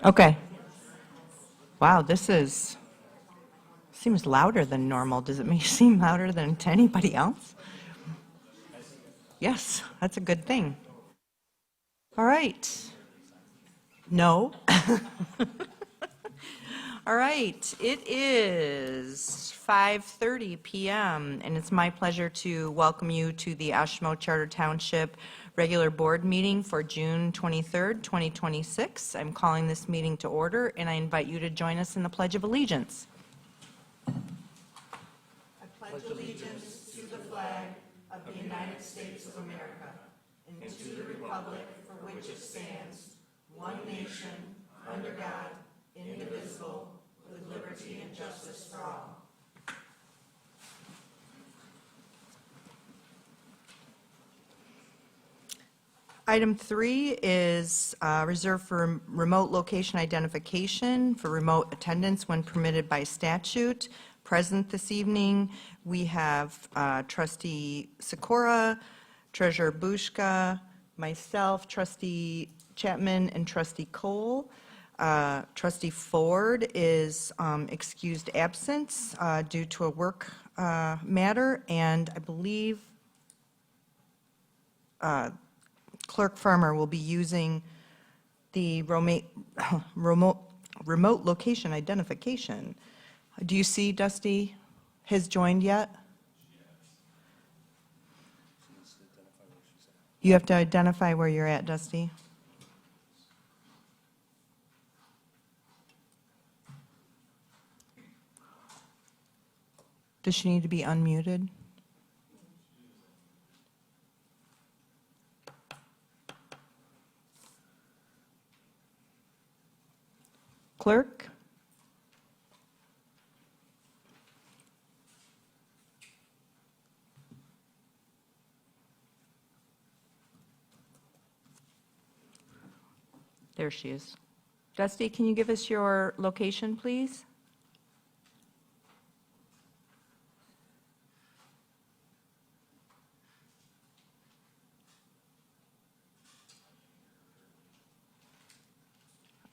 Okay. Wow, this seems louder than normal. Does it seem louder than to anybody else? Yes, that's a good thing. All right. No. All right, it is 5:30 p.m., and it's my pleasure to welcome you to the Oshtemo Charter Township regular board meeting for June 23rd, 2026. I'm calling this meeting to order, and I invite you to join us in the Pledge of Allegiance. I pledge allegiance to the flag of the United States of America and to the republic for which it stands, one nation, under God, indivisible, with liberty and justice for all. Item 3 is reserved for remote location identification for remote attendance when permitted by statute. Present this evening, we have Trustee Sikora, Treasurer Bushka, myself, Trustee Chapman, and Trustee Cole. Trustee Ford is excused absence due to a work matter, and I believe Clerk Farmer will be using the remote location identification. Do you see Dusty has joined yet? You have to identify where you're at, Dusty. Does she need to be unmuted? Clerk? There she is. Dusty, can you give us your location, please?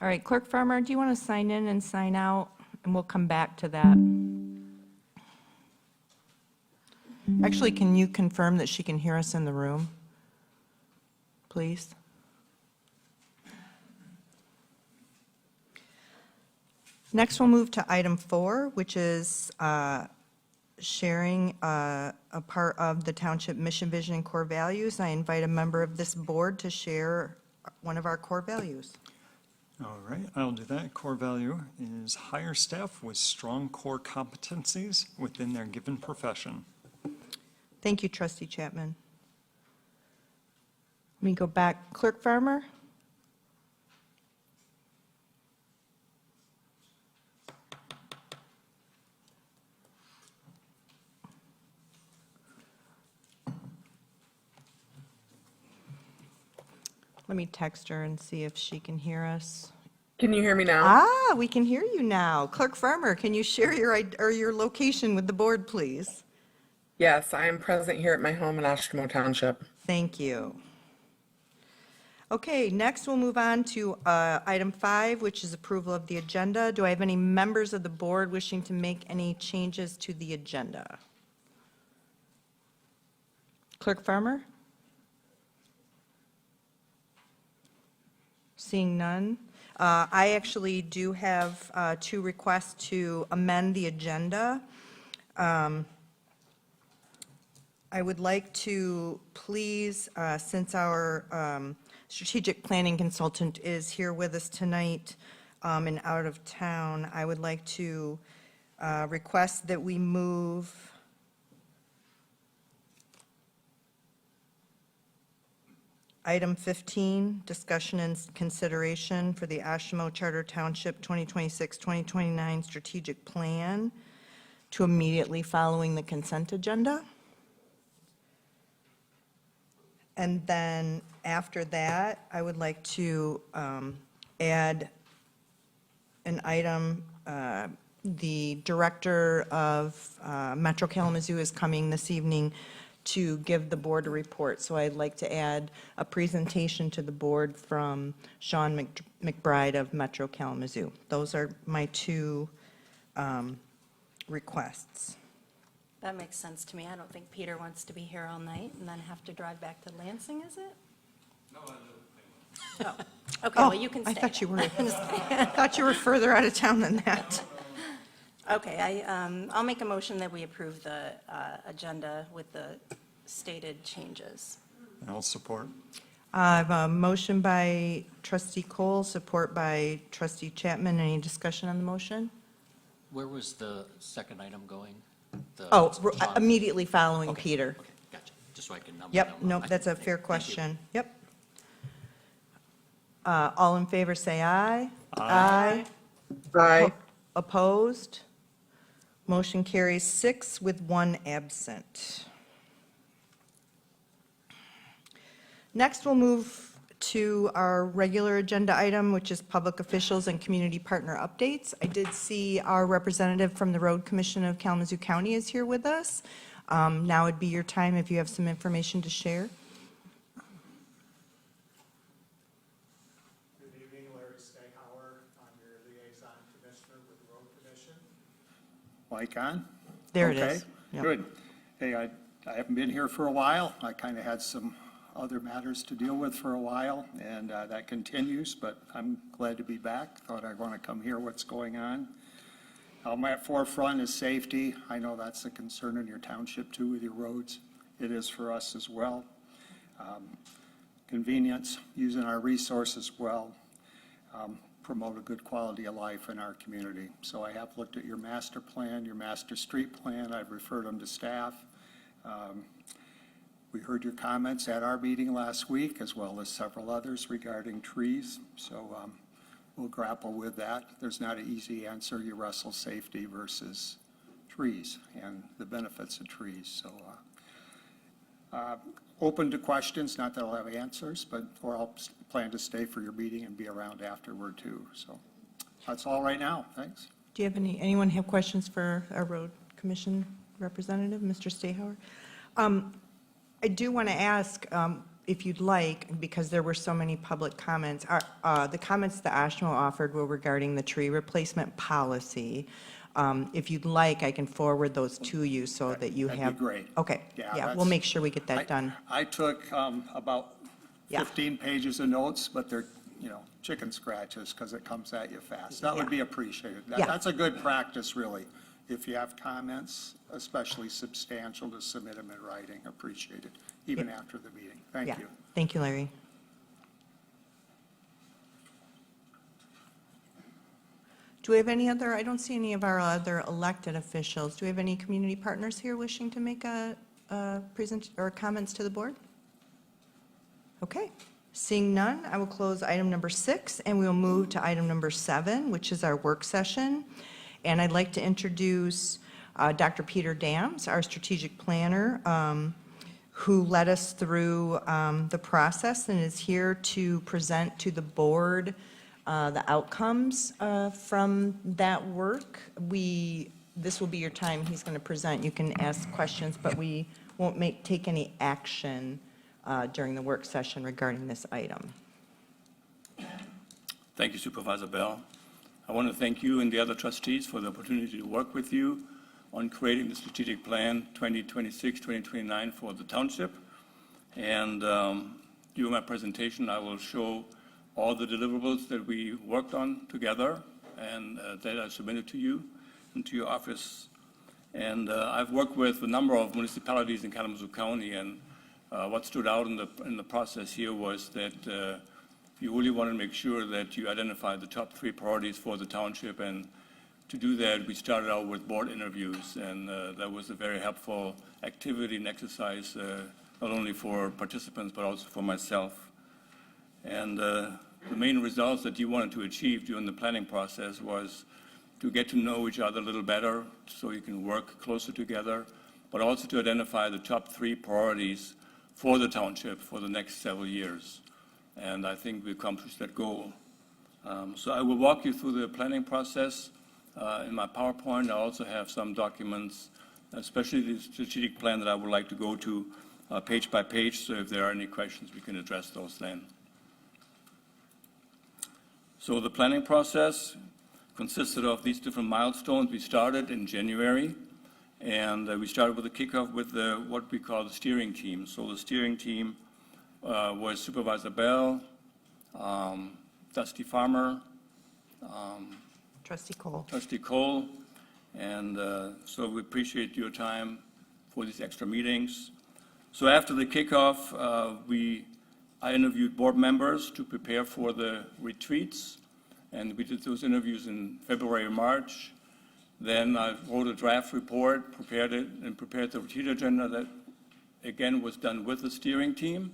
All right, Clerk Farmer, do you want to sign in and sign out? And we'll come back to that. Actually, can you confirm that she can hear us in the room, please? Next, we'll move to item 4, which is sharing a part of the township mission, vision, and core values. I invite a member of this board to share one of our core values. All right, I'll do that. Core value is hire staff with strong core competencies within their given profession. Thank you, Trustee Chapman. Let me go back. Clerk Farmer? Let me text her and see if she can hear us. Can you hear me now? Ah, we can hear you now. Clerk Farmer, can you share your location with the board, please? Yes, I am present here at my home in Oshtemo Township. Thank you. Okay, next we'll move on to item 5, which is approval of the agenda. Do I have any members of the board wishing to make any changes to the agenda? Clerk Farmer? Seeing none. I actually do have 2 requests to amend the agenda. I would like to please, since our strategic planning consultant is here with us tonight and out of town, I would like to request that we move item 15, discussion and consideration for the Oshtemo Charter Township 2026-2029 strategic plan, to immediately following the consent agenda. And then after that, I would like to add an item. The Director of Metro Kalamazoo is coming this evening to give the board a report. So I'd like to add a presentation to the board from Sean McBride of Metro Kalamazoo. Those are my two requests. That makes sense to me. I don't think Peter wants to be here all night and then have to drive back to Lansing, is it? No, I live. Oh, okay, well, you can stay. I thought you were, I thought you were further out of town than that. Okay, I'll make a motion that we approve the agenda with the stated changes. I'll support. I have a motion by trustee Cole, support by trustee Chapman. Any discussion on the motion? Where was the second item going? The Oh, Sean? immediately following Okay, Peter. okay, gotcha. Just so I can number Yep, them. nope, that's a fair Thank you. question. Yep. All in favor, say aye. Aye. Aye. Opposed? Motion carries 6 with 1 absent. Next, we'll move to our regular agenda item, which is public officials and community partner updates. I did see our representative from the Road Commission of Kalamazoo County is here with us. Now would be your time if you have some information to share. Good evening, Larry Stehauer. I'm your liaison commissioner with the Road Commission. Mic on? There it Okay, is. Yep. good. Hey, I haven't been here for a while. I kind of had some other matters to deal with for a while, and that continues, but I'm glad to be back. Thought I'd want to come hear what's going on. My forefront is safety. I know that's a concern in your township too with your roads. It is for us as well. Convenience, using our resources well, promote a good quality of life in our community. So I have looked at your master plan, your master street plan. I've referred them to staff. We heard your comments at our meeting last week, as well as several others regarding trees. So we'll grapple with that. There's not an easy answer. You wrestle safety versus trees and the benefits of trees. So open to questions, not that I'll have answers, but or I'll plan to stay for your meeting and be around afterward too. So that's all right now. Thanks. Do you have anyone have questions for our Road Commission representative, Mr. Stehauer? I do want to ask, if you'd like, because there were so many public comments, the comments that Oshtemo offered were regarding the tree replacement policy. If you'd like, I can forward those to you so that you have. That'd be great. Okay, Yeah, yeah, we'll that's- make sure we get that done. I took about Yeah. 15 pages of notes, but they're, chicken scratches because it comes at you fast. That would Yeah. be appreciated. Yeah. That's a good practice, really. If you have comments, especially substantial, to submit them in writing. Appreciate it, even after the meeting. Thank Yeah, you. thank you, Larry. Do we have any other, I don't see any of our other elected officials. Do we have any community partners here wishing to make a present or comments to the board? Okay, seeing none, I will close item number 6, and we will move to item number 7, which is our work session. And I'd like to introduce Dr. Peter Dams, our strategic planner, who led us through the process and is here to present to the board the outcomes from that work. This will be your time. He's going to present. You can ask questions, but we won't take any action during the work session regarding this item. Thank you, Supervisor Bell. I want to thank you and the other trustees for the opportunity to work with you on creating the strategic plan 2026-2029 for the township. And during my presentation, I will show all the deliverables that we worked on together and that I submitted to you and to your office. And I've worked with a number of municipalities in Kalamazoo County, and what stood out in the process here was that you really want to make sure that you identify the top 3 priorities for the township. And to do that, we started out with board interviews, and that was a very helpful activity and exercise, not only for participants, but also for myself. And the main results that you wanted to achieve during the planning process was to get to know each other a little better so you can work closer together, but also to identify the top 3 priorities for the township for the next several years. And I think we accomplished that goal. So I will walk you through the planning process. In my PowerPoint, I also have some documents, especially the strategic plan that I would like to go to page by page. So if there are any questions, we can address those then. So the planning process consisted of these different milestones. We started in January, and we started with a kickoff with what we call the steering team. So the steering team was Supervisor Bell, Dusty Farmer, Trustee Cole. Trustee Cole, and so we appreciate your time for these extra meetings. So after the kickoff, I interviewed board members to prepare for the retreats, and we did those interviews in February and March. Then I wrote a draft report, prepared it, and prepared the retreat agenda that, again, was done with the steering team.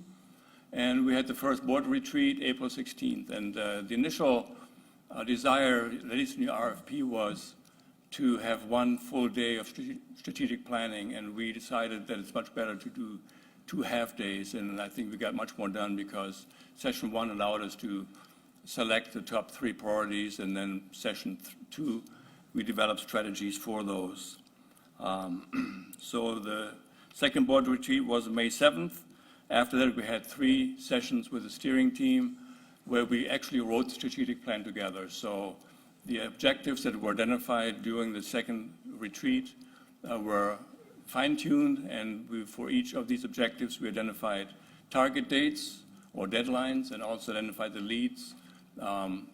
And we had the first board retreat April 16th. And the initial desire, at least in the RFP, was to have one full day of strategic planning. And we decided that it's much better to do 2 half days. And I think we got much more done because session 1 allowed us to select the top 3 priorities. And then session 2, we developed strategies for those. So the second board retreat was May 7th. After that, we had 3 sessions with the steering team where we actually wrote the strategic plan together. So the objectives that were identified during the second retreat were fine-tuned, and for each of these objectives, we identified target dates or deadlines, and also identified the leads,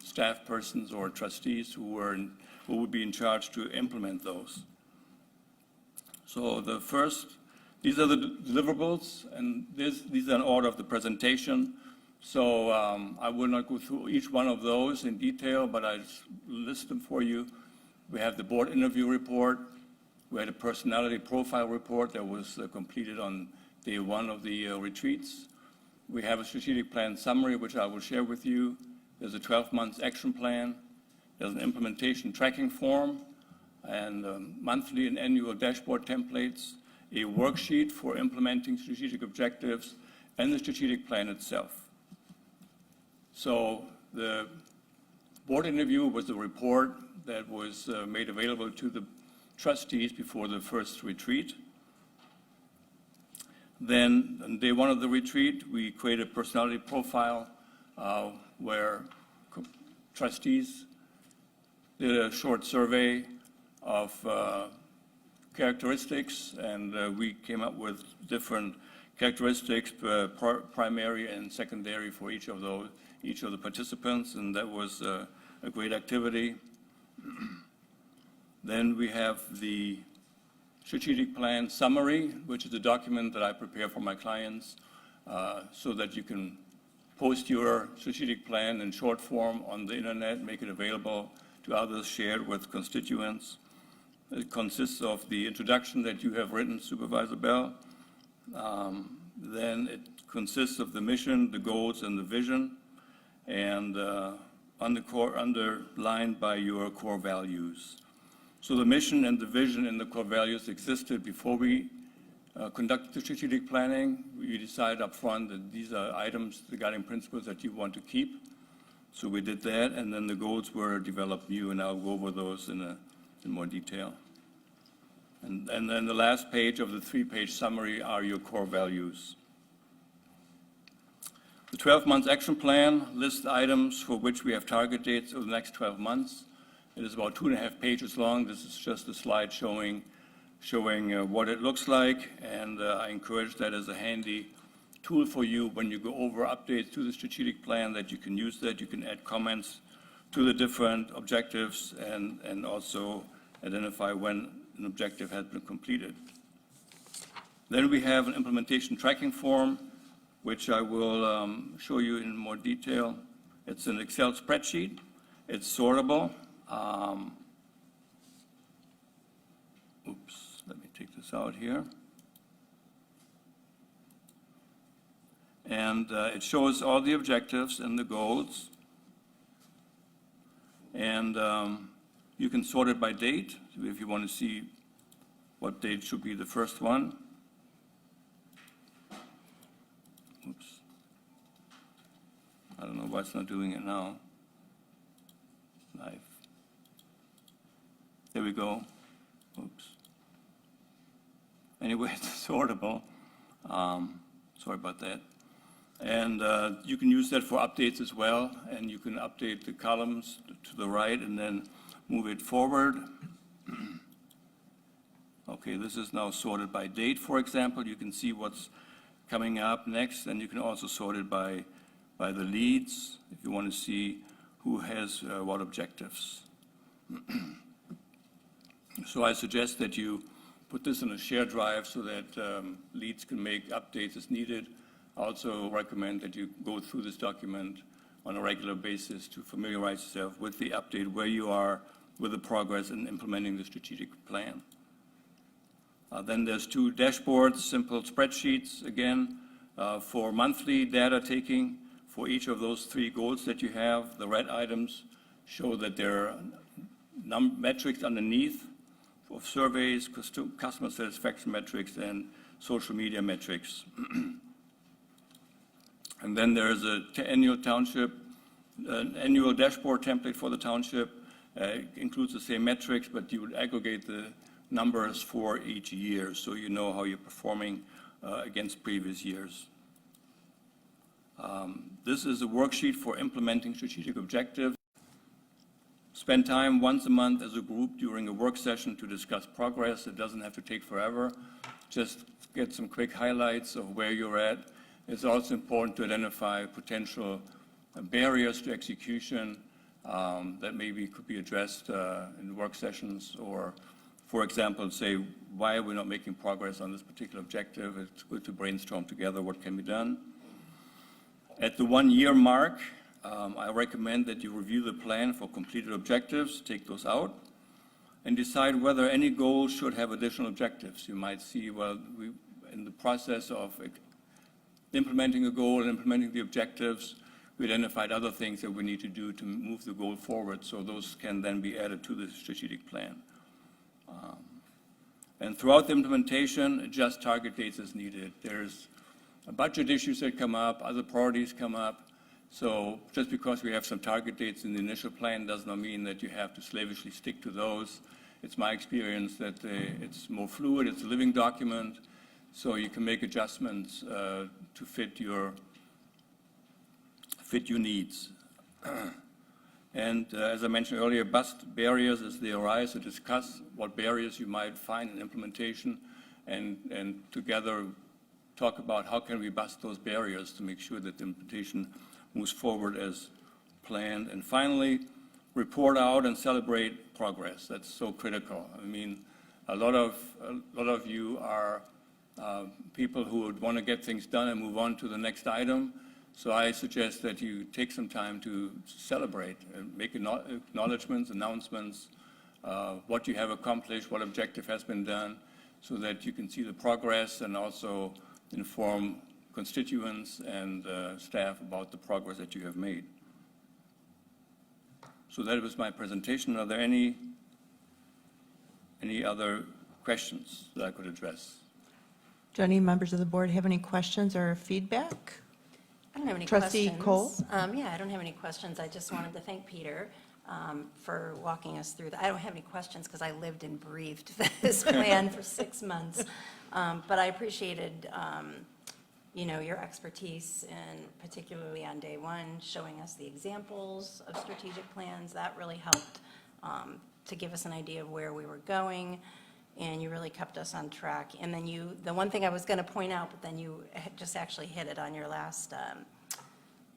staff persons or trustees who would be in charge to implement those. So these are the deliverables, and these are in order of the presentation. So I will not go through each one of those in detail, but I just list them for you. We have the board interview report. We had a personality profile report that was completed on day 1 of the retreats. We have a strategic plan summary, which I will share with you. There's a 12-month action plan. There's an implementation tracking form, and monthly and annual dashboard templates, a worksheet for implementing strategic objectives, and the strategic plan itself. So the board interview was a report that was made available to the trustees before the first retreat. Then on day 1 of the retreat, we created a personality profile where trustees did a short survey of characteristics, and we came up with different characteristics, primary and secondary, for each of the participants, and that was a great activity. Then we have the strategic plan summary, which is a document that I prepare for my clients so that you can post your strategic plan in short form on the internet, make it available to others, share it with constituents. It consists of the introduction that you have written, Supervisor Bell. Then it consists of the mission, the goals, and the vision, and underlined by your core values. So the mission and the vision and the core values existed before we conducted the strategic planning. We decided up front that these are items, the guiding principles that you want to keep. So we did that, and then the goals were developed new, and I'll go over those in more detail. And then the last page of the 3-page summary are your core values. The 12-month action plan lists items for which we have target dates over the next 12 months. It is about 2.5 pages long. This is just a slide showing what it looks like, and I encourage that as a handy tool for you when you go over updates to the strategic plan, that you can use that. You can add comments to the different objectives and also identify when an objective has been completed. Then we have an implementation tracking form, which I will show you in more detail. It's an Excel spreadsheet. It's sortable. Let me take this out here. And it shows all the objectives and the goals. And you can sort it by date if you want to see what date should be the first one. Oops. I don't know why it's not doing it now. we go. Oops. Anyway, it's sortable. Sorry about that. And you can use that for updates as well, and you can update the columns to the right and then move it forward. Okay, this is now sorted by date, for example. You can see what's coming up next, and you can also sort it by the leads if you want to see who has what objectives. So I suggest that you put this in a shared drive so that leads can make updates as needed. I also recommend that you go through this document on a regular basis to familiarize yourself with the update, where you are with the progress in implementing the strategic plan. Then there's 2 dashboards, simple spreadsheets, again, for monthly data taking for each of those 3 goals that you have. The red items show that there are metrics underneath of surveys, customer satisfaction metrics, and social media metrics. And then there's an annual dashboard template for the township. Includes the same metrics, but you would aggregate the numbers for each year so you know how you're performing against previous years. This is a worksheet for implementing strategic objectives. Spend time once a month as a group during a work session to discuss progress. It doesn't have to take forever. Just get some quick highlights of where you're at. It's also important to identify potential barriers to execution that maybe could be addressed in work sessions, or, for example, say, why are we not making progress on this particular objective? It's good to brainstorm together what can be done. At the 1-year mark, I recommend that you review the plan for completed objectives, take those out, and decide whether any goal should have additional objectives. You might see, well, in the process of implementing a goal and implementing the objectives, we identified other things that we need to do to move the goal forward, so those can then be added to the strategic plan. And throughout the implementation, adjust target dates as needed. There's budget issues that come up, other priorities come up, so just because we have some target dates in the initial plan does not mean that you have to slavishly stick to those. It's my experience that it's more fluid, it's a living document, so you can make adjustments to fit your needs. And as I mentioned earlier, bust barriers as they arise, to discuss what barriers you might find in implementation, and together talk about how can we bust those barriers to make sure that the implementation moves forward as planned. And finally, report out and celebrate progress. That's so critical. I mean, a lot of you are people who would want to get things done and move on to the next item. So I suggest that you take some time to celebrate and make acknowledgments, announcements, what you have accomplished, what objective has been done, so that you can see the progress and also inform constituents and staff about the progress that you have made. So that was my presentation. Are there any other questions that I could address? Do any members of the board have any questions or feedback? I don't have any Trustee questions. Cole? Yeah, I don't have any questions. I just wanted to thank Peter for walking us through that. I don't have any questions because I lived and breathed this plan for 6 months. But I appreciated, your expertise, and particularly on day one, showing us the examples of strategic plans. That really helped to give us an idea of where we were going, and you really kept us on track. And then the one thing I was going to point out, but then you just actually hit it on your last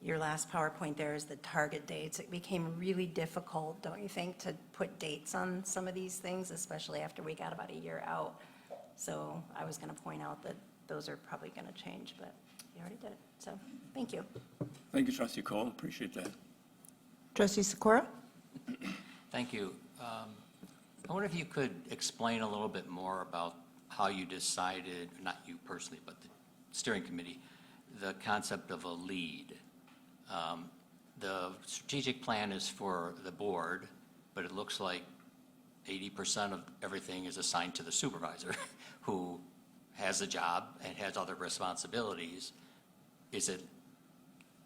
PowerPoint there, is the target dates. It became really difficult, don't you think, to put dates on some of these things, especially after we got about a year out. So I was going to point out that those are probably going to change, but you already did it. So thank you. Thank you, Trustee Cole. Appreciate that. Trustee Sikora? Thank you. I wonder if you could explain a little bit more about how you decided, not you personally, but the steering committee, the concept of a lead. The strategic plan is for the board, but it looks like 80% of everything is assigned to the supervisor, who has a job and has other responsibilities. Is it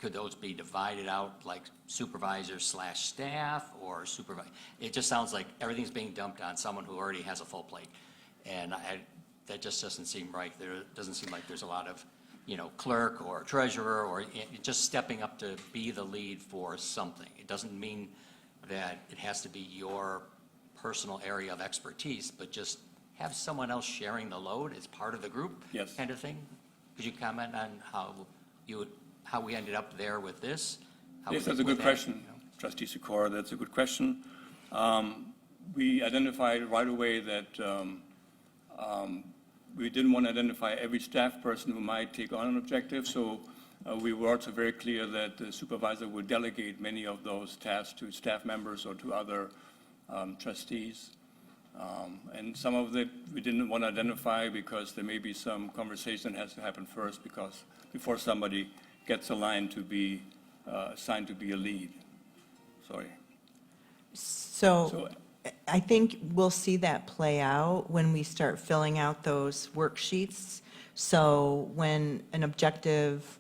could those be divided out like supervisor slash staff or supervisor? It just sounds like everything's being dumped on someone who already has a full plate. And that just doesn't seem right. There doesn't seem like there's a lot of, clerk or treasurer or just stepping up to be the lead for something. It doesn't mean that it has to be your personal area of expertise, but just have someone else sharing the load as part of the group. Yes. Kind of thing. Could you comment on how we ended up there with this? Yes, that's a good question, Trustee Sikora. That's a good question. We identified right away that we didn't want to identify every staff person who might take on an objective, so we were also very clear that the supervisor would delegate many of those tasks to staff members or to other trustees. And some of it we didn't want to identify because there may be some conversation that has to happen first before somebody gets aligned to be assigned to be a lead. Sorry. So I think we'll see that play out when we start filling out those worksheets. So when an objective,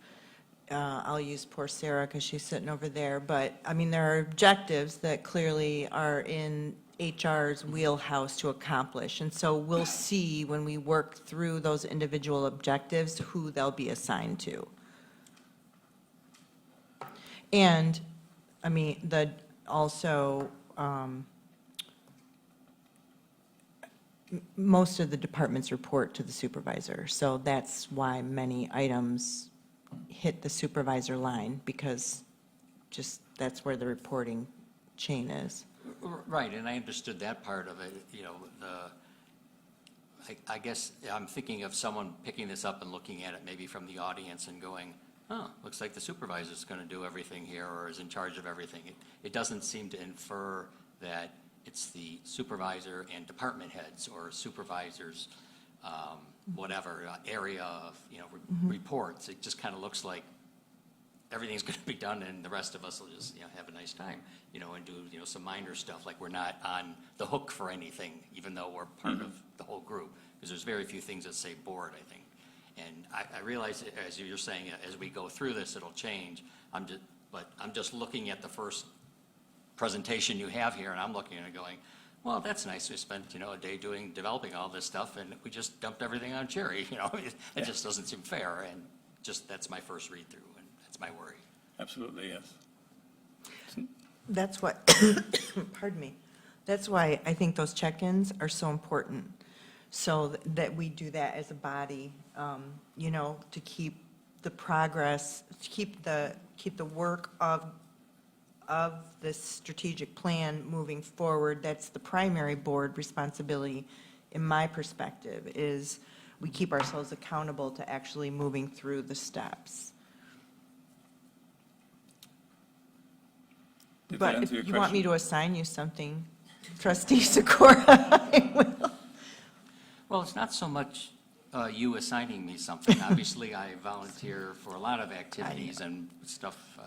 I'll use poor Sarah because she's sitting over there, but I mean, there are objectives that clearly are in HR's wheelhouse to accomplish. And so we'll see when we work through those individual objectives who they'll be assigned to. And, I mean, most of the departments report to the supervisor, so that's why many items hit the supervisor line, because just, that's where the reporting chain is. Right, and I understood that part of it, I guess I'm thinking of someone picking this up and looking at it maybe from the audience and going, oh, looks like the supervisor's going to do everything here or is in charge of everything. It doesn't seem to infer that it's the supervisor and department heads or supervisors, whatever, area of, reports. It just kind of looks like everything's going to be done and the rest of us will just, have a nice time, and do, some minor stuff, like we're not on the hook for anything, even though we're part of the whole group, because there's very few things that say board, I think. And I realize, as you're saying, as we go through this, it'll change. But I'm just looking at the first presentation you have here, and I'm looking at it going, well, that's nice. We spent, a day developing all this stuff, and we just dumped everything on Jerry. It just doesn't seem fair, and that's my first read through, and that's my worry. Absolutely, yes. That's what, pardon me, that's why I think those check-ins are so important, so that we do that as a body, to keep the progress, to keep the work of this strategic plan moving forward. That's the primary board responsibility, in my perspective, is we keep ourselves accountable to actually moving through the steps. Did that But answer if your you want me question? to assign you something, Trustee Sikora, I will. Well, it's not so much you assigning me something. Obviously, I volunteer for a lot of activities and stuff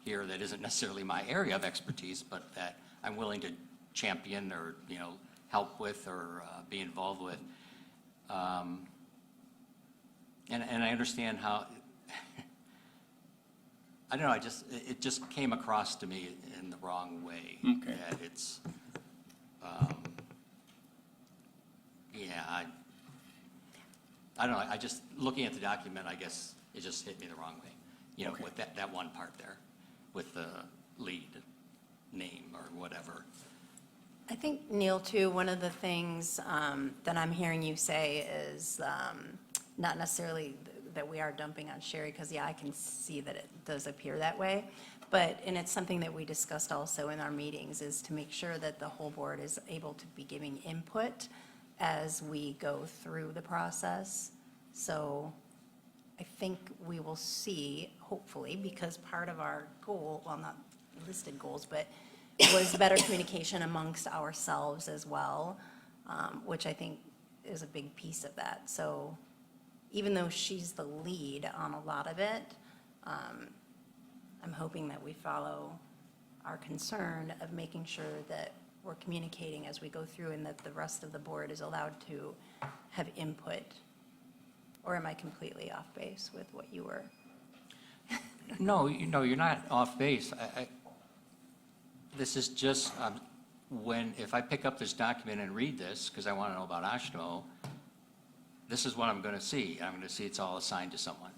here that isn't necessarily my area of expertise, but that I'm willing to champion or, help with or be involved with. And I understand how, I don't know, it just came across to me in the wrong way. Okay. That it's, I don't know, I just, looking at the document, I guess it just hit me the wrong way. Okay. With that one part there, with the lead name or whatever. I think, Neil, too, one of the things that I'm hearing you say is not necessarily that we are dumping on Sherry, because, I can see that it does appear that way. And it's something that we discussed also in our meetings, is to make sure that the whole board is able to be giving input as we go through the process. So I think we will see, hopefully, because part of our goal, well, not listed goals, but was better communication amongst ourselves as well, which I think is a big piece of that. So even though she's the lead on a lot of it, I'm hoping that we follow our concern of making sure that we're communicating as we go through and that the rest of the board is allowed to have input. Or am I completely off base with what you were? No, you're not off base. This is just, if I pick up this document and read this, because I want to know about Oshtemo, this is what I'm going to see. I'm going to see it's all assigned to someone.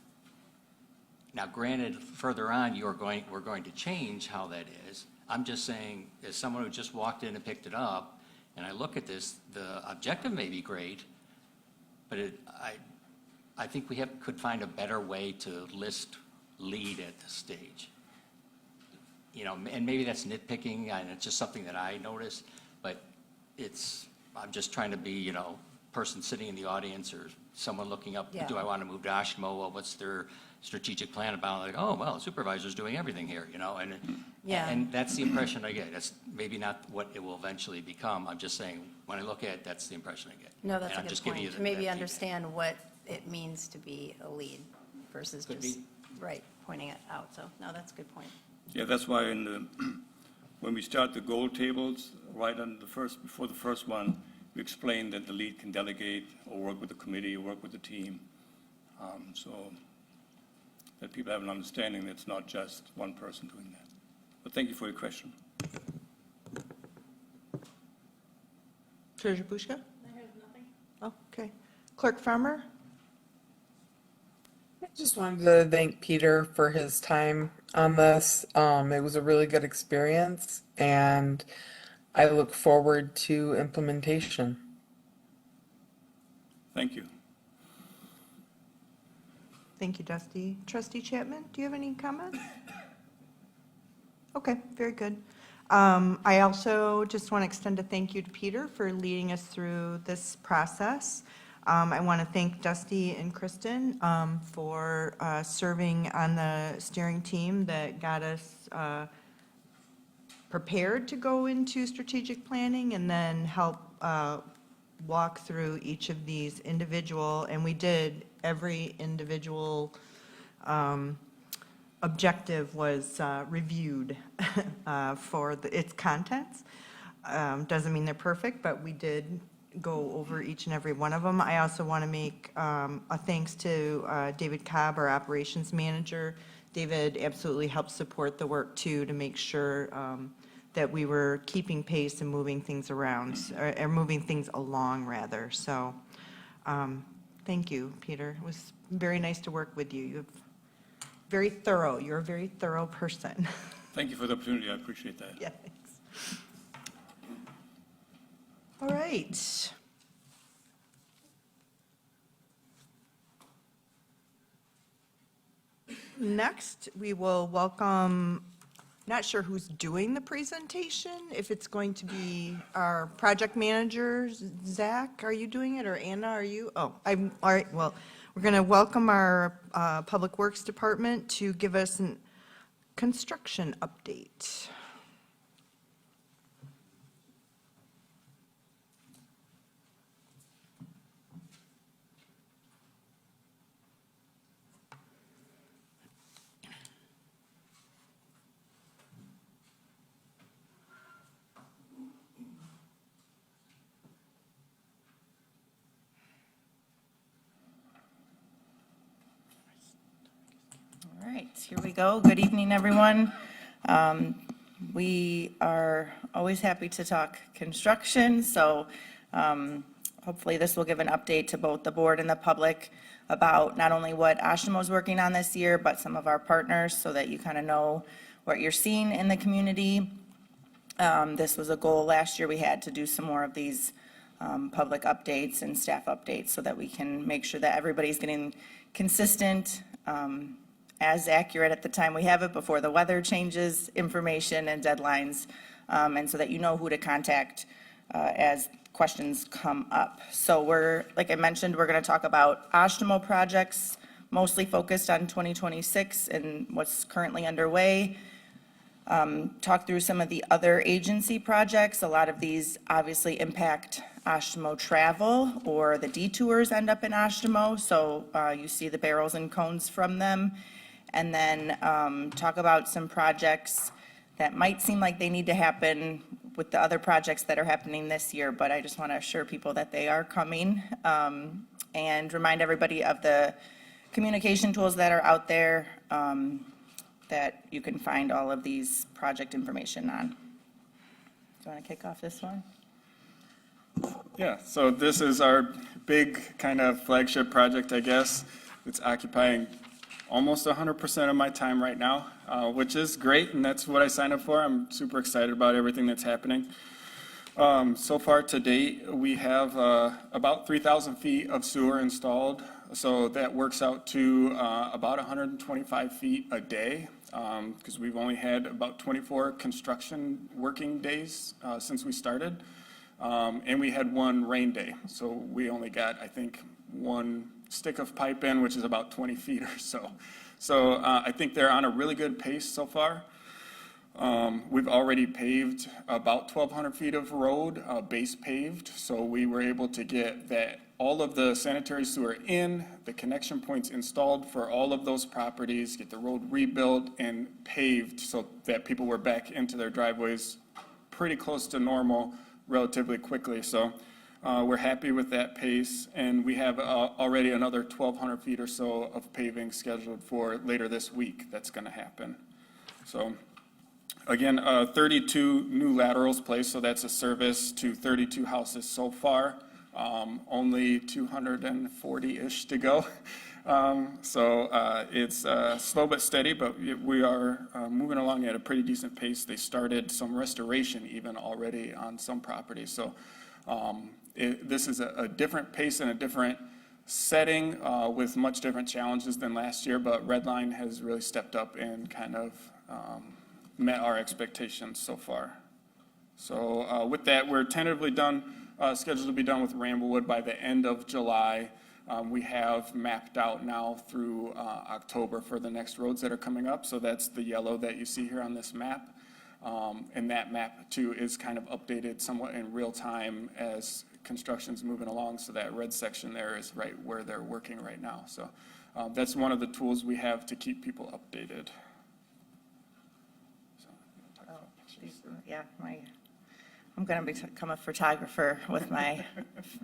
Now, granted, further on, we're going to change how that is. I'm just saying, as someone who just walked in and picked it up, and I look at this, the objective may be great, but I think we could find a better way to list lead at this stage. You know, and maybe that's nitpicking, and it's just something that I noticed, but I'm just trying to be, you know, person sitting in the audience or someone looking up, Yeah. do I want to move to Oshtemo? Well, what's their strategic plan about? Like, oh, well, the supervisor's doing everything here, you know, Yeah. and that's the impression I get. That's maybe not what it will eventually become. I'm just saying, when I look at it, that's the impression I get. No, that's And a I'm good just giving you point. that Maybe feedback. understand what it means to be a lead versus Could just, be. right, pointing it out. So, no, that's a good point. Yeah, that's why when we start the goal tables, right on before the first one, we explain that the lead can delegate or work with the committee, or work with the team. So that people have an understanding that it's not just one person doing that. But thank you for your question. Treasurer Bushka? I have nothing. Oh, okay. Clerk Farmer? I just wanted to thank Peter for his time on this. It was a really good experience, and I look forward to implementation. Thank you. Thank you, Dusty. Trustee Chapman, do you have any comments? Okay, very good. I also just want to extend a thank you to Peter for leading us through this process. I want to thank Dusty and Kristen for serving on the steering team that got us prepared to go into strategic planning and then help walk through each of these individual, and we did, every individual objective was reviewed for its contents. Doesn't mean they're perfect, but we did go over each and every one of them. I also want to make a thanks to David Cobb, our operations manager. David absolutely helped support the work too, to make sure that we were keeping pace and moving things around, or moving things along rather. So thank you, Peter. It was very nice to work with you. You're very thorough. You're a very thorough person. Thank you for the opportunity. I appreciate that. Yeah, thanks. All right. Next, we will welcome, not sure who's doing the presentation, if it's going to be our project manager, Zach, are you doing it, or Anna, are you? Oh, all right, well, we're going to welcome our Public Works Department to give us a construction update. All right, here we go. Good evening, everyone. We are always happy to talk construction, so hopefully this will give an update to both the board and the public about not only what Oshtemo is working on this year, but some of our partners, so that you kind of know what you're seeing in the community. This was a goal last year. We had to do some more of these public updates and staff updates so that we can make sure that everybody's getting consistent, as accurate at the time we have it before the weather changes, information and deadlines, and so that you know who to contact as questions come up. So like I mentioned, we're going to talk about Oshtemo projects, mostly focused on 2026 and what's currently underway. Talk through some of the other agency projects. A lot of these obviously impact Oshtemo travel, or the detours end up in Oshtemo, so you see the barrels and cones from them. And then talk about some projects that might seem like they need to happen with the other projects that are happening this year, but I just want to assure people that they are coming, and remind everybody of the communication tools that are out there. that you can find all of these project information on. Do you want to kick off this one? Yeah, so this is our big kind of flagship project, I guess. It's occupying almost 100% of my time right now, which is great, and that's what I signed up for. I'm super excited about everything that's happening. So far to date, we have about 3,000 feet of sewer installed, so that works out to about 125 feet a day, because we've only had about 24 construction working days since we started. And we had one rain day, so we only got, I think, one stick of pipe in, which is about 20 feet or so. So I think they're on a really good pace so far. We've already paved about 1,200 feet of road, base paved, so we were able to get that, all of the sanitary sewer in, the connection points installed for all of those properties, get the road rebuilt and paved so that people were back into their driveways pretty close to normal relatively quickly. So we're happy with that pace, and we have already another 1,200 feet or so of paving scheduled for later this week. That's going to happen. So again, 32 new laterals placed, so that's a service to 32 houses so far. Only 240-ish to go. So it's slow but steady, but we are moving along at a pretty decent pace. They started some restoration even already on some properties. So this is a different pace and a different setting with much different challenges than last year, but Redline has really stepped up and kind of met our expectations so far. So with that, we're tentatively done, scheduled to be done with Ramblewood by the end of July. We have mapped out now through October for the next roads that are coming up. So that's the yellow that you see here on this map. And that map too is kind of updated somewhat in real time as construction's moving along. So that red section there is right where they're working right now. So that's one of the tools we have to keep people updated. Yeah, I'm going to become a photographer with my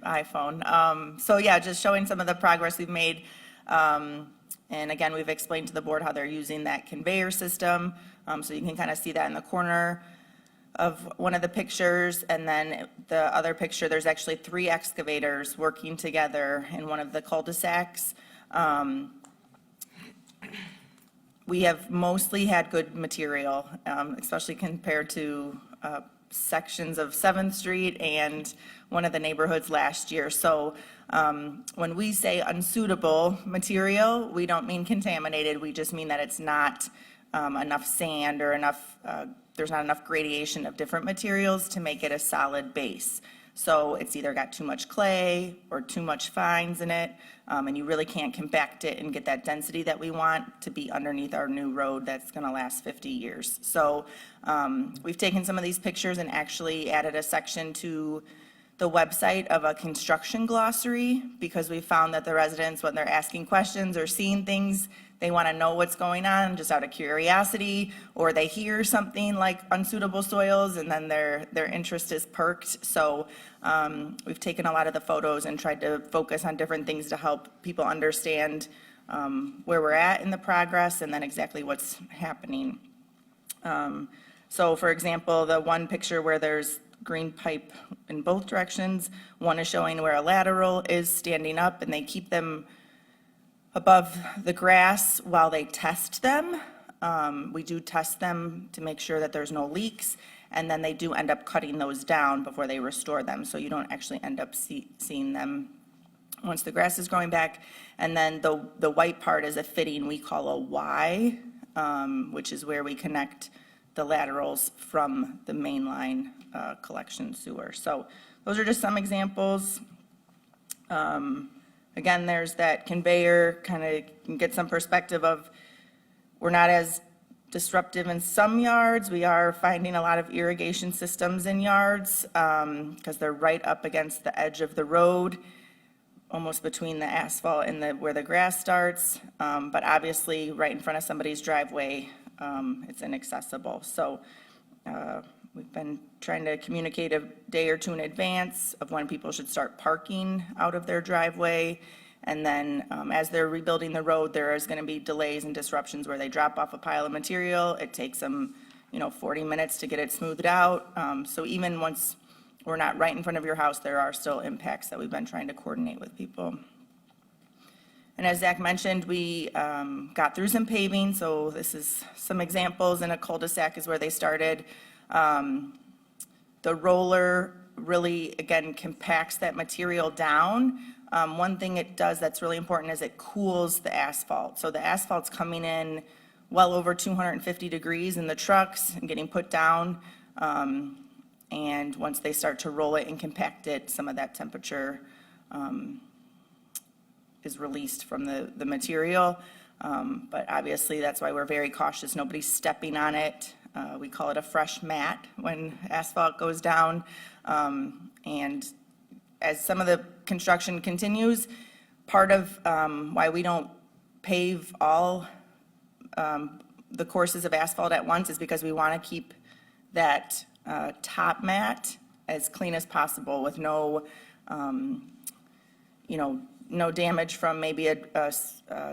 iPhone. So yeah, just showing some of the progress we've made. And again, we've explained to the board how they're using that conveyor system. So you can kind of see that in the corner of one of the pictures. And then the other picture, there's actually 3 excavators working together in one of the cul-de-sacs. We have mostly had good material, especially compared to sections of 7th Street and one of the neighborhoods last year. So when we say unsuitable material, we don't mean contaminated. We just mean that it's not enough sand or enough, there's not enough gradation of different materials to make it a solid base. So it's either got too much clay or too much fines in it, and you really can't compact it and get that density that we want to be underneath our new road that's going to last 50 years. So we've taken some of these pictures and actually added a section to the website of a construction glossary, because we found that the residents, when they're asking questions or seeing things, they want to know what's going on just out of curiosity, or they hear something like unsuitable soils and then their interest is perked. So we've taken a lot of the photos and tried to focus on different things to help people understand where we're at in the progress and then exactly what's happening. So for example, the one picture where there's green pipe in both directions, one is showing where a lateral is standing up and they keep them above the grass while they test them. We do test them to make sure that there's no leaks, and then they do end up cutting those down before they restore them, so you don't actually end up seeing them once the grass is growing back. And then the white part is a fitting we call a Y, which is where we connect the laterals from the mainline collection sewer. So those are just some examples. Again, there's that conveyor, kind of get some perspective of, we're not as disruptive in some yards. We are finding a lot of irrigation systems in yards because they're right up against the edge of the road, almost between the asphalt and where the grass starts. But obviously, right in front of somebody's driveway, it's inaccessible. So we've been trying to communicate a day or two in advance of when people should start parking out of their driveway. And then as they're rebuilding the road, there is going to be delays and disruptions where they drop off a pile of material. It takes them, 40 minutes to get it smoothed out. So even once we're not right in front of your house, there are still impacts that we've been trying to coordinate with people. And as Zach mentioned, we got through some paving, so this is some examples. In a cul-de-sac is where they started. The roller really, again, compacts that material down. One thing it does that's really important is it cools the asphalt. So the asphalt's coming in well over 250 degrees in the trucks and getting put down. And once they start to roll it and compact it, some of that temperature is released from the material. But obviously, that's why we're very cautious. Nobody's stepping on it. We call it a fresh mat when asphalt goes down. And as some of the construction continues, part of why we don't pave all the courses of asphalt at once is because we want to keep that top mat as clean as possible with no damage from maybe a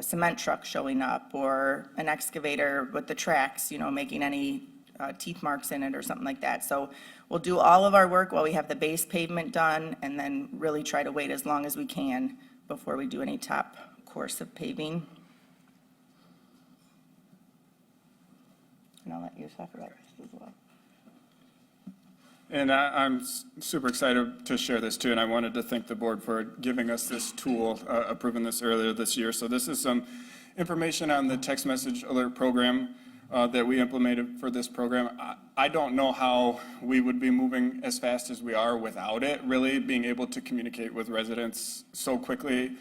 cement truck showing up or an excavator with the tracks, making any teeth marks in it or something like that. So we'll do all of our work while we have the base pavement done and then really try to wait as long as we can before we do any top course of paving. And I'll let you talk about this as well. And I'm super excited to share this too, and I wanted to thank the board for giving us this tool, approving this earlier this year. So this is some information on the text message alert program that we implemented for this program. I don't know how we would be moving as fast as we are without it, really being able to communicate with residents so quickly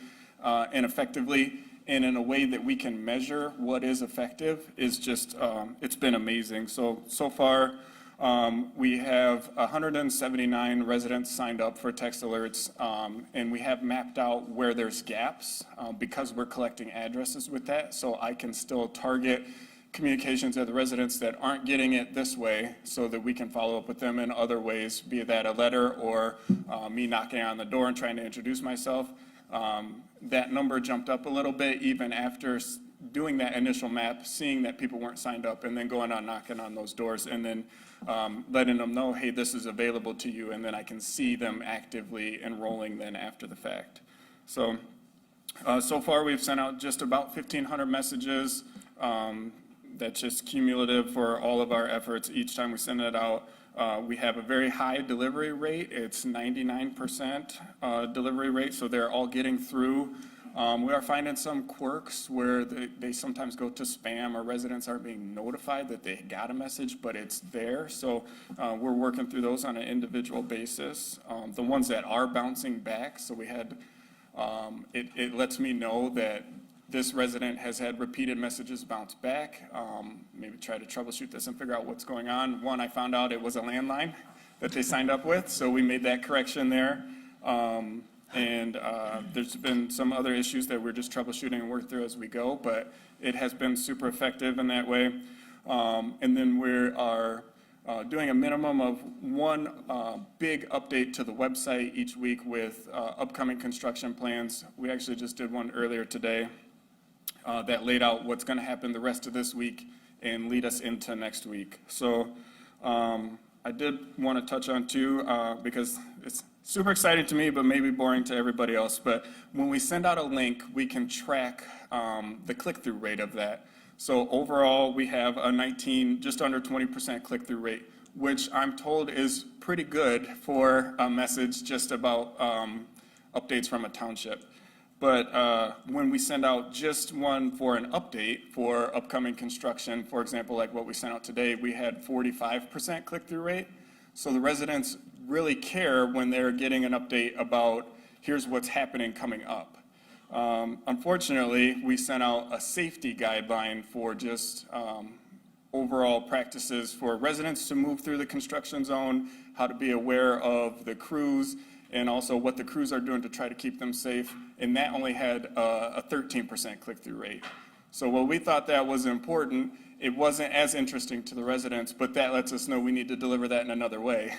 and effectively and in a way that we can measure what is effective is just, it's been amazing. So far, we have 179 residents signed up for text alerts, and we have mapped out where there's gaps because we're collecting addresses with that. So I can still target communications of the residents that aren't getting it this way so that we can follow up with them in other ways, be that a letter or me knocking on the door and trying to introduce myself. That number jumped up a little bit even after doing that initial map, seeing that people weren't signed up, and then going on knocking on those doors, and then letting them know, hey, this is available to you, and then I can see them actively enrolling then after the fact. So far we've sent out just about 1,500 messages. That's just cumulative for all of our efforts. Each time we send it out, we have a very high delivery rate. It's 99% delivery rate, so they're all getting through. We are finding some quirks where they sometimes go to spam or residents aren't being notified that they got a message, but it's there. So we're working through those on an individual basis. The ones that are bouncing back, so we had, it lets me know that this resident has had repeated messages bounce back. Maybe try to troubleshoot this and figure out what's going on. One, I found out it was a landline that they signed up with, so we made that correction there. And there's been some other issues that we're just troubleshooting and work through as we go, but it has been super effective in that way. And then we are doing a minimum of one big update to the website each week with upcoming construction plans. We actually just did one earlier today that laid out what's going to happen the rest of this week and lead us into next week. So I did want to touch on too, because it's super exciting to me, but maybe boring to everybody else. But when we send out a link, we can track the click-through rate of that. So overall, we have a just under 20% click-through rate, which I'm told is pretty good for a message just about updates from a township. But when we send out just one for an update for upcoming construction, for example, like what we sent out today, we had 45% click-through rate. So the residents really care when they're getting an update about here's what's happening coming up. Unfortunately, we sent out a safety guideline for just overall practices for residents to move through the construction zone, how to be aware of the crews, and also what the crews are doing to try to keep them safe. And that only had a 13% click-through rate. So while we thought that was important, it wasn't as interesting to the residents, but that lets us know we need to deliver that in another way.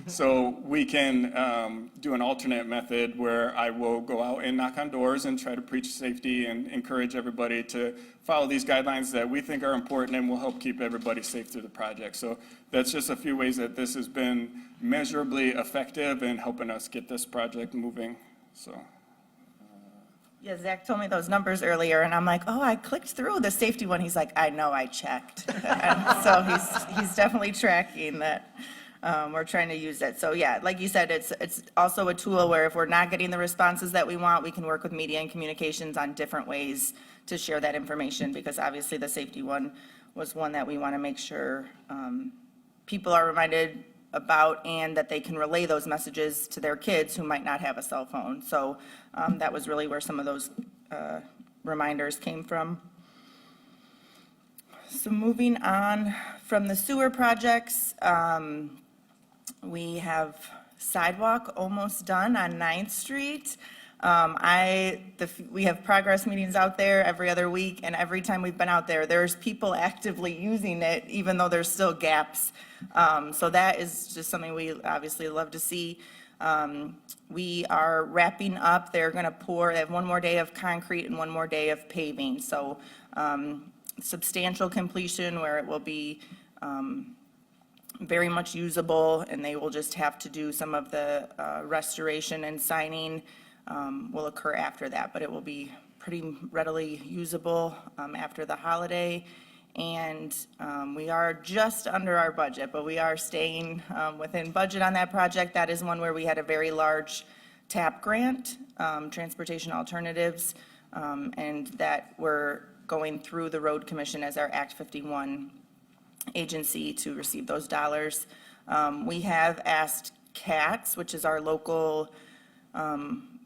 So we can do an alternate method where I will go out and knock on doors and try to preach safety and encourage everybody to follow these guidelines that we think are important and will help keep everybody safe through the project. So that's just a few ways that this has been measurably effective in helping us get this project moving, so. Yeah, Zach told me those numbers earlier, and I'm like, oh, I clicked through the safety one. He's like, I know, I checked. And so he's definitely tracking that. We're trying to use it. So yeah, like you said, it's also a tool where if we're not getting the responses that we want, we can work with media and communications on different ways to share that information, because obviously the safety one was one that we want to make sure people are reminded about, and that they can relay those messages to their kids who might not have a cell phone. So that was really where some of those reminders came from. So moving on from the sewer projects, we have Sidewalk almost done on 9th Street. We have progress meetings out there every other week, and every time we've been out there, there's people actively using it, even though there's still gaps. So that is just something we obviously love to see. We are wrapping up. They're going to pour, they have one more day of concrete and one more day of paving. So substantial completion where it will be very much usable, and they will just have to do some of the restoration and signing will occur after that, but it will be pretty readily usable after the holiday. And we are just under our budget, but we are staying within budget on that project. That is one where we had a very large TAP grant, Transportation Alternatives, and that we're going through the Road Commission as our Act 51 agency to receive those dollars. We have asked CATS, which is our local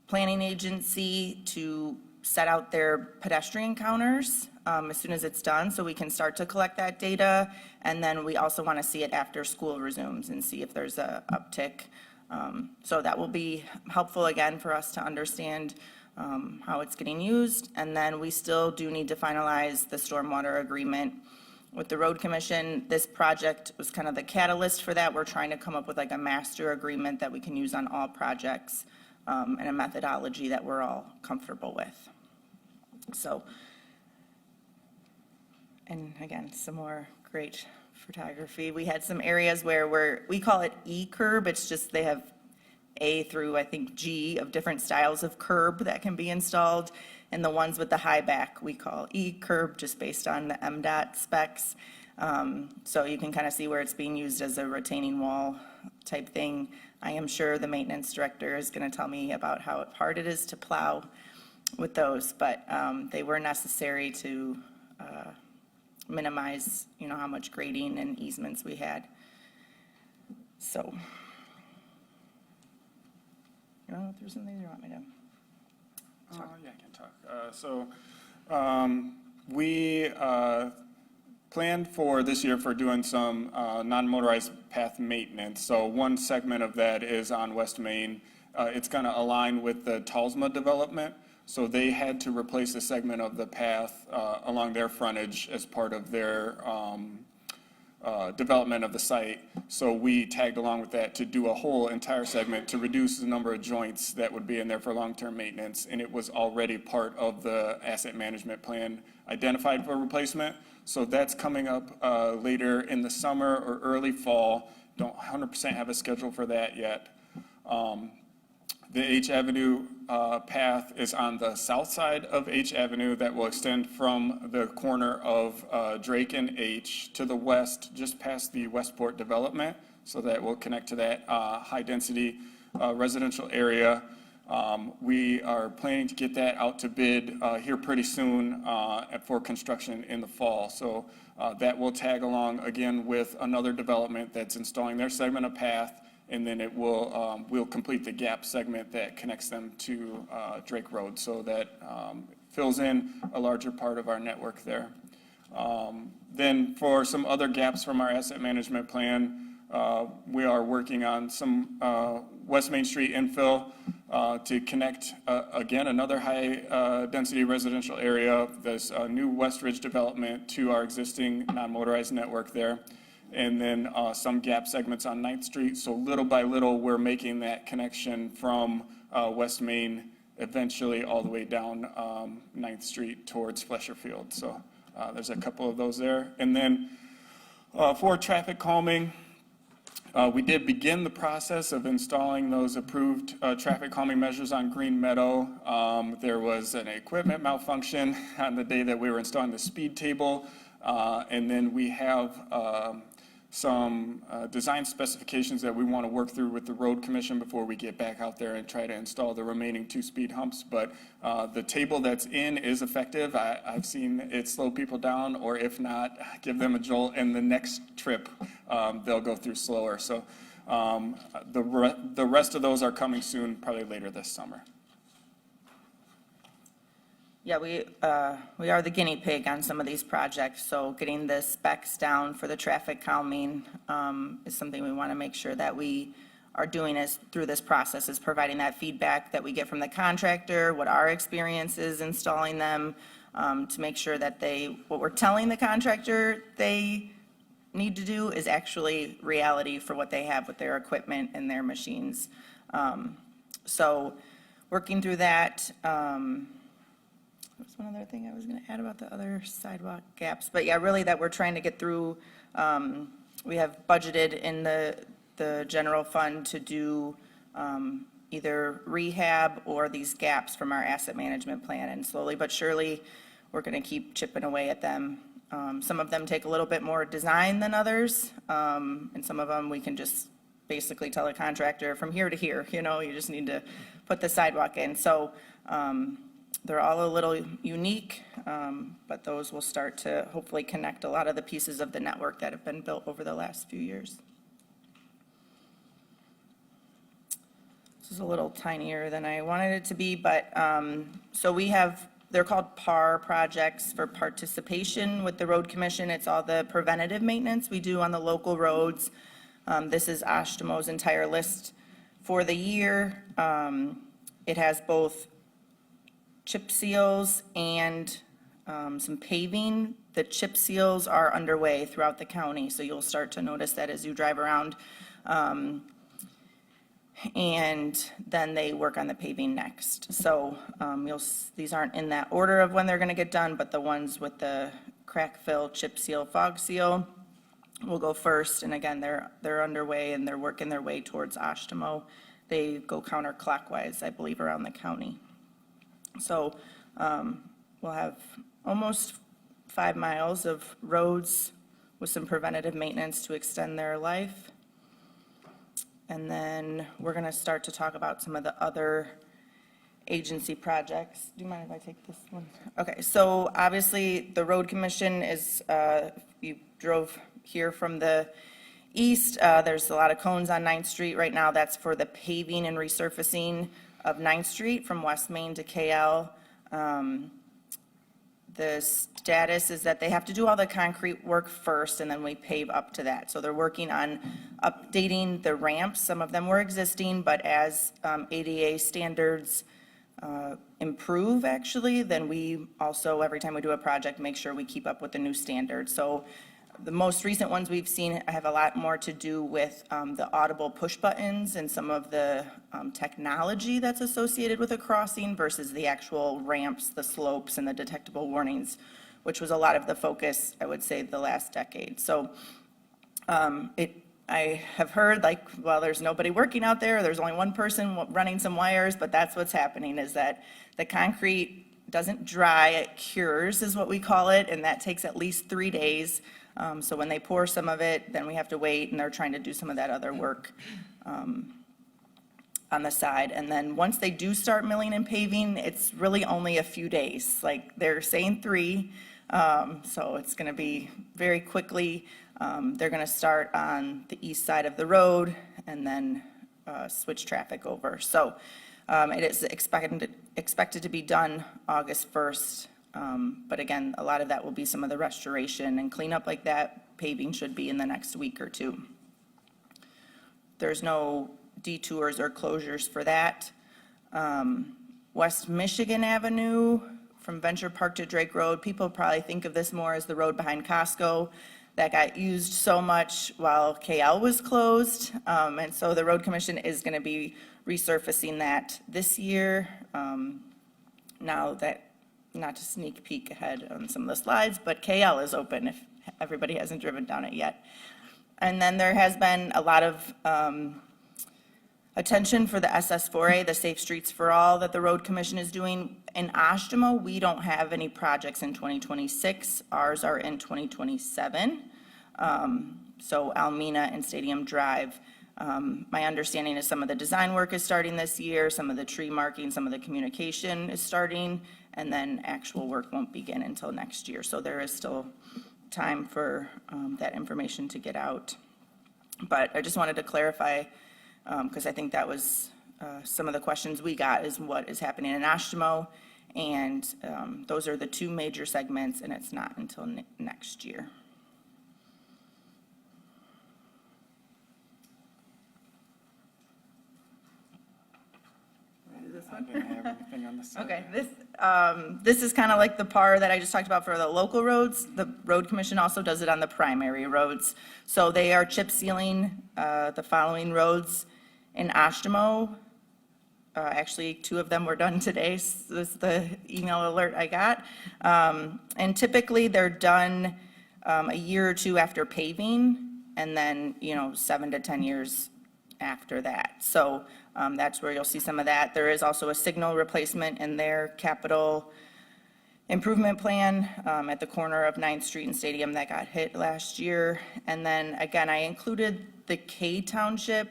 planning agency, to set out their pedestrian counters as soon as it's done, so we can start to collect that data. And then we also want to see it after school resumes and see if there's a uptick. So that will be helpful again for us to understand how it's getting used. And then we still do need to finalize the stormwater agreement with the Road Commission. This project was kind of the catalyst for that. We're trying to come up with like a master agreement that we can use on all projects, and a methodology that we're all comfortable with. So, and again, some more great photography. We had some areas where we call it E-curb. It's just they have A through, I think, G of different styles of curb that can be installed. And the ones with the high back we call E-curb, just based on the MDOT specs. So you can kind of see where it's being used as a retaining wall type thing. I am sure the maintenance director is going to tell me about how hard it is to plow with those, but they were necessary to minimize, how much grading and easements we had. So, I don't know if there's something you want me to. Yeah, I can talk. We planned for this year for doing some non-motorized path maintenance. So one segment of that is on West Main. It's going to align with the Talsma development. So they had to replace a segment of the path along their frontage as part of their development of the site. So we tagged along with that to do a whole entire segment to reduce the number of joints that would be in there for long-term maintenance. And it was already part of the asset management plan identified for replacement. So that's coming up later in the summer or early fall. Don't 100% have a schedule for that yet. The H Avenue path is on the south side of H Avenue that will extend from the corner of Drake and H to the west, just past the Westport development. So that will connect to that high-density residential area. We are planning to get that out to bid here pretty soon for construction in the fall. So that will tag along again with another development that's installing their segment of path, and then it will we'll complete the gap segment that connects them to Drake Road. So that fills in a larger part of our network there. Then for some other gaps from our asset management plan, we are working on some West Main Street infill. to connect, again, another high-density residential area, this new West Ridge development to our existing non-motorized network there, and then some gap segments on 9th Street. So little by little, we're making that connection from West Main eventually all the way down 9th Street towards Flesher Field. So there's a couple of those there. And then for traffic calming, we did begin the process of installing those approved traffic calming measures on Green Meadow. There was an equipment malfunction on the day that we were installing the speed table. And then we have some design specifications that we want to work through with the road commission before we get back out there and try to install the remaining 2 speed humps. But the table that's in is effective. I've seen it slow people down, or if not, give them a jolt, and the next trip they'll go through slower. So the rest of those are coming soon, probably later this summer. Yeah, we are the guinea pig on some of these projects, so getting the specs down for the traffic calming is something we want to make sure that we are doing through this process, is providing that feedback that we get from the contractor, what our experience is installing them, to make sure that what we're telling the contractor they need to do is actually reality for what they have with their equipment and their machines. So working through that. That's one other thing I was going to add about the other sidewalk gaps. But yeah, really that we're trying to get through, we have budgeted in the general fund to do either rehab or these gaps from our asset management plan. And slowly but surely, we're going to keep chipping away at them. Some of them take a little bit more design than others. And some of them we can just basically tell a contractor from here to here, you just need to put the sidewalk in. So, they're all a little unique, but those will start to hopefully connect a lot of the pieces of the network that have been built over the last few years. This is a little tinier than I wanted it to be, but so they're called PAR projects for participation with the road commission. It's all the preventative maintenance we do on the local roads. This is Oshtemo's entire list for the year. It has both chip seals and some paving. The chip seals are underway throughout the county, so you'll start to notice that as you drive around. And then they work on the paving next. So these aren't in that order of when they're going to get done, but the ones with the crack fill, chip seal, fog seal will go first. And again, they're underway and they're working their way towards Oshtemo. They go counterclockwise, I believe, around the county. So we'll have almost 5 miles of roads with some preventative maintenance to extend their life. And then we're going to start to talk about some of the other agency projects. Do you mind if I take this one? Okay, so obviously the road commission is, you drove here from the east, there's a lot of cones on 9th Street right now. That's for the paving and resurfacing of 9th Street from West Main to KL. The status is that they have to do all the concrete work first, and then we pave up to that. So they're working on updating the ramps. Some of them were existing, but as ADA standards improve, actually, then we also, every time we do a project, make sure we keep up with the new standards. So the most recent ones we've seen have a lot more to do with the audible push buttons and some of the technology that's associated with a crossing versus the actual ramps, the slopes, and the detectable warnings, which was a lot of the focus, I would say, the last decade. So I have heard, like, well, there's nobody working out there, there's only one person running some wires, but that's what's happening, is that the concrete doesn't dry, it cures is what we call it, and that takes at least 3 days. So when they pour some of it, then we have to wait, and they're trying to do some of that other work on the side. And then once they do start milling and paving, it's really only a few days. Like, they're saying 3, so it's going to be very quickly. They're going to start on the east side of the road and then switch traffic over. So it is expected to be done August 1st. But again, a lot of that will be some of the restoration and cleanup like that. Paving should be in the next week or 2. There's no detours or closures for that. West Michigan Avenue from Venture Park to Drake Road. People probably think of this more as the road behind Costco that got used so much while KL was closed. And so the Road Commission is going to be resurfacing that this year. Now that, not to sneak peek ahead on some of the slides, but KL is open if everybody hasn't driven down it yet. And then there has been a lot of attention for the SS4A, the Safe Streets for All, that the Road Commission is doing. In Oshtemo, we don't have any projects in 2026. Ours are in 2027. So Almena and Stadium Drive. My understanding is some of the design work is starting this year, some of the tree marking, some of the communication is starting, and then actual work won't begin until next year. So there is still time for that information to get out. But I just wanted to clarify, because I think that was some of the questions we got, is what is happening in Oshtemo, and those are the two major segments, and it's not until next year. I didn't have anything on the side. Okay, this is kind of like the par that I just talked about for the local roads. The Road Commission also does it on the primary roads. So they are chip sealing the following roads in Oshtemo. Actually, 2 of them were done today. So this is the email alert I got. And typically, they're done a year or 2 after paving, and then, 7 to 10 years after that. So that's where you'll see some of that. There is also a signal replacement in their capital improvement plan at the corner of 9th Street and Stadium that got hit last year. And then, again, I included the K Township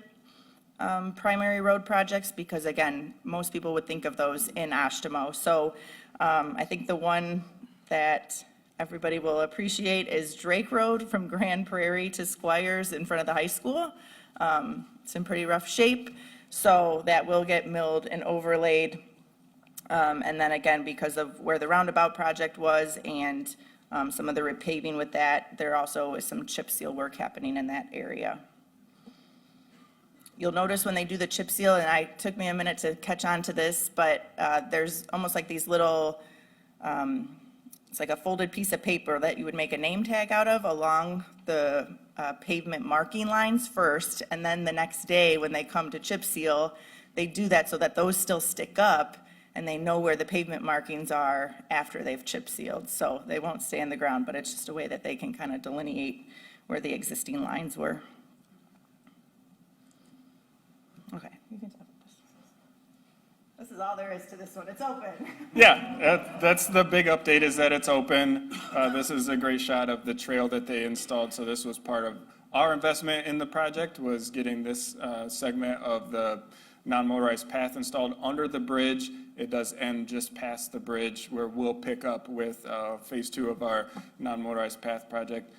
primary road projects because, again, most people would think of those in Oshtemo. So I think the one that everybody will appreciate is Drake Road from Grand Prairie to Squires in front of the high school. It's in pretty rough shape, so that will get milled and overlaid. And then again, because of where the roundabout project was and some of the repaving with that, there also is some chip seal work happening in that area. You'll notice when they do the chip seal, and it took me a minute to catch on to this, but there's almost like these little, it's like a folded piece of paper that you would make a name tag out of along the pavement marking lines first, and then the next day when they come to chip seal, they do that so that those still stick up and they know where the pavement markings are after they've chip sealed. So they won't stay in the ground, but it's just a way that they can kind of delineate where the existing lines were. Okay, you can talk about this. This is all there is to this one. It's open. Yeah, that's the big update, is that it's open. This is a great shot of the trail that they installed. So this was part of our investment in the project, was getting this segment of the non-motorized path installed under the bridge. It does end just past the bridge, where we'll pick up with phase 2 of our non-motorized path project,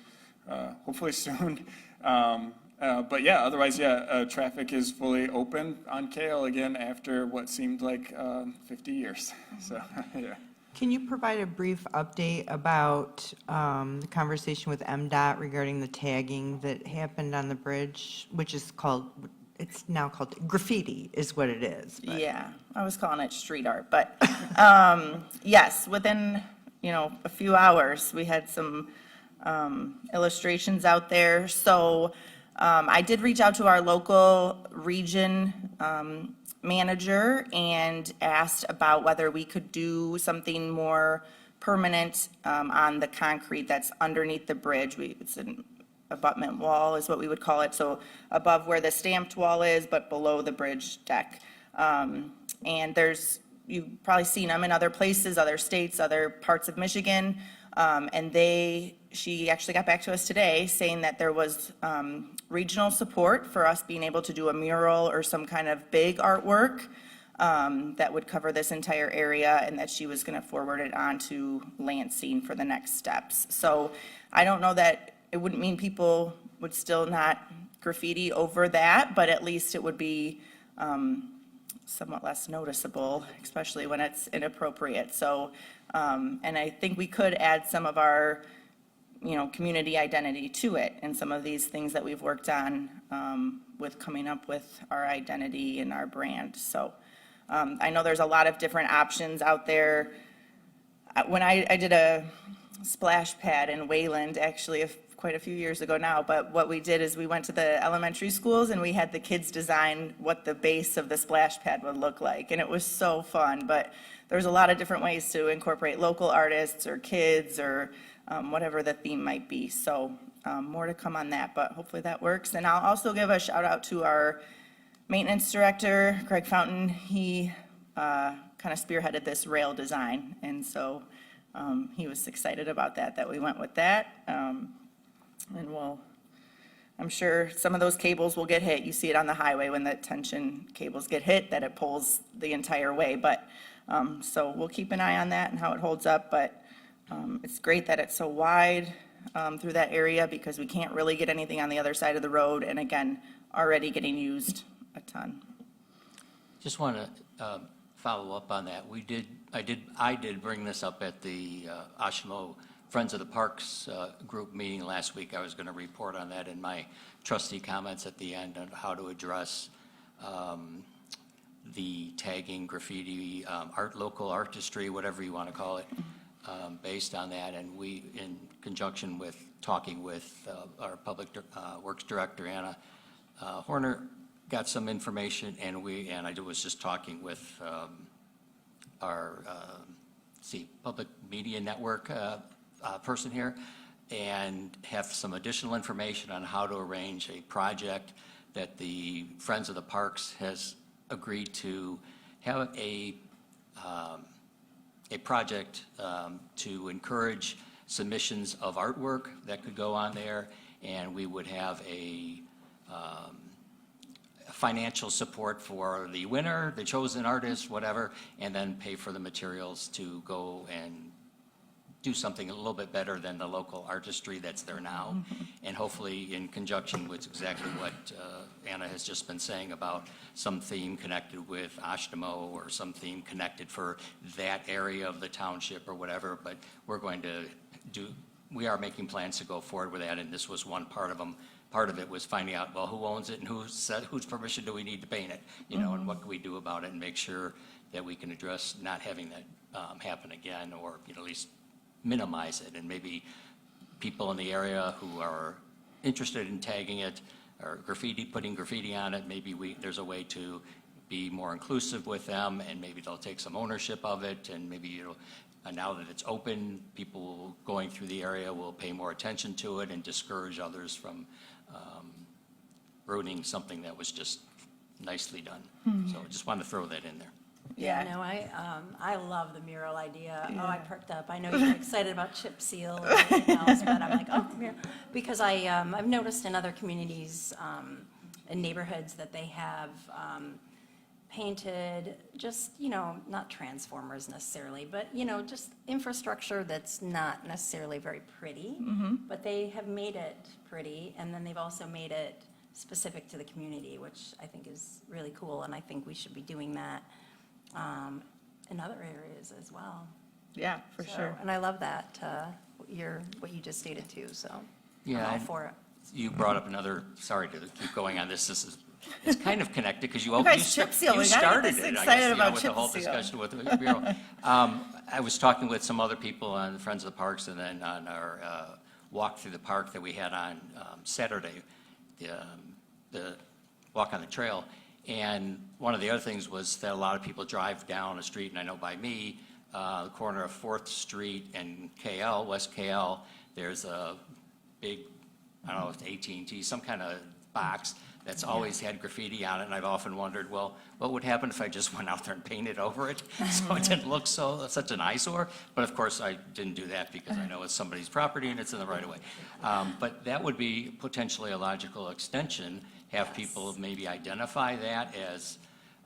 hopefully soon. But yeah, otherwise, traffic is fully open on KL again after what seemed like 50 years. So, yeah. Can you provide a brief update about the conversation with MDOT regarding the tagging that happened on the bridge, which is called, it's now called graffiti, is what it is. but- Yeah, I was calling it street art, but yes, within, a few hours, we had some illustrations out there. So I did reach out to our local region manager and asked about whether we could do something more permanent on the concrete that's underneath the bridge. It's an abutment wall is what we would call it, so above where the stamped wall is, but below the bridge deck. And you've probably seen them in other places, other states, other parts of Michigan, and she actually got back to us today saying that there was regional support for us being able to do a mural or some kind of big artwork that would cover this entire area, and that she was going to forward it on to Lansing for the next steps. So I don't know that it wouldn't mean people would still not graffiti over that, but at least it would be somewhat less noticeable, especially when it's inappropriate. So, and I think we could add some of our, community identity to it, and some of these things that we've worked on with coming up with our identity and our brand. So I know there's a lot of different options out there. When I did a splash pad in Wayland, actually, quite a few years ago now, but what we did is we went to the elementary schools and we had the kids design what the base of the splash pad would look like, and it was so fun. But there's a lot of different ways to incorporate local artists or kids or whatever the theme might be. So more to come on that, but hopefully that works. And I'll also give a shout out to our maintenance director, Craig Fountain. He kind of spearheaded this rail design, and so he was excited about that we went with that. And I'm sure some of those cables will get hit. You see it on the highway when the tension cables get hit, that it pulls the entire way. But, so we'll keep an eye on that and how it holds up. But it's great that it's so wide through that area, because we can't really get anything on the other side of the road. And again, already getting used a ton. Just want to follow up on that. I did bring this up at the Oshtemo Friends of the Parks group meeting last week. I was going to report on that in my trustee comments at the end on how to address the tagging, graffiti, local artistry, whatever you want to call it, based on that. And we, in conjunction with talking with our Public Works Director, Anna Horner, got some information, and I was just talking with our Public Media Network person here, and have some additional information on how to arrange a project that the Friends of the Parks has agreed to have a project to encourage submissions of artwork that could go on there, and we would have a financial support for the winner, the chosen artist, whatever, and then pay for the materials to go and do something a little bit better than the local artistry that's there now. And hopefully in conjunction with exactly what Anna has just been saying about some theme connected with Oshtemo, or some theme connected for that area of the township or whatever. But we are making plans to go forward with that, and this was one part of them. Part of it was finding out, well, who owns it and whose permission do we need to paint it, and what can we do about it, and make sure that we can address not having that happen again, or at least minimize it. And maybe people in the area who are interested in tagging it or putting graffiti on it, maybe there's a way to be more inclusive with them, and maybe they'll take some ownership of it, and maybe now that it's open, people going through the area will pay more attention to it and discourage others from ruining something that was just nicely done. So I just wanted to throw that in there. Yeah. No, I love the mural idea. Oh, I perked up. I know you're excited about chip seal and everything else, but I'm like, oh, mural. Because I've noticed in other communities and neighborhoods that they have painted just, not transformers necessarily, but, just infrastructure that's not necessarily very pretty, but they have made it pretty, and then they've also made it specific to the community, which I think is really cool, and I think we should be doing that in other areas as well. Yeah, for sure. And I love that, what you just stated too, so I'm Yeah, all and for it. you brought up another, sorry to keep going on this, it's kind of connected, because you guys, chip seal, we gotta get started this it, I excited guess, about with chip the whole seal. discussion with the Bureau. I was talking with some other people on the Friends of the Parks, and then on our walk through the park that we had on Saturday, the walk on the trail. And one of the other things was that a lot of people drive down a street, and I know by me, the corner of 4th Street and KL, West KL, there's a big, I don't know if it's AT&T, some kind of box that's always had graffiti on it, and I've often wondered, well, what would happen if I just went out there and painted over it so it didn't look such an eyesore? But of course, I didn't do that, because I know it's somebody's property and it's in the right of way. But that would be potentially a logical extension, have people maybe identify that as,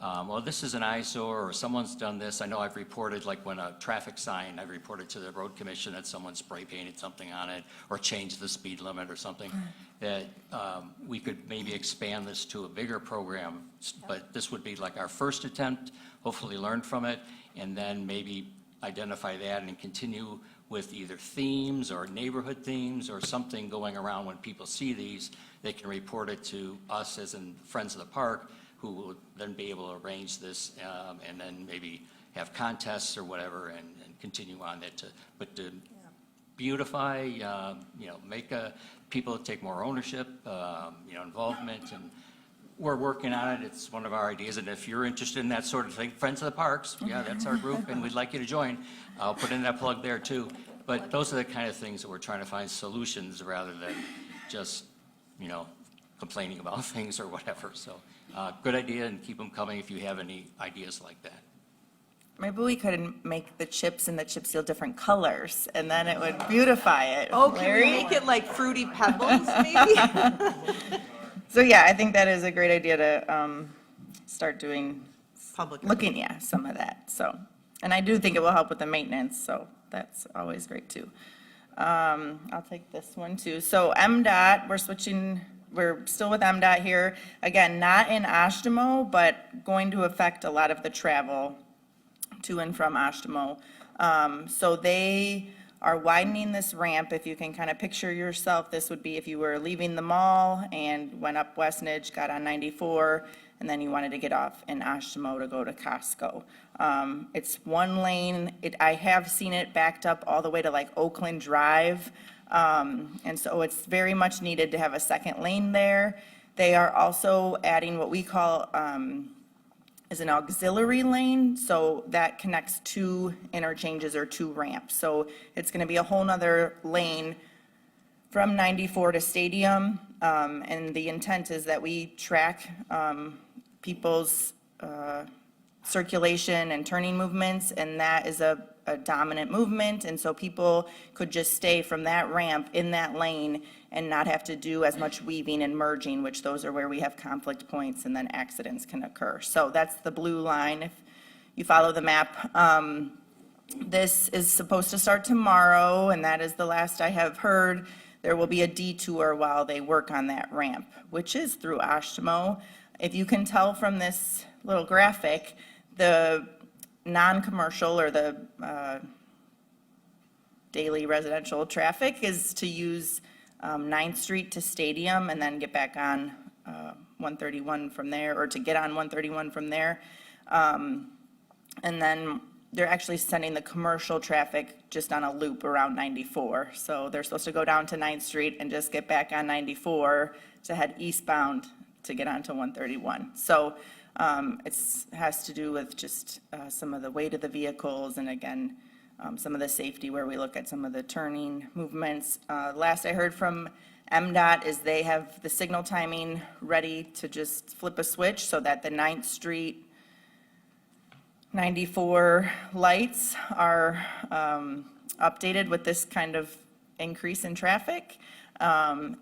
well, this is an eyesore, or someone's done this. I know I've reported, like when a traffic sign, I've reported to the road commission that someone spray painted something on it, or changed the speed limit or something, that we could maybe expand this to a bigger program. But this would be like our first attempt, hopefully learn from it, and then maybe identify that and continue with either themes or neighborhood themes or something going around. When people see these, they can report it to us as in Friends of the Park, who will then be able to arrange this, and then maybe have contests or whatever, and continue on that to beautify, make people take more ownership, involvement, and we're working on it. It's one of our ideas, and if you're interested in that sort of thing, Friends of the Parks, yeah, that's our group, and we'd like you to join. I'll put in that plug there too. But those are the kind of things that we're trying to find solutions rather than just, complaining about things or whatever. So, good idea, and keep them coming if you have any ideas like that. Maybe we could make the chips and the chip seal different colors, and then it would beautify it. Oh, can we Larry? make it like Fruity Pebbles, maybe? So yeah, I think that is a great idea to start doing, Public. some of that, so. And I do think it will help with the maintenance, so that's always great too. I'll take this one too. So MDOT, we're still with MDOT here. Again, not in Oshtemo, but going to affect a lot of the travel to and from Oshtemo. So they are widening this ramp. If you can kind of picture yourself, this would be if you were leaving the mall and went up Westnedge, got on 94, and then you wanted to get off in Oshtemo to go to Costco. It's one lane. I have seen it backed up all the way to like Oakland Drive. And so it's very much needed to have a second lane there. They are also adding what we call is an auxiliary lane, so that connects two interchanges or two ramps. So it's gonna be a whole nother lane from 94 to Stadium, and the intent is that we track people's circulation and turning movements, and that is a dominant movement, and so people could just stay from that ramp in that lane and not have to do as much weaving and merging, which those are where we have conflict points and then accidents can occur. So that's the blue line if you follow the map. This is supposed to start tomorrow, and that is the last I have heard. There will be a detour while they work on that ramp, which is through Oshtemo. If you can tell from this little graphic, the non-commercial or the daily residential traffic is to use 9th Street to Stadium and then get back on 131 from there, or to get on 131 from there. And then they're actually sending the commercial traffic just on a loop around 94. So they're supposed to go down to 9th Street and just get back on 94 to head eastbound to get onto 131. So it has to do with just some of the weight of the vehicles, and again, some of the safety where we look at some of the turning movements. Last I heard from MDOT is they have the signal timing ready to just flip a switch so that the 9th Street 94 lights are updated with this kind of increase in traffic.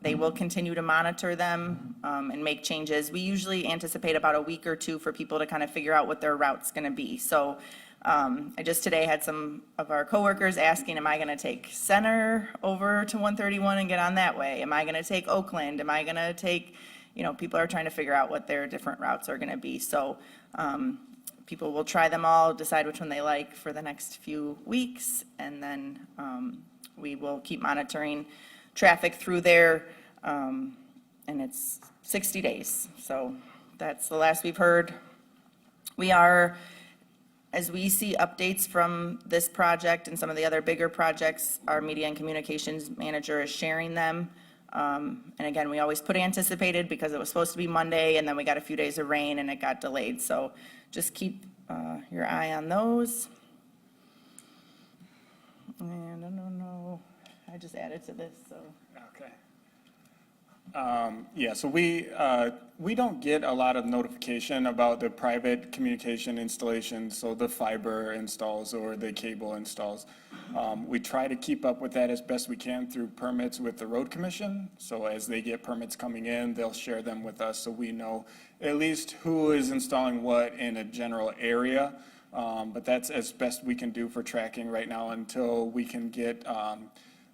They will continue to monitor them and make changes. We usually anticipate about a week or two for people to kind of figure out what their route's going to be. So I just today had some of our coworkers asking, am I going to take Center over to 131 and get on that way? Am I going to take Oakland? Am I going to take, people are trying to figure out what their different routes are going to be. So people will try them all, decide which one they like for the next few weeks, and then we will keep monitoring traffic through there, and it's 60 days. So that's the last we've heard. We are, as we see updates from this project and some of the other bigger projects, our media and communications manager is sharing them. And again, we always put anticipated because it was supposed to be Monday, and then we got a few days of rain and it got delayed. So just keep your eye on those. And I don't know, I just added to this, so. Okay. Yeah, so we don't get a lot of notification about the private communication installations, so the fiber installs or the cable installs. We try to keep up with that as best we can through permits with the road commission. So as they get permits coming in, they'll share them with us so we know at least who is installing what in a general area. But that's as best we can do for tracking right now until we can get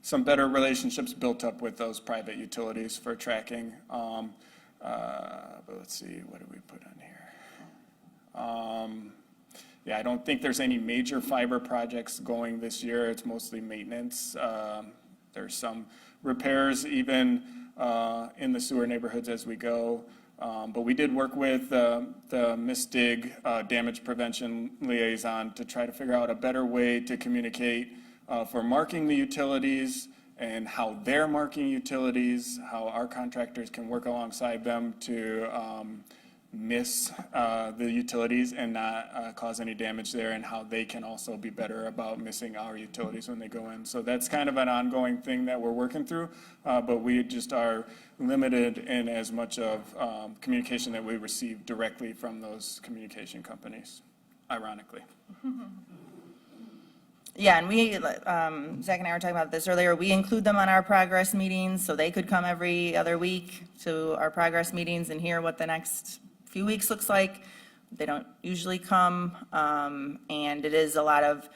some better relationships built up with those private utilities for tracking. But let's see, what do we put on here? Yeah, I don't think there's any major fiber projects going this year. It's mostly maintenance. There's some repairs even in the sewer neighborhoods as we go. But we did work with the MISDIG damage prevention liaison to try to figure out a better way to communicate for marking the utilities and how they're marking utilities, how our contractors can work alongside them to miss the utilities and not cause any damage there, and how they can also be better about missing our utilities when they go in. So that's kind of an ongoing thing that we're working through, but we just are limited in as much of communication that we receive directly from those communication companies, ironically. Yeah, and we, Zach and I were talking about this earlier, we include them on our progress meetings, so they could come every other week to our progress meetings and hear what the next few weeks looks like. They don't usually come, and it is a lot of,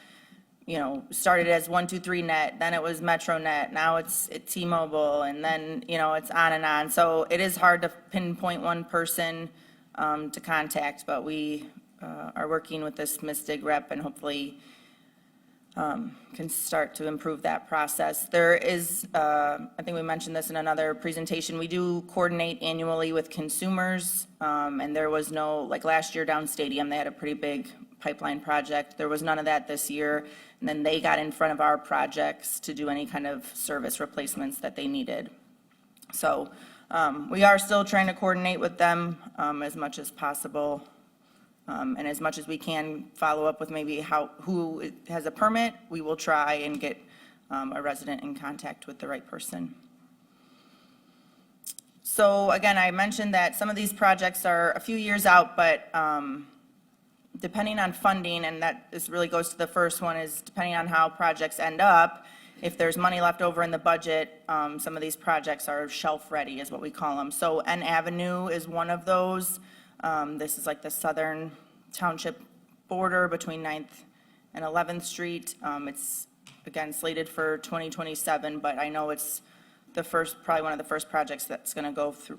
started as 123 net, then it was MetroNet, now it's T-Mobile, and then, it's on and on. So it is hard to pinpoint one person to contact, but we are working with this MISDIG rep and hopefully can start to improve that process. There is, I think we mentioned this in another presentation, we do coordinate annually with consumers, and there was no, like last year down Stadium, they had a pretty big pipeline project. There was none of that this year, and then they got in front of our projects to do any kind of service replacements that they needed. So we are still trying to coordinate with them as much as possible. And as much as we can follow up with maybe who has a permit, we will try and get a resident in contact with the right person. So again, I mentioned that some of these projects are a few years out, but depending on funding, and this really goes to the first one, is depending on how projects end up, if there's money left over in the budget, some of these projects are shelf-ready, is what we call them. So N Avenue is one of those. This is like the southern township border between 9th and 11th Street. It's, again, slated for 2027, but I know it's probably one of the first projects that's going to go through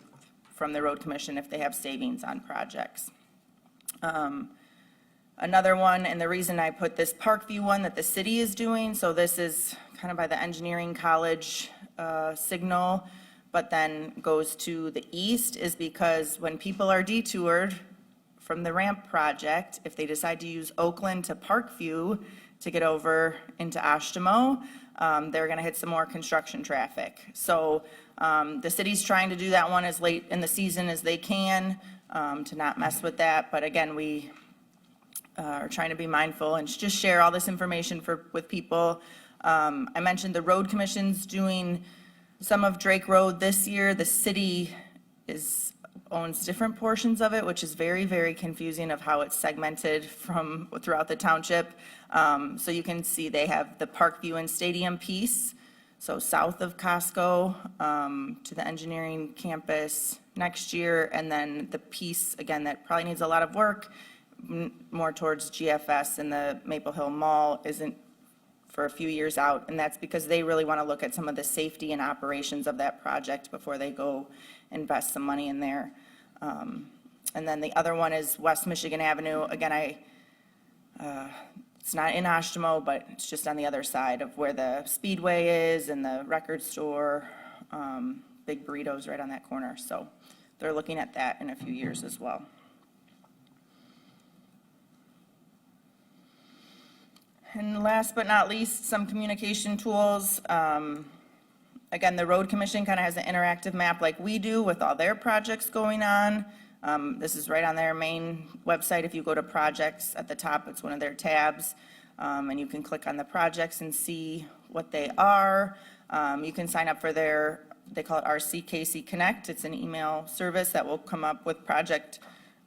from the road commission if they have savings on projects. Another one, and the reason I put this Parkview one that the city is doing, so this is kind of by the engineering college signal, but then goes to the east, is because when people are detoured from the ramp project, if they decide to use Oakland to Parkview to get over into Oshtemo, they're going to hit some more construction traffic. So the city's trying to do that one as late in the season as they can to not mess with that. But again, we are trying to be mindful and just share all this information with people. I mentioned the road commission's doing some of Drake Road this year. The city owns different portions of it, which is very, very confusing of how it's segmented from throughout the township. So you can see they have the Parkview and Stadium piece, so south of Costco to the engineering campus next year, and then the piece, again, that probably needs a lot of work, more towards GFS, and the Maple Hill Mall isn't for a few years out, and that's because they really want to look at some of the safety and operations of that project before they go invest some money in there. And then the other one is West Michigan Avenue. Again, it's not in Oshtemo, but it's just on the other side of where the Speedway is and the record store, Big Burritos right on that corner. So they're looking at that in a few years as well. And last but not least, some communication tools. Again, the road commission kind of has an interactive map like we do with all their projects going on. This is right on their main website. If you go to projects at the top, it's one of their tabs. And you can click on the projects and see what they are. You can sign up for they call it RCKC Connect. It's an email service that will come up with project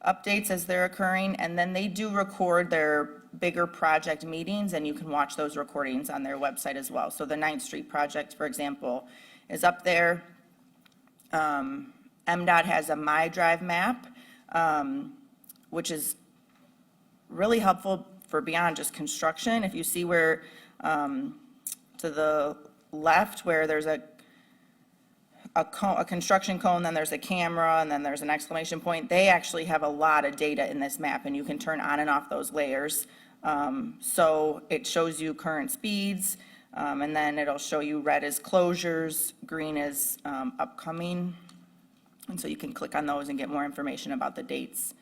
updates as they're occurring. And then they do record their bigger project meetings, and you can watch those recordings on their website as well. So the 9th Street project, for example, is up there. MDOT has a My Drive map, which is really helpful for beyond just construction. If you see where, to the left, where there's a construction cone, then there's a camera, and then there's an exclamation point, they actually have a lot of data in this map, and you can turn on and off those layers. So it shows you current speeds, and then it'll show you red is closures, green is upcoming And so you can click on those and get more information about the dates.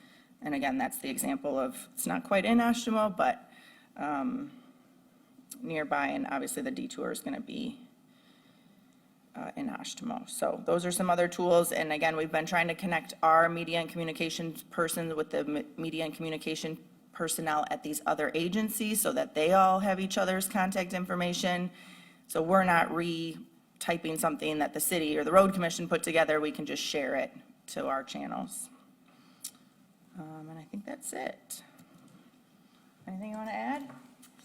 And again, that's the example of, it's not quite in Oshtemo, but nearby, and obviously the Detour is going to be in Oshtemo. So those are some other tools, and again, we've been trying to connect our media and communications person with the media and communication personnel at these other agencies so that they all have each other's contact information. So we're not retyping something that the city or the road commission put together, we can just share it to our channels. And I think that's it. Anything you want to add?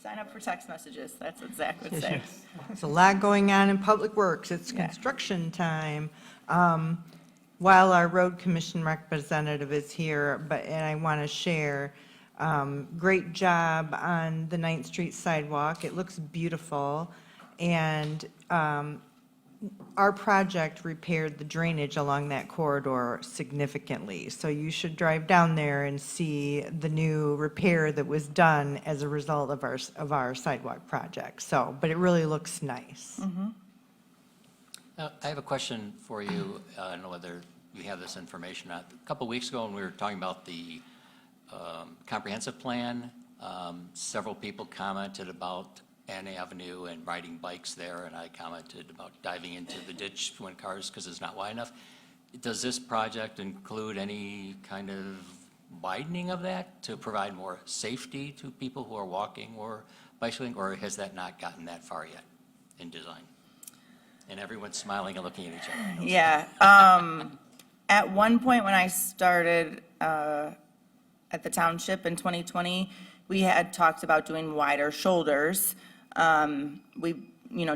Sign up for text messages, that's what Zach would say. There's a lot going on in Public Works. It's Yeah. construction time. While our road commission representative is here, and I want to share, great job on the 9th Street sidewalk. It looks beautiful. And our project repaired the drainage along that corridor significantly. So you should drive down there and see the new repair that was done as a result of our sidewalk project. So, but it really looks nice. I have a question for you. I don't know whether you have this information. A couple weeks ago, when we were talking about the comprehensive plan, several people commented about Ann Avenue and riding bikes there, and I commented about diving into the ditch when cars, because it's not wide enough. Does this project include any kind of widening of that to provide more safety to people who are walking or bicycling, or has that not gotten that far yet in design? And everyone's smiling and looking at each other. I know. Yeah, at one point when I started at the township in 2020, we had talked about doing wider shoulders.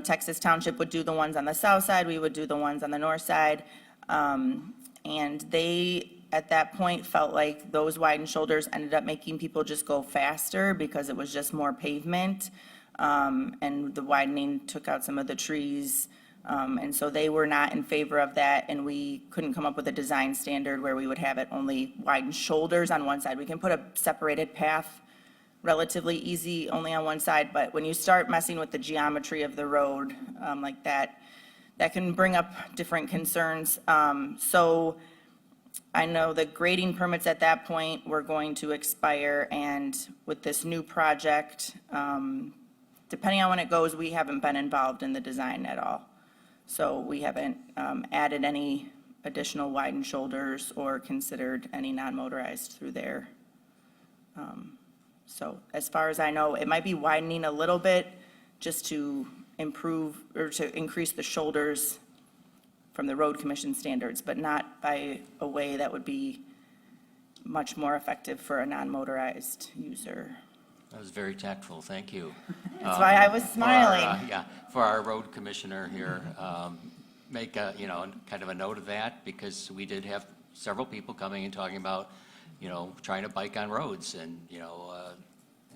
Texas Township would do the ones on the south side, we would do the ones on the north side. And they, at that point, felt like those widened shoulders ended up making people just go faster because it was just more pavement. And the widening took out some of the trees. And so they were not in favor of that, and we couldn't come up with a design standard where we would have it only widened shoulders on one side. We can put a separated path relatively easy only on one side, but when you start messing with the geometry of the road like that, that can bring up different concerns. So I know the grading permits at that point were going to expire, and with this new project, depending on when it goes, we haven't been involved in the design at all. So we haven't added any additional widened shoulders or considered any non-motorized through there. So as far as I know, it might be widening a little bit just to improve or to increase the shoulders from the road commission standards, but not by a way that would be much more effective for a non-motorized user. That was very tactful, thank you. That's why I was smiling. For our road commissioner here, make a, kind of a note of that, because we did have several people coming and talking about, trying to bike on roads and,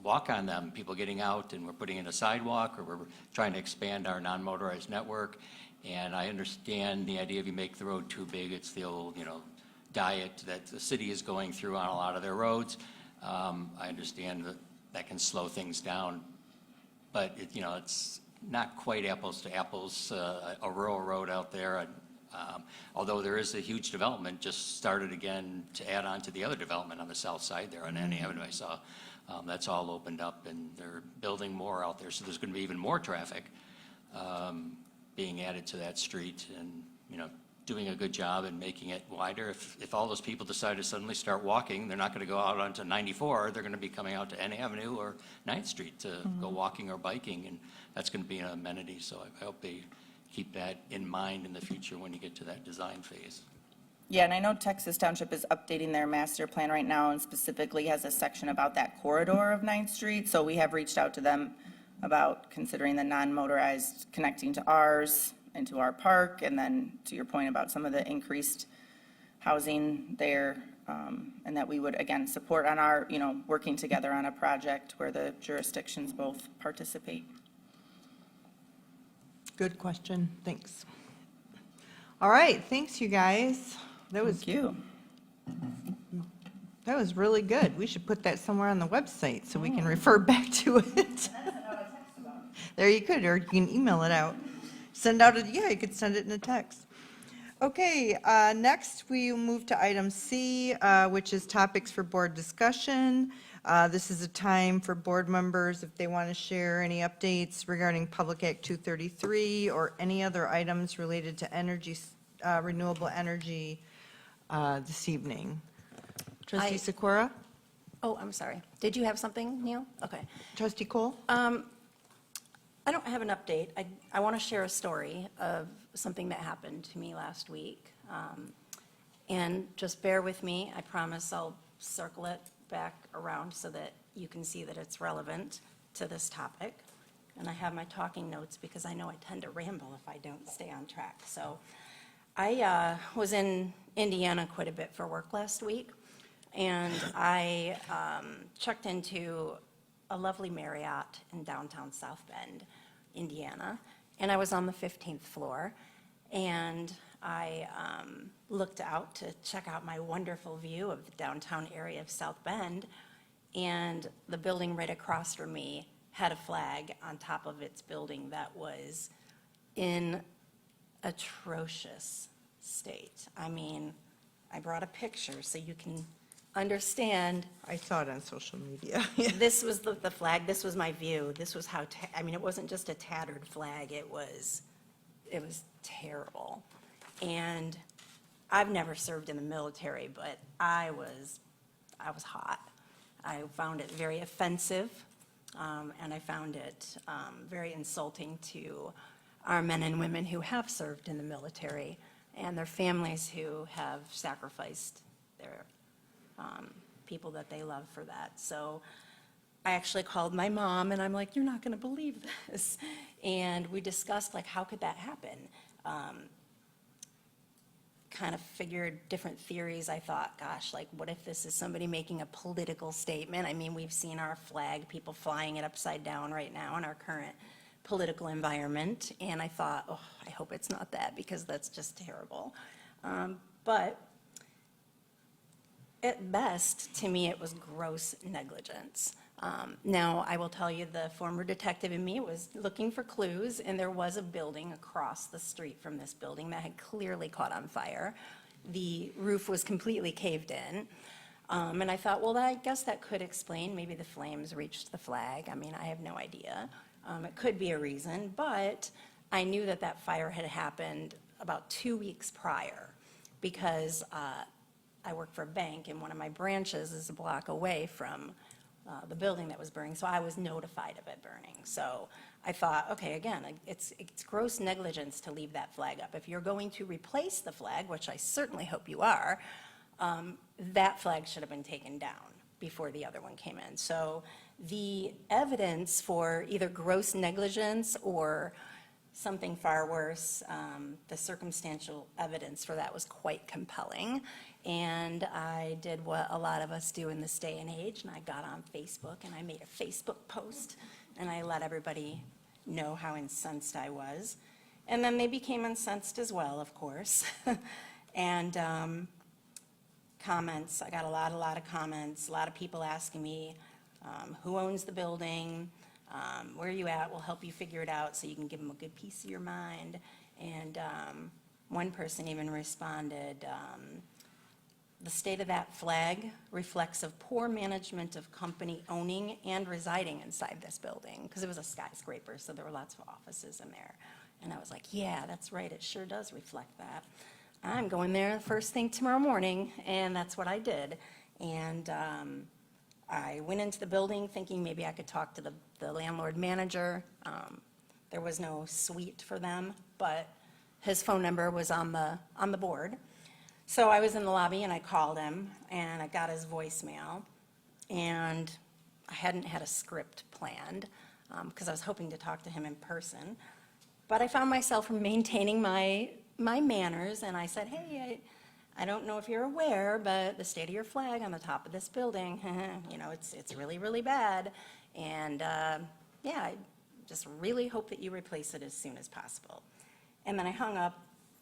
walk on them, people getting out, and we're putting in a sidewalk, or we're trying to expand our non-motorized network. And I understand the idea if you make the road too big, it's the old, diet that the city is going through on a lot of their roads. I understand that can slow things down, but it's not quite apples to apples, a rural road out there. Although there is a huge development just started again to add on to the other development on the south side there on Ann Avenue. I saw that's all opened up, and they're building more out there, so there's going to be even more traffic being added to that street, and doing a good job and making it wider. If all those people decide to suddenly start walking, they're not going to go out onto 94, they're going to be coming out to N Avenue or 9th Street to go walking or biking, and that's going to be an amenity. So I hope they keep that in mind in the future when you get to that design phase. Yeah, and I know Texas Township is updating their master plan right now and specifically has a section about that corridor of 9th Street. So we have reached out to them about considering the non-motorized connecting to ours and to our park, and then to your point about some of the increased housing there, and that we would, again, support on our, working together on a project where the jurisdictions both participate. Good question, thanks. All right, thanks, you guys. Thank you. That was really good. We should put that somewhere on the website so we can refer back to it. There you could, or you can email it out. You could send it in a text. Okay, next we move to item C, which is topics for board discussion. This is a time for board members if they want to share any updates regarding Public Act 233 or any other items related to energy, renewable energy this evening. Trustee I- Sikora? Oh, I'm sorry. Did you have something, Neil? Okay. Trustee Cole? I don't have an update. I want to share a story of something that happened to me last week. And just bear with me. I promise I'll circle it back around so that you can see that it's relevant to this topic. And I have my talking notes because I know I tend to ramble if I don't stay on track. So I was in Indiana quite a bit for work last week. And I checked into a lovely Marriott in downtown South Bend, Indiana, and I was on the 15th floor, and I looked out to check out my wonderful view of the downtown area of South Bend, and the building right across from me had a flag on top of its building that was in atrocious state. I mean, I brought a picture so you can understand. I saw it on social media. This was the flag, this was my view, this was how, I mean, it wasn't just a tattered flag, it was terrible. And I've never served in the military, but I was hot. I found it very offensive, and I found it very insulting to our men and women who have served in the military and their families who have sacrificed their people that they love for that. So I actually called my mom and I'm like, you're not going to believe this. And we discussed like, how could that happen? Kind of figured different theories. I thought, gosh, like what if this is somebody making a political statement? I mean, we've seen our flag, people flying it upside down right now in our current political environment. And I thought, oh, I hope it's not that because that's just terrible. But at best, to me, it was gross negligence. Now, I will tell you, the former detective in me was looking for clues, and there was a building across the street from this building that had clearly caught on fire. The roof was completely caved in. And I thought, well, I guess that could explain, maybe the flames reached the flag. I mean, I have no idea. It could be a reason, but I knew that that fire had happened about 2 weeks prior because I work for a bank, and one of my branches is a block away from the building that was burning, so I was notified of it burning. So I thought, okay, again, it's gross negligence to leave that flag up. If you're going to replace the flag, which I certainly hope you are, that flag should have been taken down before the other one came in. So the evidence for either gross negligence or something far worse, the circumstantial evidence for that was quite compelling. And I did what a lot of us do in this day and age, and I got on Facebook and I made a Facebook post and I let everybody know how incensed I was. And then they became incensed as well, of course. And comments, I got a lot of comments, a lot of people asking me, who owns the building? Where are you at? We'll help you figure it out so you can give them a good piece of your mind. And one person even responded, the state of that flag reflects of poor management of company owning and residing inside this building, because it was a skyscraper, so there were lots of offices in there. And I was like, yeah, that's right, it sure does reflect that. I'm going there the first thing tomorrow morning, and that's what I did. And I went into the building thinking maybe I could talk to the landlord manager. There was no suite for them, but his phone number was on the board. So I was in the lobby and I called him and I got his voicemail, and I hadn't had a script planned because I was hoping to talk to him in person. But I found myself maintaining my manners, and I said, hey, I don't know if you're aware, but the state of your flag on the top of this building, you know, it's really, really bad. And yeah, I just really hope that you replace it as soon as possible. And then I hung up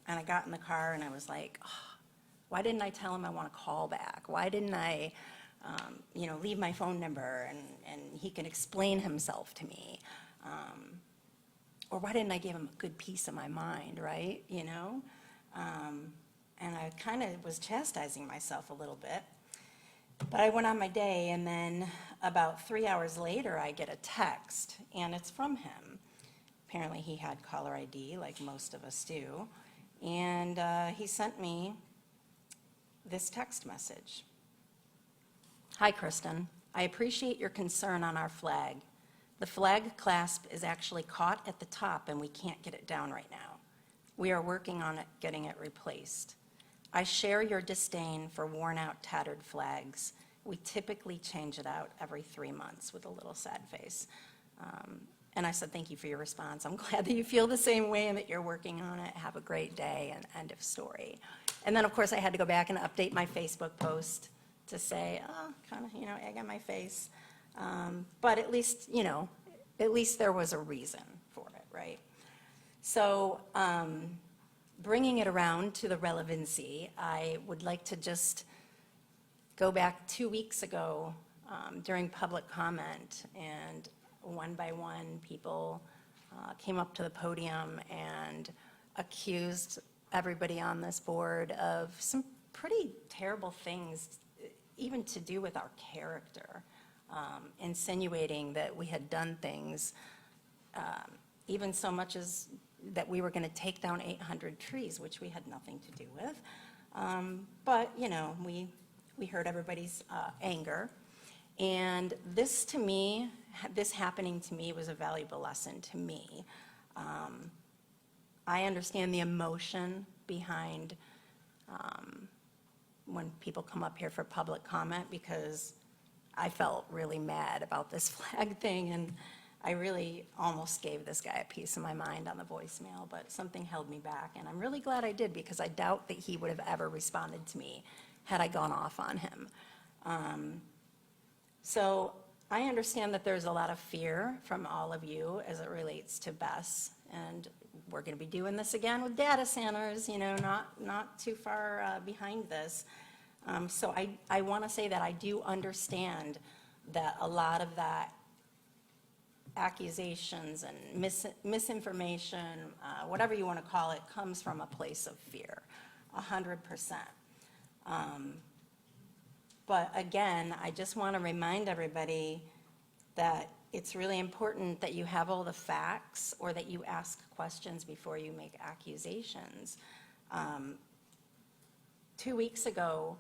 and I got in the car and I was like, oh, why didn't I tell him I want a call back? Why didn't I, you know, leave my phone number and he can explain himself to me? Or why didn't I give him a good piece of my mind, right? You know? And I kind of was chastising myself a little bit. But I went on my day, and then about 3 hours later, I get a text, and it's from him. Apparently, he had caller ID, like most of us do. And he sent me this text message. Hi, Kristen. I appreciate your concern on our flag. The flag clasp is actually caught at the top, and we can't get it down right now. We are working on it, getting it replaced. I share your disdain for worn-out, tattered flags. We typically change it out every 3 months with a little sad face. And I said, thank you for your response. I'm glad that you feel the same way and that you're working on it. Have a great day, and end of story. And then, of course, I had to go back and update my Facebook post to say, kind of, egg on my face. But at least, at least there was a reason for it, right? So, bringing it around to the relevancy, I would like to just go back 2 weeks ago during public comment, and one by one, people came up to the podium and accused everybody on this board of some pretty terrible things, even to do with our character, insinuating that we had done things, even so much as that we were going to take down 800 trees, which we had nothing to do with. But, we heard everybody's anger. And this, to me, this happening to me was a valuable lesson to me. I understand the emotion behind when people come up here for public comment, because I felt really mad about this flag thing, and I really almost gave this guy a piece of my mind on the voicemail, but something held me back, and I'm really glad I did, because I doubt that he would have ever responded to me had I gone off on him. So I understand that there's a lot of fear from all of you as it relates to BES, and we're going to be doing this again with data centers, not too far behind this. So I want to say that I do understand that a lot of that accusations and misinformation, whatever you want to call it, comes from a place of fear, 100%. But again, I just want to remind everybody that it's really important that you have all the facts, or that you ask questions before you make accusations. 2 weeks ago,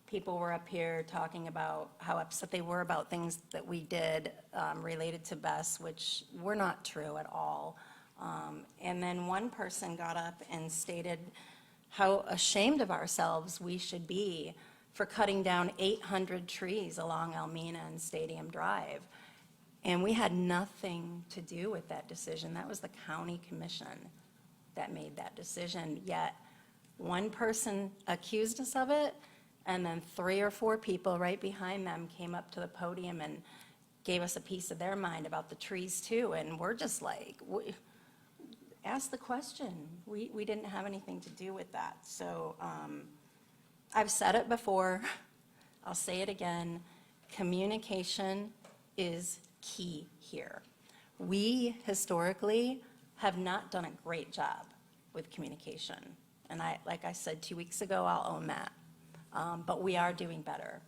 people were up here talking about how upset they were about things that we did related to BES, which were not true at all. And then one person got up and stated how ashamed of ourselves we should be for cutting down 800 trees along Almena and Stadium Drive. And we had nothing to do with that decision. That was the county commission that made that decision. Yet one person accused us of it, and then 3 or 4 people right behind them came up to the podium and gave us a piece of their mind about the trees too. And we're just like, ask the question. We didn't have anything to do with that. So I've said it before, I'll say it again, communication is key here. We historically have not done a great job with communication. And like I said 2 weeks ago, I'll own that. But we are doing better.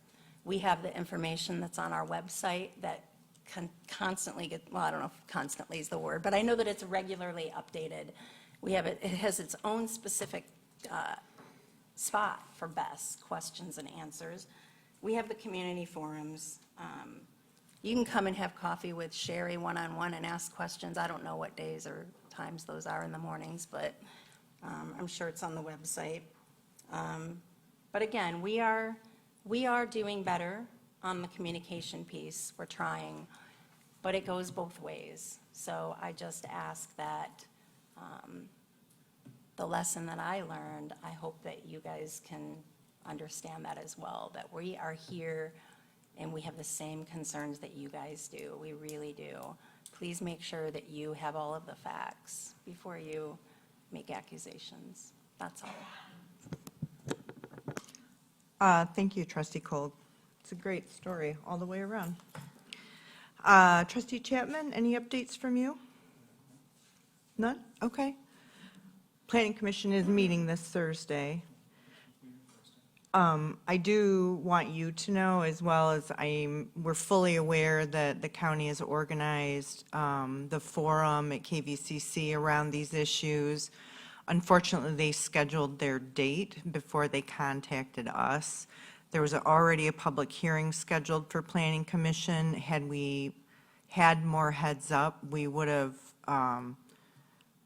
We have the information that's on our website that can constantly get, well, I don't know if constantly is the word, but I know that it's regularly updated. We have it has its own specific spot for BES, questions and answers. We have the community forums. You can come and have coffee with Sherry one-on-one and ask questions. I don't know what days or times those are in the mornings, but I'm sure it's on the website. But again, we are doing better on the communication piece. We're trying, but it goes both ways. So I just ask that the lesson that I learned, I hope that you guys can understand that as well, that we are here and we have the same concerns that you guys do. We really do. Please make sure that you have all of the facts before you make accusations. That's all. Thank you, Trustee Cole. It's a great story all the way around. Trustee Chapman, any updates from you? None? Okay. Planning Commission is meeting this Thursday. I do want you to know, as well as we're fully aware that the county has organized the forum at KVCC around these issues. Unfortunately, they scheduled their date before they contacted us. There was already a public hearing scheduled for Planning Commission. Had we had more heads up, we would have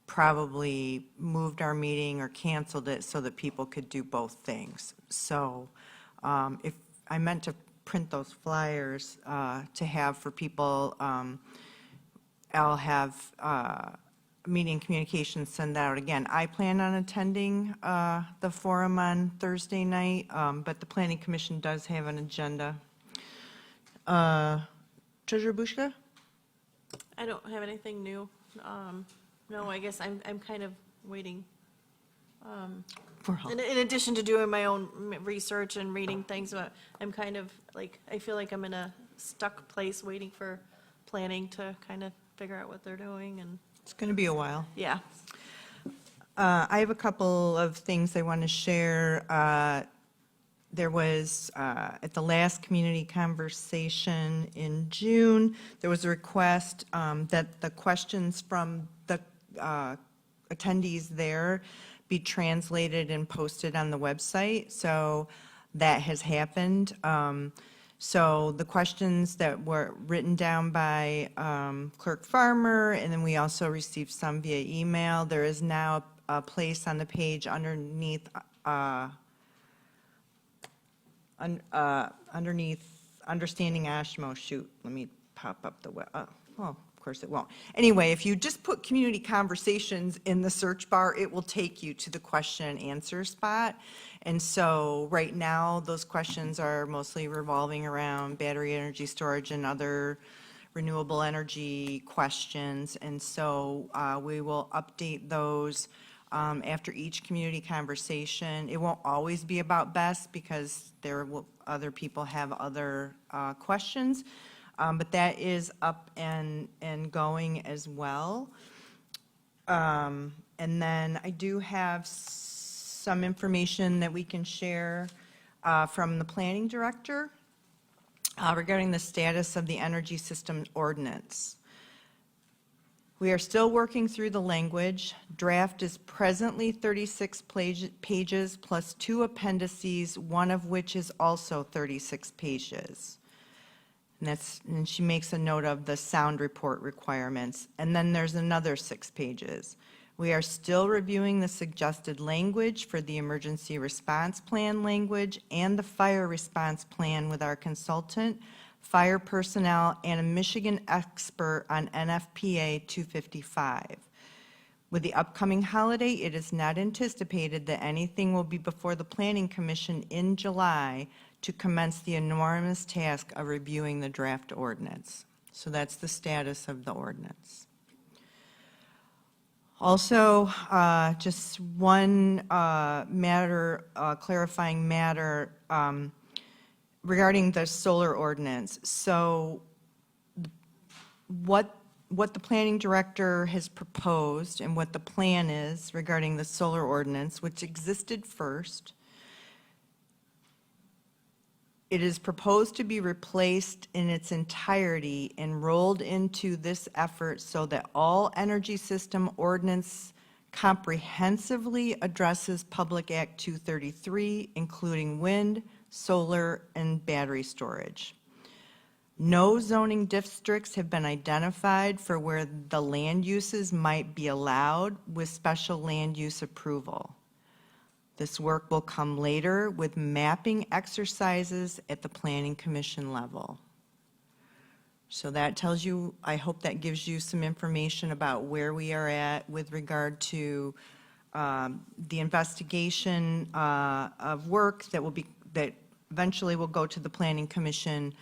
probably moved our meeting or canceled it so that people could do both things. So if I meant to print those flyers to have for people, I'll have Media and Communications send that out again. I plan on attending the forum on Thursday night, but the Planning Commission does have an agenda. Treasurer Bushka? I don't have anything new. No, I guess I'm kind of waiting. In addition to doing my own research and reading things, I'm kind of like, I feel like I'm in a stuck place waiting for planning to kind of figure out what they're doing, and, It's going to be a while. yeah. I have a couple of things I want to share. There was, at the last community conversation in June, there was a request that the questions from the attendees there be translated and posted on the website. So that has happened. So the questions that were written down by Clerk Farmer, and then we also received some via email. There is now a place on the page underneath understanding Oshtemo. Shoot, let me pop up the web. Well, of course it won't. Anyway, if you just put community conversations in the search bar, it will take you to the question and answer spot. And so right now, those questions are mostly revolving around battery energy storage and other renewable energy questions. And so we will update those after each community conversation. It won't always be about BESS because other people have other questions, but that is up and going as well. And then I do have some information that we can share from the planning director regarding the status of the energy system ordinance. We are still working through the language. Draft is presently 36 pages plus 2 appendices, one of which is also 36 pages. And she makes a note of the sound report requirements. And then there's another 6 pages. We are still reviewing the suggested language for the emergency response plan language and the fire response plan with our consultant, fire personnel, and a Michigan expert on NFPA 255. With the upcoming holiday, it is not anticipated that anything will be before the Planning Commission in July to commence the enormous task of reviewing the draft ordinance. So that's the status of the ordinance. Also, just one clarifying matter, regarding the solar ordinance. So what the planning director has proposed and what the plan is regarding the solar ordinance, which existed first, it is proposed to be replaced in its entirety and rolled into this effort so that all energy system ordinance comprehensively addresses Public Act 233, including wind, solar, and battery storage. No zoning districts have been identified for where the land uses might be allowed with special land use approval. This work will come later with mapping exercises at the Planning Commission level. So that tells you, I hope that gives you some information about where we are at with regard to the investigation of work that eventually will go to the Planning Commission,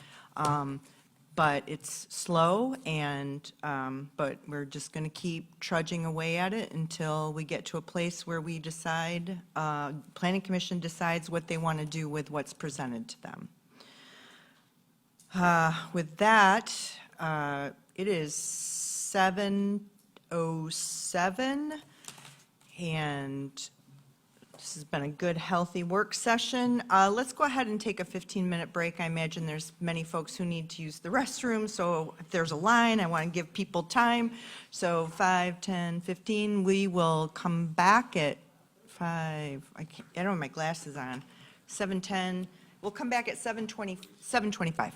but it's slow, and but we're just going to keep trudging away at it until we get to a place where we decide, Planning Commission decides what they want to do with what's presented to them. With that, it is 7:07. And this has been a good, healthy work session. Let's go ahead and take a 15-minute break. I imagine there's many folks who need to use the restroom, so if there's a line, I want to give people time. So 5, 10, 15, we will come back at 5, I don't have my glasses on, 7:10. We'll come back at 7:20, 7:25.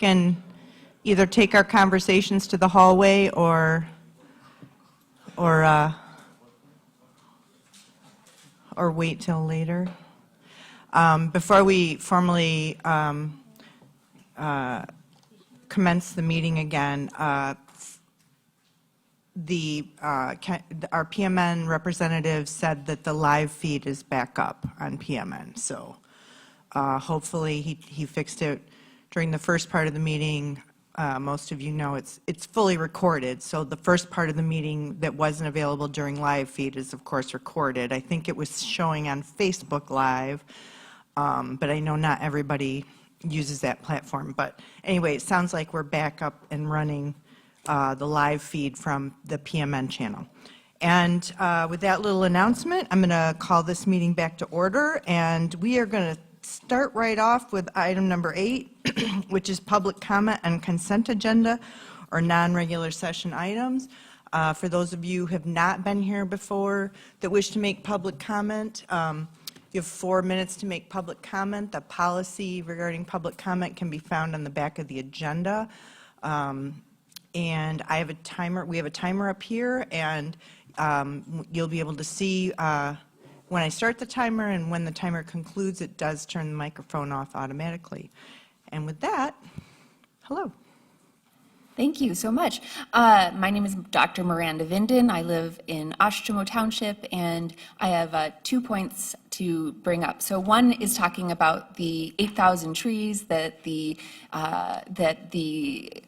can either take our conversations to the hallway or wait till later. Before we formally commence the meeting again, our PMN representative said that the live feed is back up on PMN, so hopefully he fixed it during the first part of the meeting. Most of you know it's fully recorded, so the first part of the meeting that wasn't available during live feed is of course recorded. I think it was showing on Facebook Live, but I know not everybody uses that platform. But anyway, it sounds like we're back up and running the live feed from the PMN channel. And with that little announcement, I'm going to call this meeting back to order, and we are going to start right off with item number 8, which is public comment and consent agenda or non-regular session items. For those of you who have not been here before that wish to make public comment, you have 4 minutes to make public comment. The policy regarding public comment can be found on the back of the agenda. And I have a timer. We have a timer up here, and you'll be able to see when I start the timer, and when the timer concludes, it does turn the microphone off automatically. And with that, hello. Thank you so much. My name is Dr. Miranda Vinden. I live in Oshtemo Township, and I have 2 points to bring up. So one is talking about the 8,000 trees that the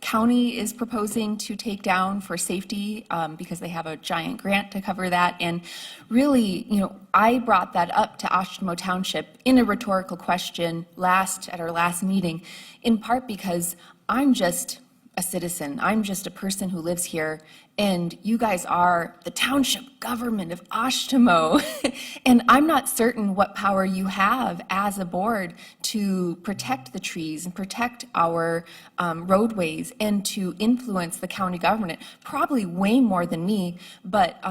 county is proposing to take down for safety because they have a giant grant to cover that. And really, I brought that up to Oshtemo Township in a rhetorical question at our last meeting, in part because I'm just a citizen. I'm just a person who lives here, and you guys are the township government of Oshtemo. And I'm not certain what power you have as a board to protect the trees and protect our roadways and to influence the county government, probably way more than me. But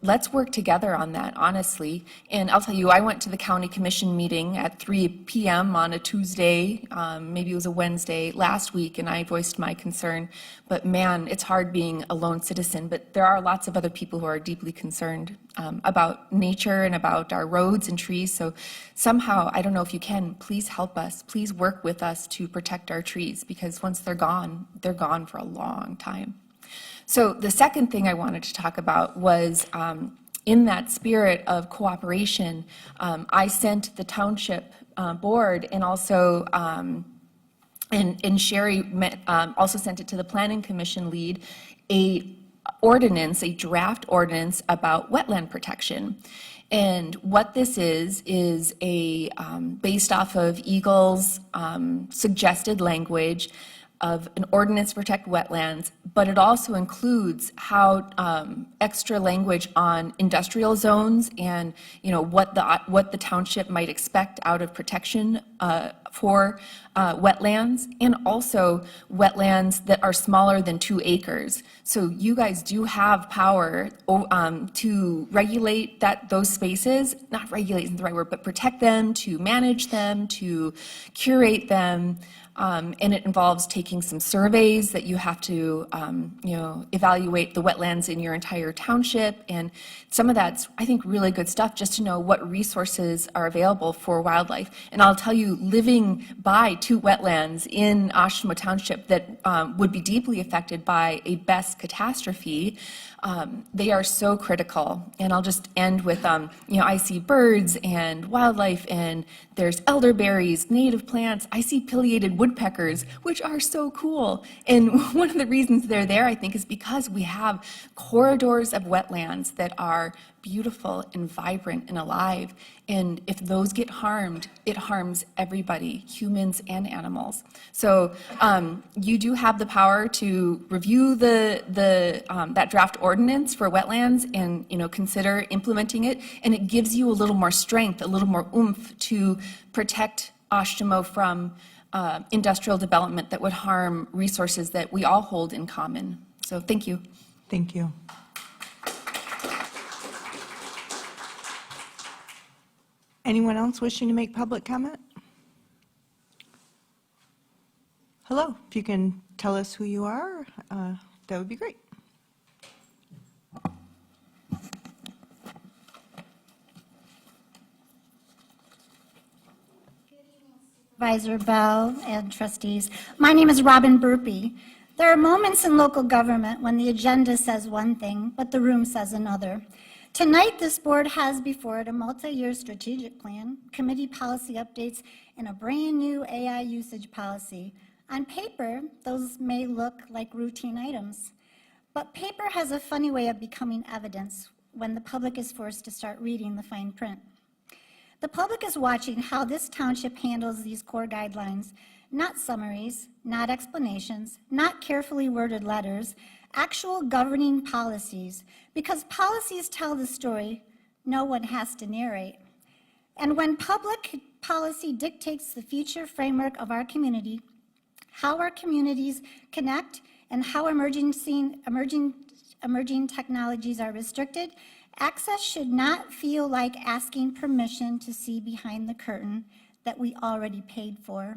let's work together on that, honestly. And I'll tell you, I went to the county commission meeting at 3 p.m. on a Tuesday, maybe it was a Wednesday last week, and I voiced my concern. But man, it's hard being a lone citizen. But there are lots of other people who are deeply concerned about nature and about our roads and trees. So somehow, I don't know if you can, please help us. Please work with us to protect our trees, because once they're gone for a long time. So the second thing I wanted to talk about was, in that spirit of cooperation, I sent the township board, and also and Sherry also sent it to the planning commission lead, a draft ordinance about wetland protection. And what this is a based off of Eagle's suggested language of an ordinance to protect wetlands, but it also includes how extra language on industrial zones and what the township might expect out of protection for wetlands, and also wetlands that are smaller than 2 acres. So you guys do have power to regulate those spaces, not regulate isn't the right word, but protect them, to manage them, to curate them. And it involves taking some surveys that you have to, evaluate the wetlands in your entire township. And some of that's, I think, really good stuff just to know what resources are available for wildlife. And I'll tell you, living by 2 wetlands in Oshtemo Township that would be deeply affected by a best catastrophe, they are so critical. And I'll just end with, I see birds and wildlife, and there's elderberries, native plants. I see pileated woodpeckers, which are so cool. And one of the reasons they're there, I think, is because we have corridors of wetlands that are beautiful and vibrant and alive. And if those get harmed, it harms everybody, humans and animals. So you do have the power to review that draft ordinance for wetlands and consider implementing it. And it gives you a little more strength, a little more oomph to protect Oshtemo from industrial development that would harm resources that we all hold in common. So thank you. Thank you. Anyone else wishing to make public comment? Hello, if you can tell us who you are, that would be great. Supervisor Bell and trustees. My name is Robin Burpee. There are moments in local government when the agenda says one thing, but the room says another. Tonight, this board has before it a multi-year strategic plan, committee policy updates, and a brand-new AI usage policy. On paper, those may look like routine items, but paper has a funny way of becoming evidence when the public is forced to start reading the fine print. The public is watching how this township handles these core guidelines, not summaries, not explanations, not carefully worded letters, actual governing policies, because policies tell the story, no one has to narrate. And when public policy dictates the future framework of our community, how our communities connect, and how emerging technologies are restricted, access should not feel like asking permission to see behind the curtain that we already paid for.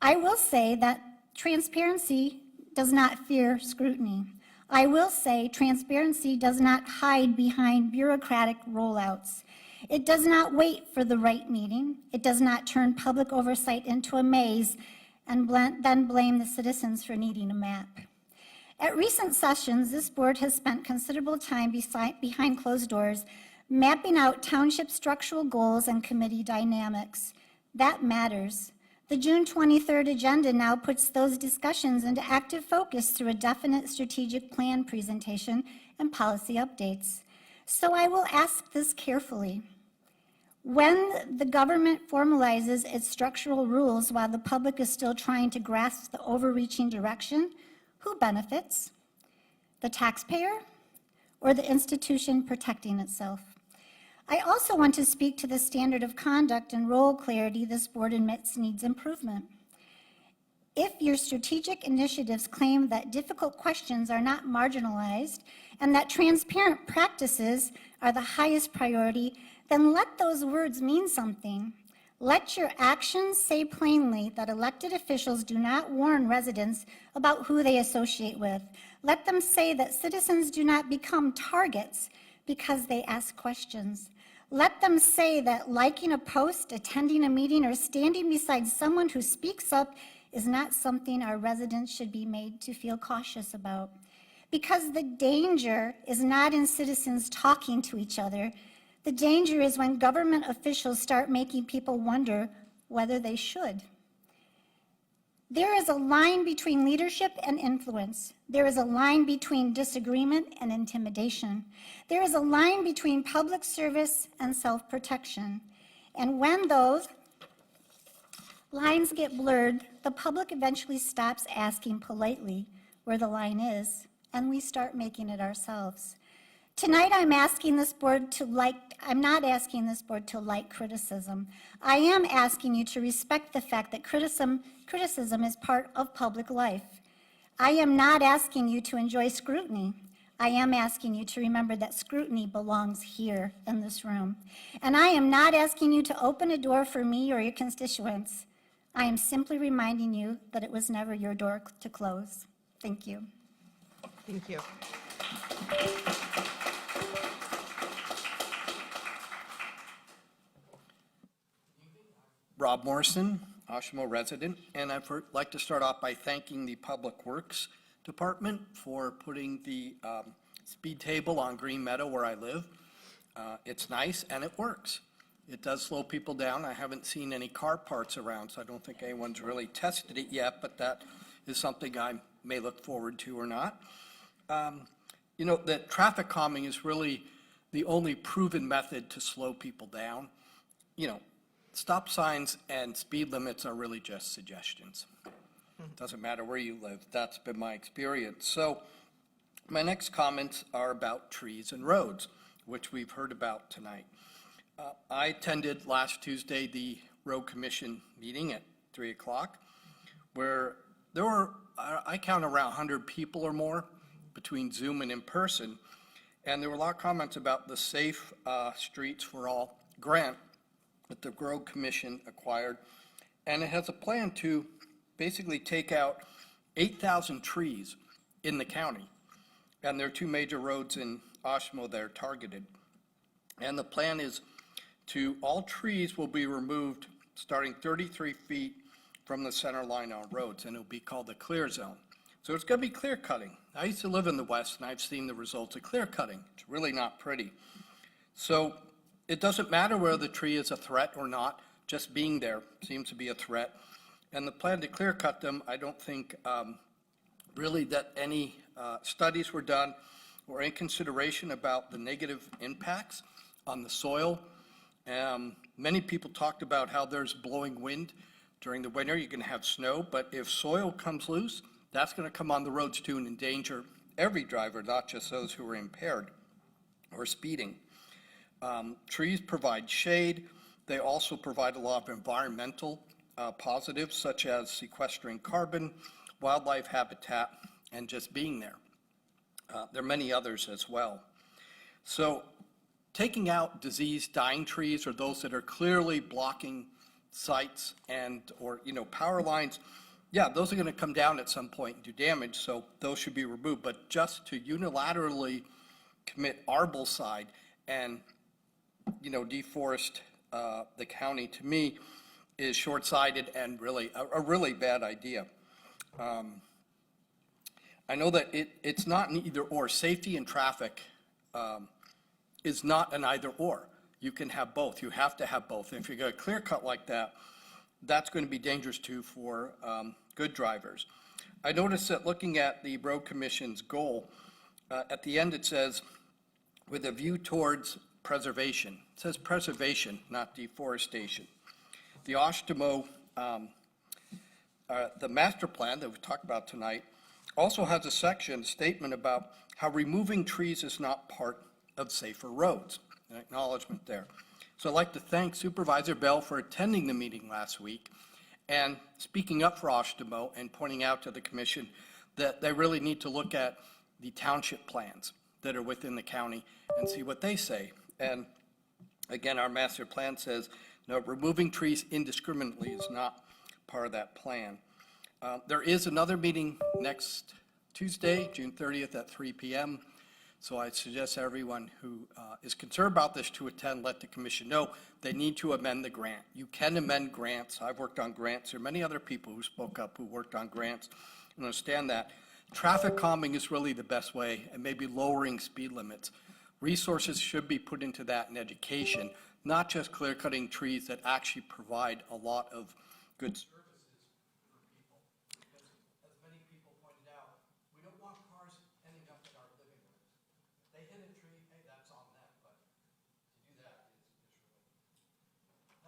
I will say that transparency does not fear scrutiny. I will say transparency does not hide behind bureaucratic rollouts. It does not wait for the right meeting. It does not turn public oversight into a maze and then blame the citizens for needing a map. At recent sessions, this board has spent considerable time behind closed doors mapping out township structural goals and committee dynamics. That matters. The June 23rd agenda now puts those discussions into active focus through a definite strategic plan presentation and policy updates. So I will ask this carefully. When the government formalizes its structural rules while the public is still trying to grasp the overreaching direction, who benefits? The taxpayer or the institution protecting itself? I also want to speak to the standard of conduct and role clarity this board admits needs improvement. If your strategic initiatives claim that difficult questions are not marginalized and that transparent practices are the highest priority, then let those words mean something. Let your actions say plainly that elected officials do not warn residents about who they associate with. Let them say that citizens do not become targets because they ask questions. Let them say that liking a post, attending a meeting, or standing beside someone who speaks up is not something our residents should be made to feel cautious about. Because the danger is not in citizens talking to each other. The danger is when government officials start making people wonder whether they should. There is a line between leadership and influence. There is a line between disagreement and intimidation. There is a line between public service and self-protection. And when those lines get blurred, the public eventually stops asking politely where the line is, and we start making it ourselves. Tonight, I'm not asking this board to like criticism. I am asking you to respect the fact that criticism is part of public life. I am not asking you to enjoy scrutiny. I am asking you to remember that scrutiny belongs here in this room. And I am not asking you to open a door for me or your constituents. I am simply reminding you that it was never your door to close. Thank you. Thank you. Rob Morrison, Oshtemo resident, and I'd like to start off by thanking the Public Works Department for putting the speed table on Green Meadow where I live. It's nice and it works. It does slow people down. I haven't seen any car parts around, so I don't think anyone's really tested it yet, but that is something I may look forward to or not. You know, that traffic calming is really the only proven method to slow people down. You know, stop signs and speed limits are really just suggestions. Doesn't matter where you live. That's been my experience. So my next comments are about trees and roads, which we've heard about tonight. I attended last Tuesday the Road Commission meeting at 3 o'clock, where there were, I count around 100 people or more between Zoom and in person, and there were a lot of comments about the Safe Streets for All grant that the Road Commission acquired, and it has a plan to basically take out 8,000 trees in the county. And there are two major roads in Oshtemo that are targeted. And the plan is all trees will be removed starting 33 feet from the center line on roads, and it'll be called the clear zone. So it's going to be clear cutting. I used to live in the West, and I've seen the results of clear cutting. It's really not pretty. So it doesn't matter whether the tree is a threat or not, just being there seems to be a threat. And the plan to clear cut them, I don't think really that any studies were done or any consideration about the negative impacts on the soil. Many people talked about how there's blowing wind during the winter. You're going to have snow, but if soil comes loose, that's going to come on the roads too and endanger every driver, not just those who are impaired or speeding. Trees provide shade. They also provide a lot of environmental positives, such as sequestering carbon, wildlife habitat, and just being there. There are many others as well. So taking out diseased, dying trees or those that are clearly blocking sites or power lines, yeah, those are going to come down at some point and do damage, so those should be removed. But just to unilaterally commit arboricide and deforest the county, to me, is short-sighted and really a really bad idea. I know that it's not an either or. Safety and traffic is not an either or. You can have both. You have to have both. And if you go clear cut like that, that's going to be dangerous too for good drivers. I noticed that looking at the Road Commission's goal, at the end it says, with a view towards preservation. It says preservation, not deforestation. The Oshtemo, the master plan that we talked about tonight, also has a statement about how removing trees is not part of safer roads, an acknowledgement there. So I'd like to thank Supervisor Bell for attending the meeting last week and speaking up for Oshtemo and pointing out to the commission that they really need to look at the township plans that are within the county and see what they say. And again, our master plan says, no, removing trees indiscriminately is not part of that plan. There is another meeting next Tuesday, June 30th at 3 p.m. So I suggest everyone who is concerned about this to attend, let the commission know they need to amend the grant. You can amend grants. I've worked on grants. There are many other people who spoke up who worked on grants and understand that. Traffic calming is really the best way, and maybe lowering speed limits. Resources should be put into that in education, not just clear cutting trees that actually provide a lot of good services for people. Because as many people pointed out, we don't want cars ending up in our living rooms. If they hit a tree, hey, that's on them, but to do that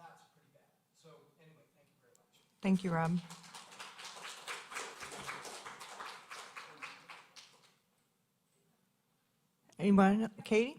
that's pretty bad. So anyway, thank you very much. Thank you, Rob. Anyone? Katie?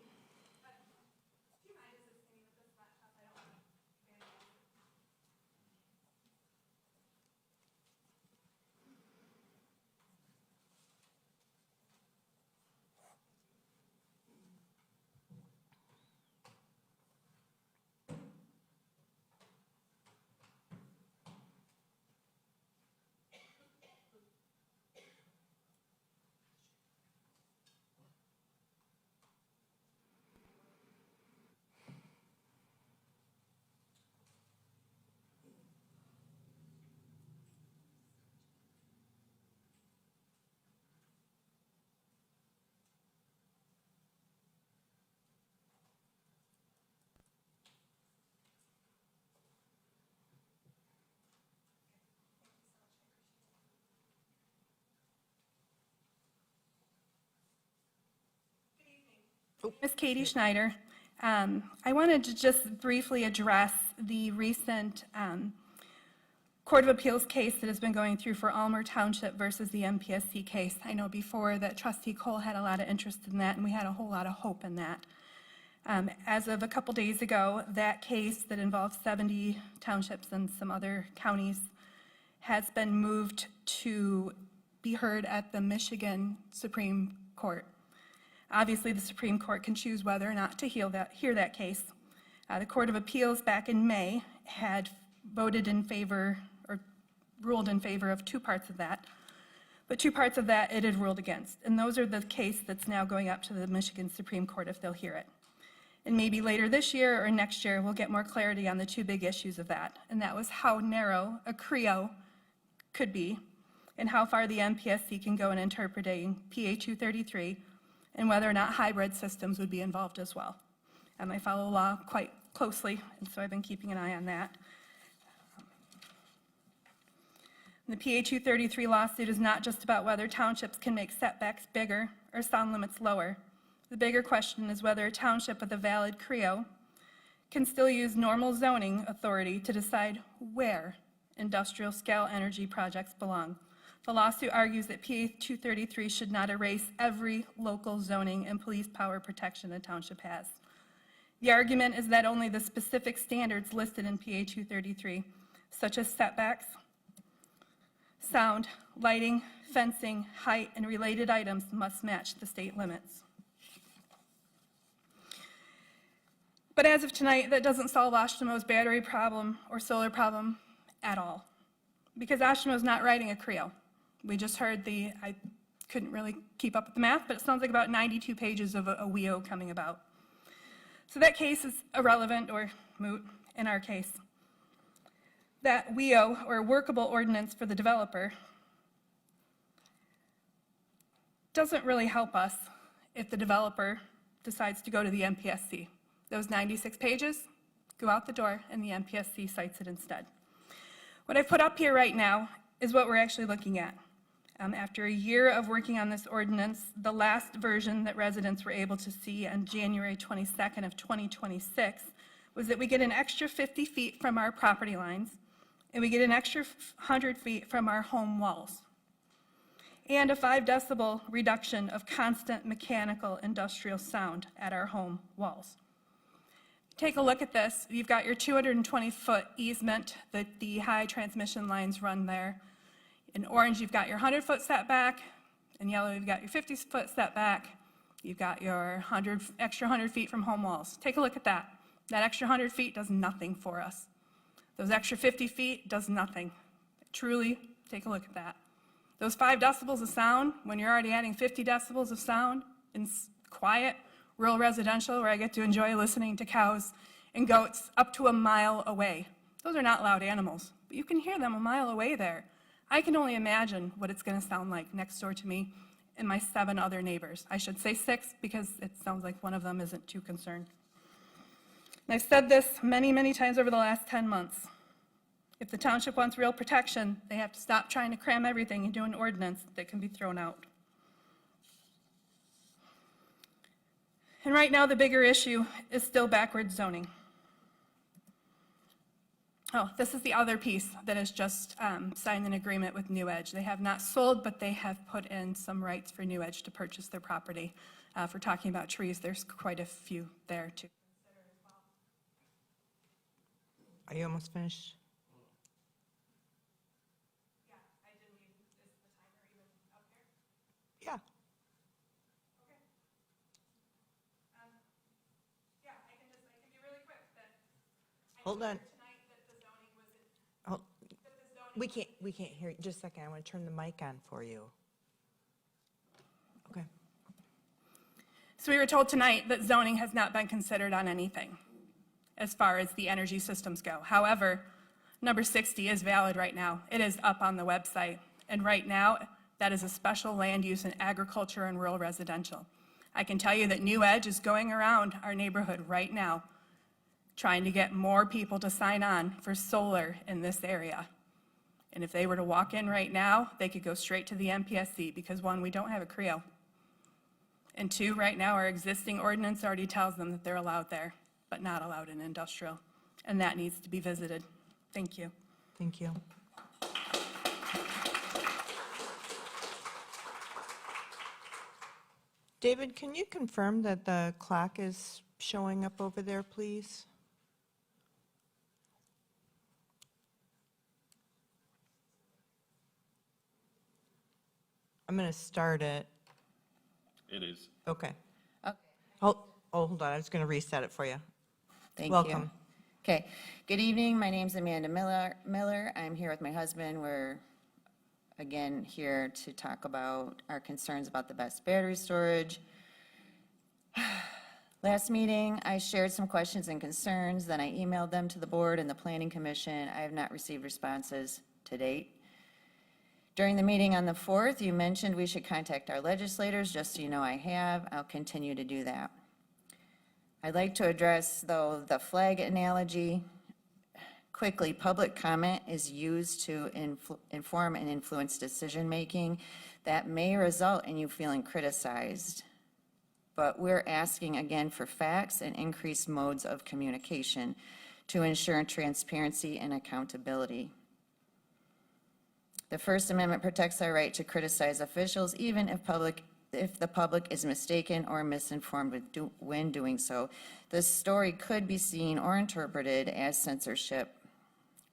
Ms. Katie Schneider. I wanted to just briefly address the recent Court of Appeals case that has been going through for Almer Township versus the MPSC case. I know before that Trustee Cole had a lot of interest in that, and we had a whole lot of hope in that. As of a couple days ago, that case that involves 70 townships and some other counties has been moved to be heard at the Michigan Supreme Court. Obviously, the Supreme Court can choose whether or not to hear that case. The Court of Appeals back in May had voted in favor, or ruled in favor of two parts of that, but two parts of that it had ruled against. And those are the case that's now going up to the Michigan Supreme Court if they'll hear it. And maybe later this year or next year, we'll get more clarity on the two big issues of that. And that was how narrow a CREO could be and how far the MPSC can go in interpreting PA 233 and whether or not hybrid systems would be involved as well. I follow law quite closely, and so I've been keeping an eye on that. The PA 233 lawsuit is not just about whether townships can make setbacks bigger or sound limits lower. The bigger question is whether a township with a valid CREO can still use normal zoning authority to decide where industrial scale energy projects belong. The lawsuit argues that PA 233 should not erase every local zoning and police power protection a township has. The argument is that only the specific standards listed in PA 233, such as setbacks, sound, lighting, fencing, height, and related items must match the state limits. But as of tonight, that doesn't solve Oshtemo's battery problem or solar problem at all, because Oshtemo's not writing a CREO. We just heard I couldn't really keep up with the math, but it sounds like about 92 pages of a WEO coming about. So that case is irrelevant or moot in our case. That WEO, or workable ordinance for the developer, doesn't really help us if the developer decides to go to the MPSC. Those 96 pages go out the door and the MPSC cites it instead. What I've put up here right now is what we're actually looking at. After a year of working on this ordinance, the last version that residents were able to see on January 22nd of 2026 was that we get an extra 50 feet from our property lines, and we get an extra 100 feet from our home walls, and a 5 decibel reduction of constant mechanical industrial sound at our home walls. Take a look at this. You've got your 220-foot easement that the high transmission lines run there. In orange, you've got your 100-foot setback. In yellow, you've got your 50-foot setback. You've got your extra 100 feet from home walls. Take a look at that. That extra 100 feet does nothing for us. Those extra 50 feet does nothing. Truly, take a look at that. Those 5 decibels of sound, when you're already adding 50 decibels of sound in quiet, rural residential, where I get to enjoy listening to cows and goats up to a mile away. Those are not loud animals, but you can hear them a mile away there. I can only imagine what it's going to sound like next door to me and my 7 other neighbors. I should say 6 because it sounds like one of them isn't too concerned. And I've said this many, many times over the last 10 months. If the township wants real protection, they have to stop trying to cram everything into an ordinance that can be thrown out. And right now, the bigger issue is still backwards zoning. Oh, this is the other piece that has just signed an agreement with New Edge. They have not sold, but they have put in some rights for New Edge to purchase their property. If we're talking about trees, there's quite a few there too. Are you almost finished? Yeah, I did leave. Is the timer even up here? Yeah. Okay. Yeah, I can be really quick. Hold on. Tonight that the zoning was, Oh, that the zoning we can't hear you. Just a second. I want to turn the mic on for you. Okay. So we were told tonight that zoning has not been considered on anything as far as the energy systems go. However, number 60 is valid right now. It is up on the website. And right now, that is a special land use in agriculture and rural residential. I can tell you that New Edge is going around our neighborhood right now trying to get more people to sign on for solar in this area. And if they were to walk in right now, they could go straight to the MPSC because 1, we don't have a CREO. And 2, right now, our existing ordinance already tells them that they're allowed there, but not allowed in industrial. And that needs to be visited. Thank you. Thank you. David, can you confirm that the clock is showing up over there, please? I'm going to start it. It is. Okay. Hold on. I was going to reset it for you. Thank you. Welcome. Okay. Good evening. My name's Amanda Miller. I'm here with my husband. We're, again, here to talk about our concerns about the best battery storage. Last meeting, I shared some questions and concerns, then I emailed them to the board and the planning commission. I have not received responses to date. During the meeting on the 4th, you mentioned we should contact our legislators, just so you know I have. I'll continue to do that. I'd like to address, though, the flag analogy. Quickly, public comment is used to inform and influence decision-making. That may result in you feeling criticized. But we're asking again for facts and increased modes of communication to ensure transparency and accountability. The First Amendment protects our right to criticize officials, even if the public is mistaken or misinformed when doing so. This story could be seen or interpreted as censorship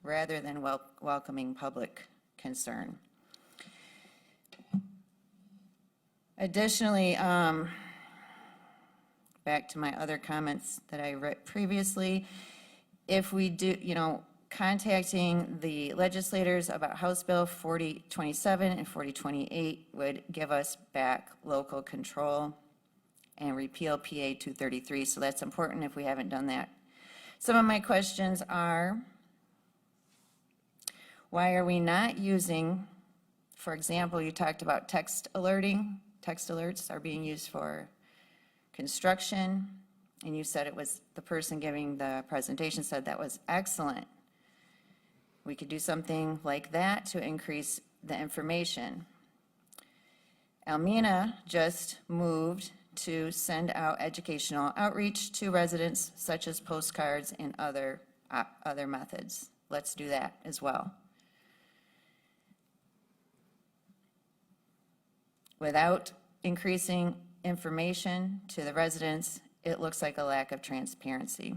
rather than welcoming public concern. Additionally, back to my other comments that I read previously, if we do, contacting the legislators about House Bill 4027 and 4028 would give us back local control and repeal PA 233, so that's important if we haven't done that. Some of my questions are, why are we not using, for example, you talked about text alerting. Text alerts are being used for construction, and you said it was, the person giving the presentation said that was excellent. We could do something like that to increase the information. Almena just moved to send out educational outreach to residents, such as postcards and other methods. Let's do that as well. Without increasing information to the residents, it looks like a lack of transparency.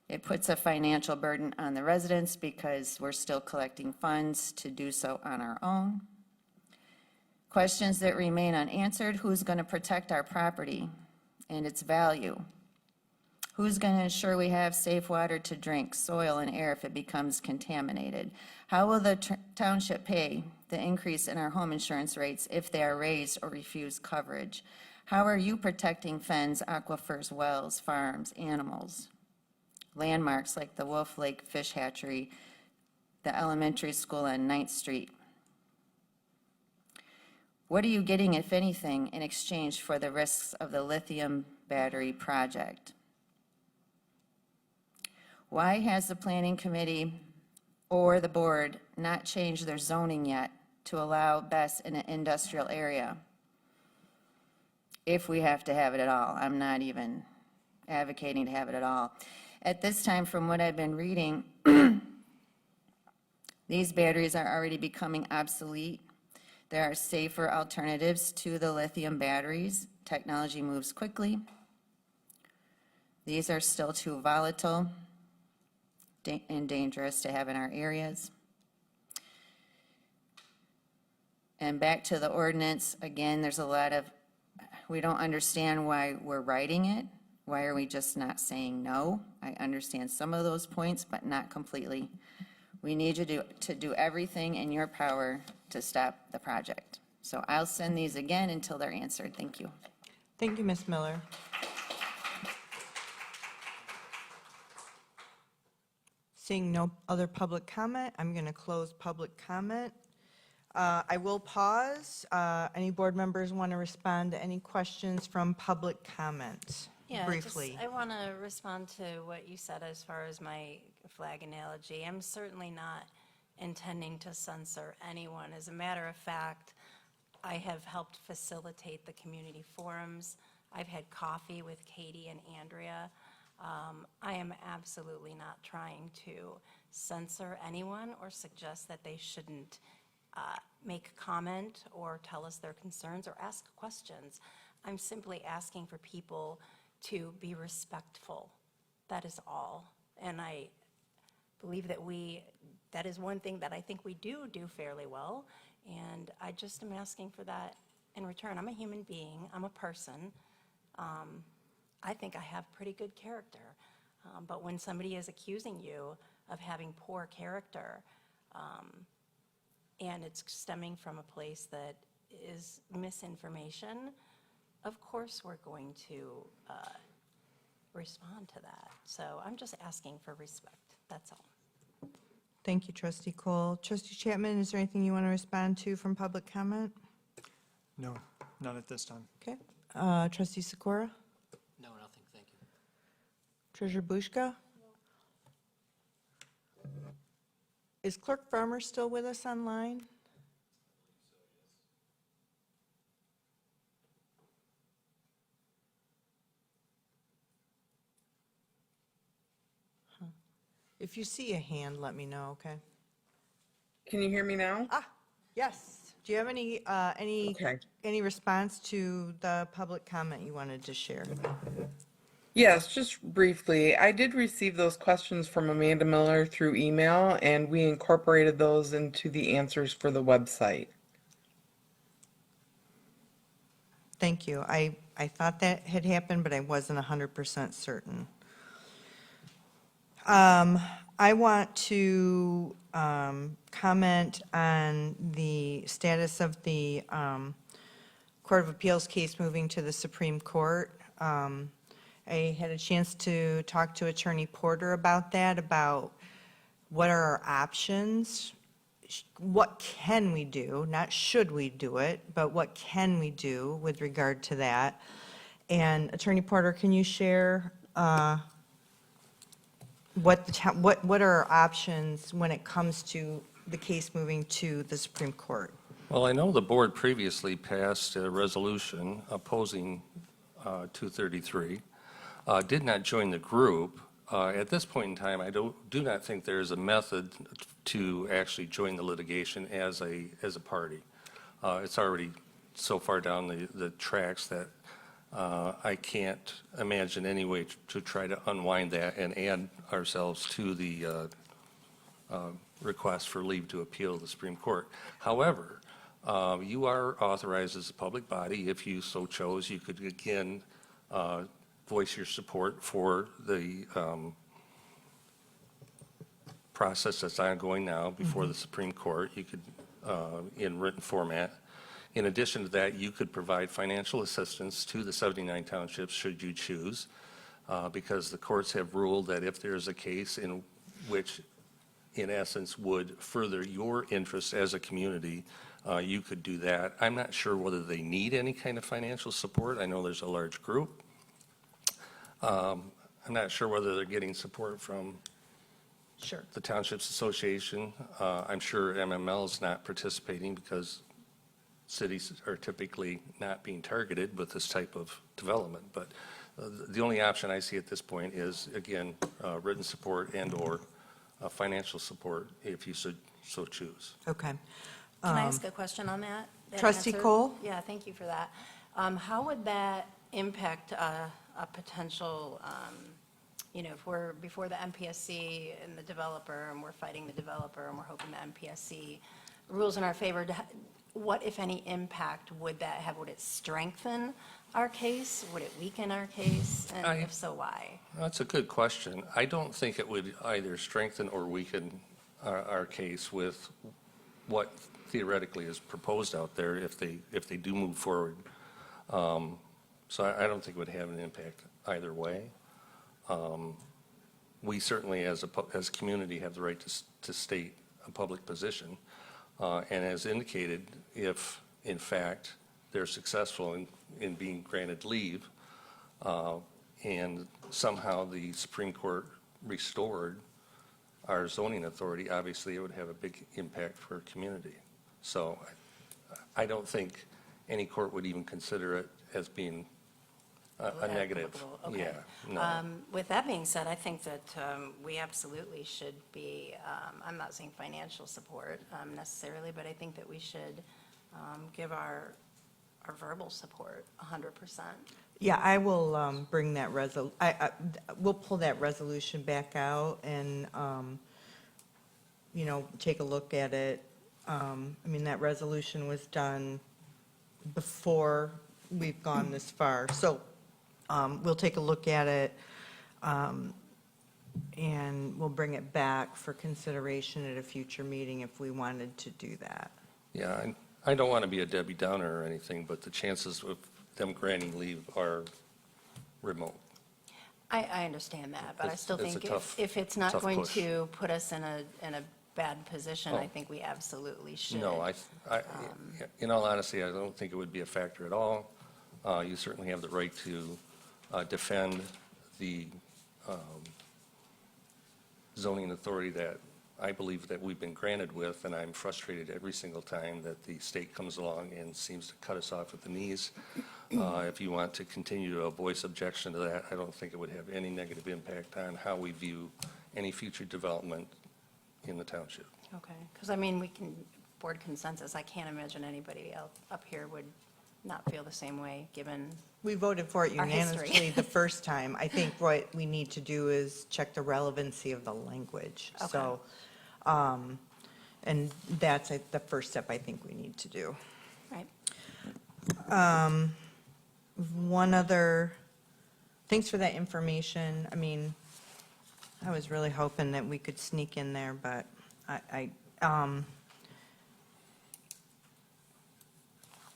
It puts a financial burden on the residents because we're still collecting funds to do so on our own. Questions that remain unanswered: who's going to protect our property and its value? Who's going to ensure we have safe water to drink, soil, and air if it becomes contaminated? How will the township pay the increase in our home insurance rates if they are raised or refuse coverage? How are you protecting fens, aquifers, wells, farms, animals? Landmarks like the Wolf Lake Fish Hatchery, the elementary school on 9th Street. What are you getting, if anything, in exchange for the risks of the lithium battery project? Why has the planning committee or the board not changed their zoning yet to allow BESS in an industrial area? If we have to have it at all. I'm not even advocating to have it at all. At this time, from what I've been reading, these batteries are already becoming obsolete. There are safer alternatives to the lithium batteries. Technology moves quickly. These are still too volatile and dangerous to have in our areas. And back to the ordinance, again, there's a lot of, we don't understand why we're writing it. Why are we just not saying no? I understand some of those points, but not completely. We need you to do everything in your power to stop the project. So I'll send these again until they're answered. Thank you. Thank you, Ms. Miller. Seeing no other public comment, I'm going to close public comment. I will pause. Any board members want to respond to any questions from public comment? Yeah, Briefly. I want to respond to what you said as far as my flag analogy. I'm certainly not intending to censor anyone. As a matter of fact, I have helped facilitate the community forums. I've had coffee with Katie and Andrea. I am absolutely not trying to censor anyone or suggest that they shouldn't make comment or tell us their concerns or ask questions. I'm simply asking for people to be respectful. That is all. And I believe that that is one thing that I think we do fairly well. And I just am asking for that in return. I'm a human being. I'm a person. I think I have pretty good character. But when somebody is accusing you of having poor character, and it's stemming from a place that is misinformation, of course we're going to respond to that. So I'm just asking for respect, that's all. Thank you, Trustee Cole. Trustee Chapman, is there anything you want to respond to from public comment? No, not at this time. Okay. Trustee Sikora? No, nothing, thank you. Treasurer Bushka? Is Clerk Farmer still with us online? Huh. If you see a hand, let me know, okay? Can you hear me now? Yes. Do you have any Okay. any response to the public comment you wanted to share? Yes, just briefly. I did receive those questions from Amanda Miller through email, and we incorporated those into the answers for the website. Thank you. I thought that had happened, but I wasn't 100% certain. I want to comment on the status of the Court of Appeals case moving to the Supreme Court. I had a chance to talk to Attorney Porter about that, about what are our options, what can we do, not should we do it, but what can we do with regard to that. And Attorney Porter, can you share what are our options when it comes to the case moving to the Supreme Court? Well, I know the board previously passed a resolution opposing 233, did not join the group. At this point in time, I do not think there is a method to actually join the litigation as a party. It's already so far down the tracks that I can't imagine any way to try to unwind that and add ourselves to the request for leave to appeal the Supreme Court. However, you are authorized as a public body. If you so chose, you could again voice your support for the process that's ongoing now before the Supreme Court. You could, in written format. In addition to that, you could provide financial assistance to the 79 townships should you choose, because the courts have ruled that if there's a case in which, in essence, would further your interests as a community, you could do that. I'm not sure whether they need any kind of financial support. I know there's a large group. I'm not sure whether they're getting support from the Townships Association. I'm sure MML is not participating because cities are typically not being targeted with this type of development. But the only option I see at this point is, again, written support and/or financial support if you so choose. Okay. Can I ask a question on that? Trustee answer? Cole? Yeah, thank you for that. How would that impact a potential, if we're before the MPSC and the developer, and we're fighting the developer, and we're hoping the MPSC rules in our favor, what, if any, impact would that have? Would it strengthen our case? Would it weaken our case? And if so, why? That's a good question. I don't think it would either strengthen or weaken our case with what theoretically is proposed out there if they do move forward. So I don't think it would have an impact either way. We certainly, as a community, have the right to state a public position. And as indicated, if in fact they're successful in being granted leave, and somehow the Supreme Court restored our zoning authority, obviously it would have a big impact for our community. So I don't think any court would even consider it as being a negative. Okay. Yeah, no. With that being said, I think that we absolutely should be, I'm not saying financial support necessarily, but I think that we should give our verbal support 100%. Yeah, I will bring that we'll pull that resolution back out and, take a look at it. That resolution was done before we've gone this far. So we'll take a look at it, and we'll bring it back for consideration at a future meeting if we wanted to do that. Yeah, I don't want to be a Debbie Downer or anything, but the chances of them granting leave are remote. I understand that, but I still It's a think tough- if it's not tough going push. to put us in a bad position, I Oh. think we absolutely should. No, in all honesty, I don't think it would be a factor at all. You certainly have the right to defend the zoning authority that I believe that we've been granted with, and I'm frustrated every single time that the state comes along and seems to cut us off at the knees. If you want to continue to voice objection to that, I don't think it would have any negative impact on how we view any future development in the township. Okay, because I mean, we can, board consensus, I can't imagine anybody else up here would not feel the same way, given, We voted for it Our history. unanimously the first time. I think what we need to do is check the relevancy of the language. So, and that's the first step I think we need to do. right? One other, thanks for that information. I mean, I was really hoping that we could sneak in there, but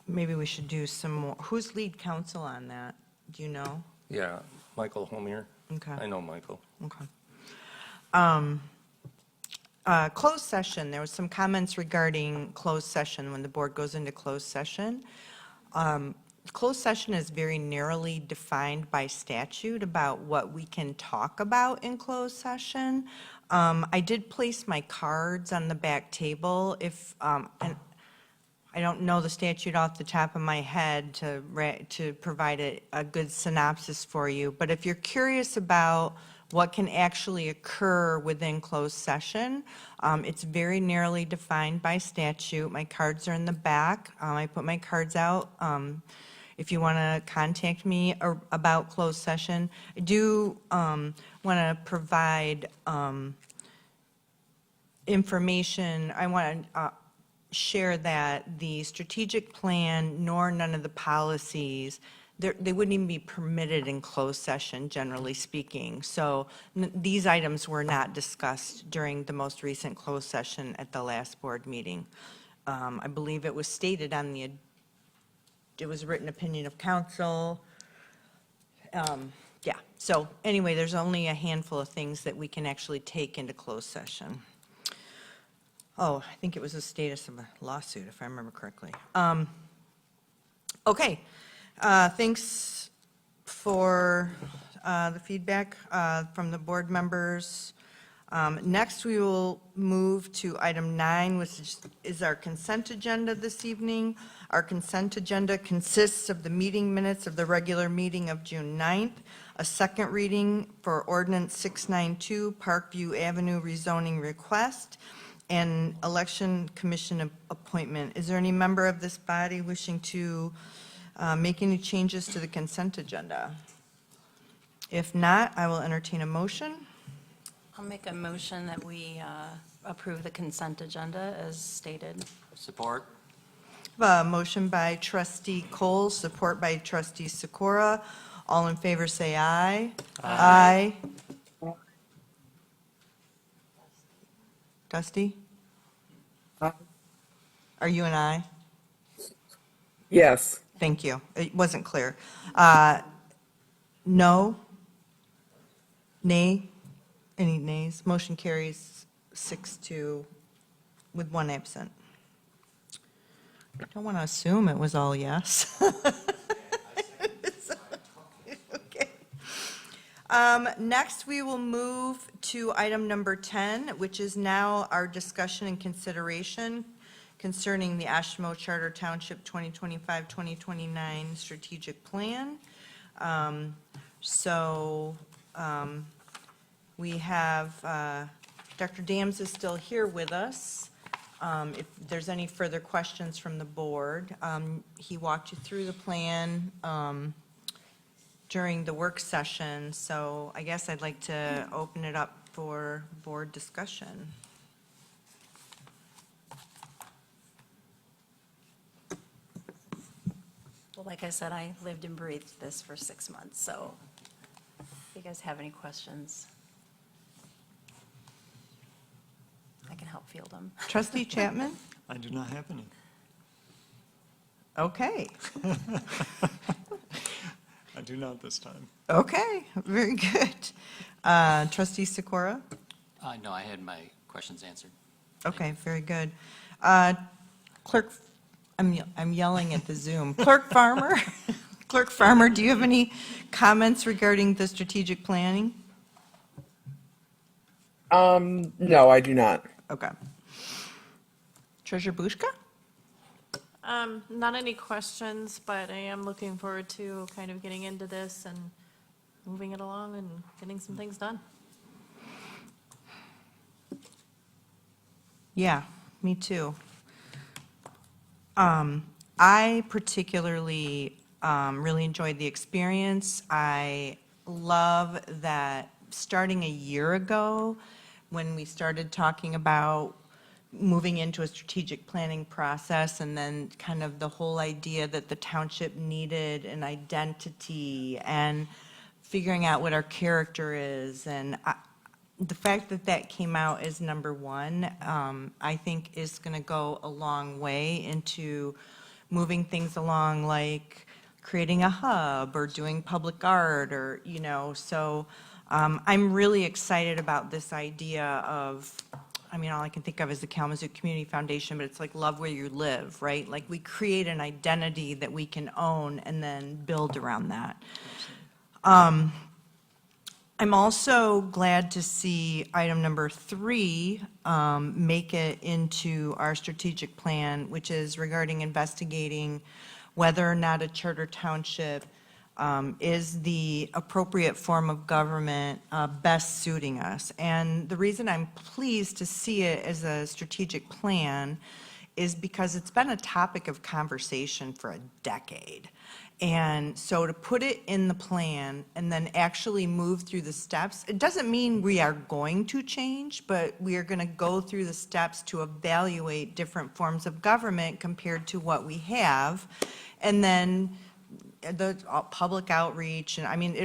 maybe we should do some more. Who's lead counsel on that? Do you know? Yeah, Michael Homier. Okay. I know Michael. Okay. Closed session, there was some comments regarding closed session, when the board goes into closed session. Closed session is very narrowly defined by statute about what we can talk about in closed session. I did place my cards on the back table if, and I don't know the statute off the top of my head to provide a good synopsis for you, but if you're curious about what can actually occur within closed session, it's very narrowly defined by statute. My cards are in the back. I put my cards out. If you want to contact me about closed session, I do want to provide information. I want to share that the strategic plan nor none of the policies, they wouldn't even be permitted in closed session, generally speaking. So these items were not discussed during the most recent closed session at the last board meeting. I believe it was stated on it was written opinion of council. Yeah, so anyway, there's only a handful of things that we can actually take into closed session. Oh, I think it was the status of a lawsuit, if I remember correctly. Okay, thanks for the feedback from the board members. Next, we will move to item 9, which is our consent agenda this evening. Our consent agenda consists of the meeting minutes of the regular meeting of June 9th, a second reading for Ordinance 692, Parkview Avenue rezoning request, and election commission appointment. Is there any member of this body wishing to make any changes to the consent agenda? If not, I will entertain a motion. I'll make a motion that we approve the consent agenda as stated. Support? A motion by trustee Cole, support by trustee Sikora. All in favor, say aye. Aye. Dusty? Are you an aye? Yes. Thank you. It wasn't clear. No? Nay? Any nays? Motion carries 6-2 with 1 absent. I don't want to assume it was all yes. Okay. Next, we will move to item number 10, which is now our discussion and consideration concerning the Oshtemo Charter Township 2025-2029 strategic plan. We have, Dr. Dams is still here with us. If there's any further questions from the board, he walked you through the plan during the work session, so I guess I'd like to open it up for board discussion. Well, like I said, I lived and breathed this for 6 months, so if you guys have any questions, I can help field them. Trustee Chapman? I do not have any. Okay, I do not this time. okay, very good. Trustee Sikora? No, I had my questions answered. Okay, very good. Clerk, I'm yelling at the Zoom. Clerk Farmer? Clerk Farmer, do you have any comments regarding the strategic planning? No, I do not. Okay. Treasurer Bushka? Not any questions, but I am looking forward to kind of getting into this and moving it along and getting some things done. Yeah, me too. I particularly really enjoyed the experience. I love that starting a year ago, when we started talking about moving into a strategic planning process, and then kind of the whole idea that the township needed an identity and figuring out what our character is. And the fact that that came out as number one, I think is going to go a long way into moving things along, like creating a hub or doing public art, or, you know, so I'm really excited about this idea of, I mean, all I can think of is the Kalamazoo Community Foundation, but it's like love where you live, right? Like we create an identity that we can own and then build around that. I'm also glad to see item number 3 make it into our strategic plan, which is regarding investigating whether or not a charter township is the appropriate form of government best suiting us. And the reason I'm pleased to see it as a strategic plan is because it's been a topic of conversation for a decade. And so to put it in the plan and then actually move through the steps, it doesn't mean we are going to change, but we are going to go through the steps to evaluate different forms of government compared to what we have. And then the public outreach, and I mean,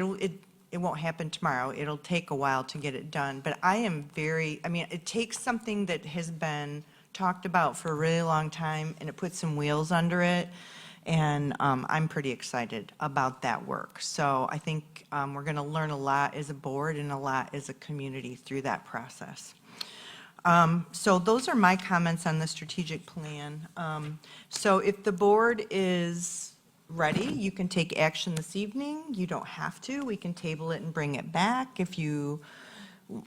it won't happen tomorrow. It'll take a while to get it done. But I am very, I mean, it takes something that has been talked about for a really long time, and it puts some wheels under it. And I'm pretty excited about that work. So I think we're going to learn a lot as a board and a lot as a community through that process. So those are my comments on the strategic plan. So if the board is ready, you can take action this evening. You don't have to. We can table it and bring it back if you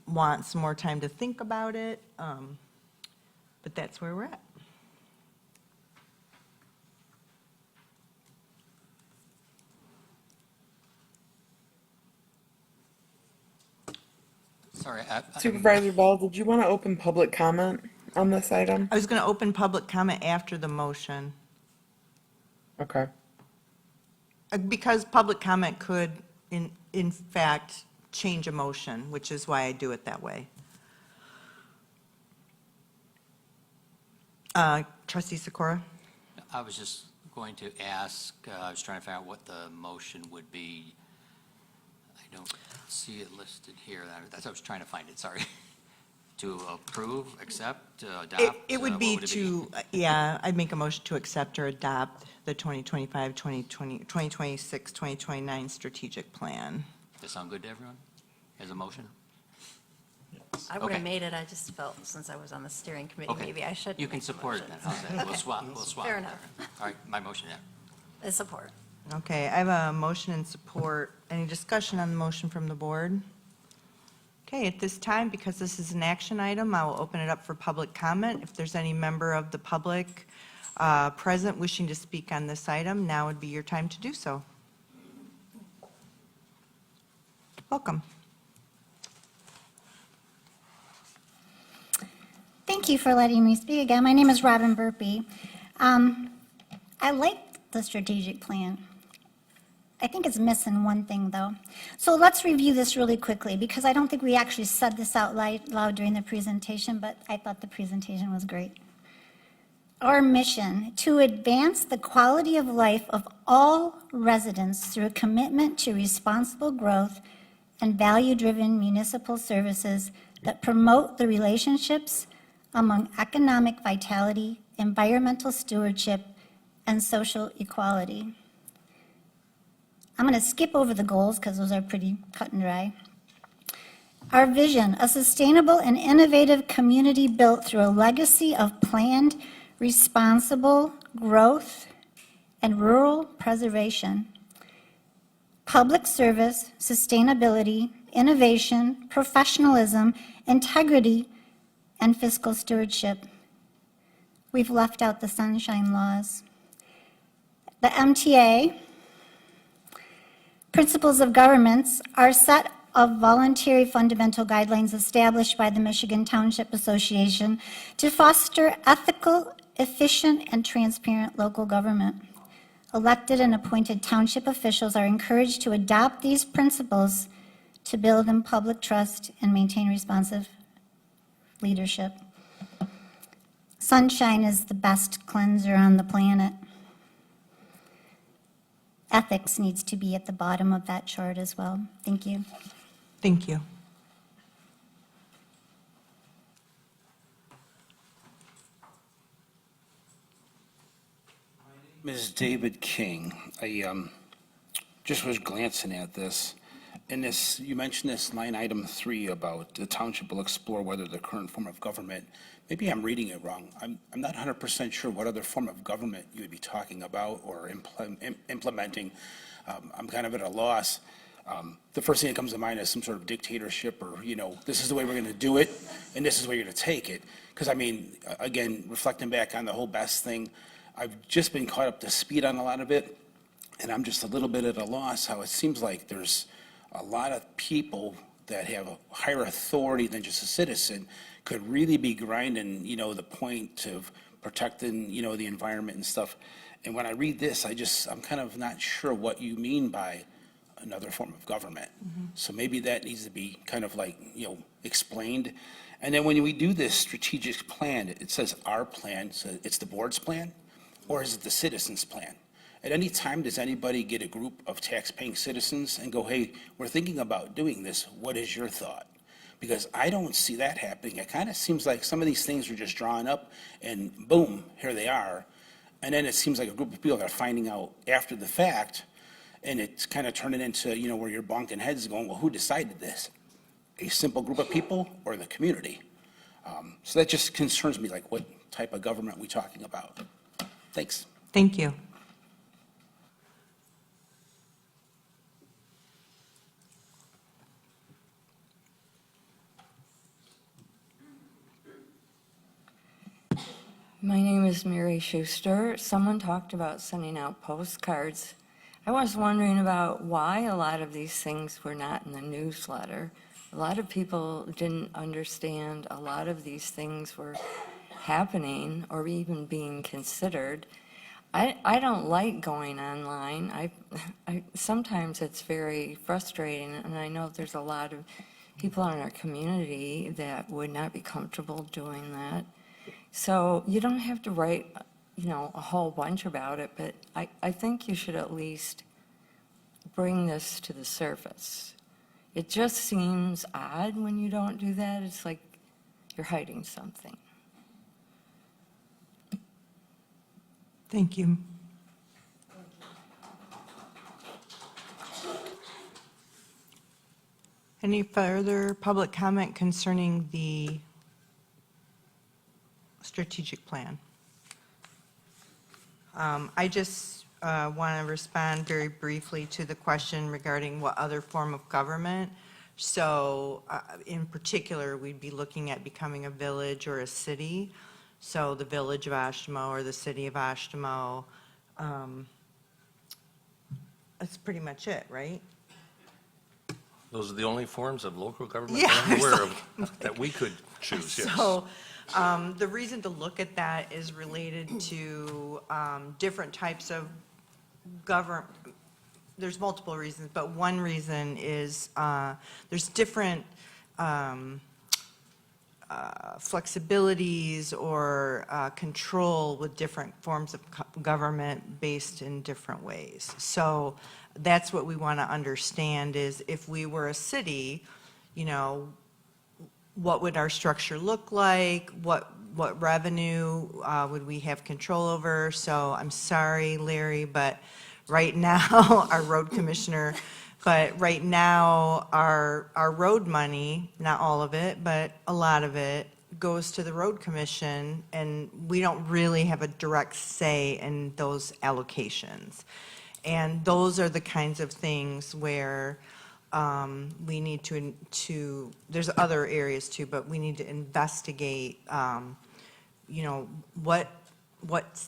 want some more time to think about it. But that's where we're at. Sorry, Supervisor Ball, did you want to open public comment on this item? I was going to open public comment after the motion, Okay. because public comment could, in fact, change a motion, which is why I do it that way. Trustee Sikora? I was just going to ask, I was trying to figure out what the motion would be. I don't see it listed here. That's what I was trying to find it, sorry. To approve, accept, adopt? It would what be would it to, yeah, I'd make a motion to accept or adopt the 2025, 2026, 2029 strategic plan. Does that sound good to everyone as a motion? I would have Okay. made it, I just felt, since I was on the steering committee, Okay. maybe I should. You can make the support it then, motion. how's that? We'll swap, we'll swap. Fair enough. All right, my motion, yeah. I support. Okay, I have a motion and support. Any discussion on the motion from the board? Okay, at this time, because this is an action item, I will open it up for public comment. If there's any member of the public present wishing to speak on this item, now would be your time to do so. Welcome. Thank you for letting me speak again. My name is Robin Burpee. I like the strategic plan. I think it's missing one thing, though. So let's review this really quickly, because I don't think we actually said this out loud during the presentation, but I thought the presentation was great. our mission to advance the quality of life of all residents through a commitment to responsible growth and value-driven municipal services that promote the relationships among economic vitality, environmental stewardship, and social equality. I'm going to skip over the goals because those are pretty cut and dry. Our vision, a sustainable and innovative community built through a legacy of planned, responsible growth and rural preservation. Public service, sustainability, innovation, professionalism, integrity, and fiscal stewardship. We've left out the sunshine laws. The MTA, principles of governments, are a set of voluntary fundamental guidelines established by the Michigan Township Association to foster ethical, efficient, and transparent local government. Elected and appointed township officials are encouraged to adopt these principles to build in public trust and maintain responsive leadership. Sunshine is the best cleanser on the planet. Ethics needs to be at the bottom of that chart as well. Thank you. Thank you. Ms. David King, I just was glancing at this, and this, you mentioned this line item 3 about the township will explore whether the current form of government, maybe I'm reading it wrong. I'm not 100% sure what other form of government you would be talking about or implementing. I'm kind of at a loss. The first thing that comes to mind is some sort of dictatorship or, this is the way we're going to do it, and this is the way you're going to take it. Because, again, reflecting back on the whole BEST thing, I've just been caught up to speed on a lot of it, and I'm just a little bit at a loss how it seems like there's a lot of people that have a higher authority than just a citizen could really be grinding, the point of protecting, the environment and stuff. And when I read this, I'm kind of not sure what you mean by another form of government. So maybe that needs to be kind of like, explained. And then when we do this strategic plan, it says our plan, so it's the board's plan, or is it the citizens' plan? At any time, does anybody get a group of tax-paying citizens and go, hey, we're thinking about doing this, what is your thought? Because I don't see that happening. It kind of seems like some of these things are just drawn up and boom, here they are. And then it seems like a group of people are finding out after the fact, and it's kind of turning into, where you're bonking heads going, well, who decided this? A simple group of people or the community? So that just concerns me, like what type of government are we talking about? Thanks. Thank you. My name is Mary Schuster. Someone talked about sending out postcards. I was wondering about why a lot of these things were not in the newsletter. A lot of people didn't understand a lot of these things were happening or even being considered. I don't like going online. Sometimes it's very frustrating, and I know there's a lot of people in our community that would not be comfortable doing that. So you don't have to write, a whole bunch about it, but I think you should at least bring this to the surface. It just seems odd when you don't do that. It's like you're hiding something. Thank you. Any further public comment concerning the strategic plan? I just want to respond very briefly to the question regarding what other form of government. So in particular, we'd be looking at becoming a village or a city. So the village of Oshtemo or the city of Oshtemo. That's pretty much it, right? Those are the only forms of local government Yeah, I'm aware it's of that we could choose, yes. So the reason to look at that is related to different types of government. There's multiple reasons, but one reason is there's different flexibilities or control with different forms of government based in different ways. So that's what we want to understand is if we were a city, you know, what would our structure look like? What revenue would we have control over? So I'm sorry, Larry, but right now, our road commissioner, but right now, our road money, not all of it, but a lot of it, goes to the road commission, and we don't really have a direct say in those allocations. And those are the kinds of things where we need to, there's other areas too, but we need to investigate, you know, what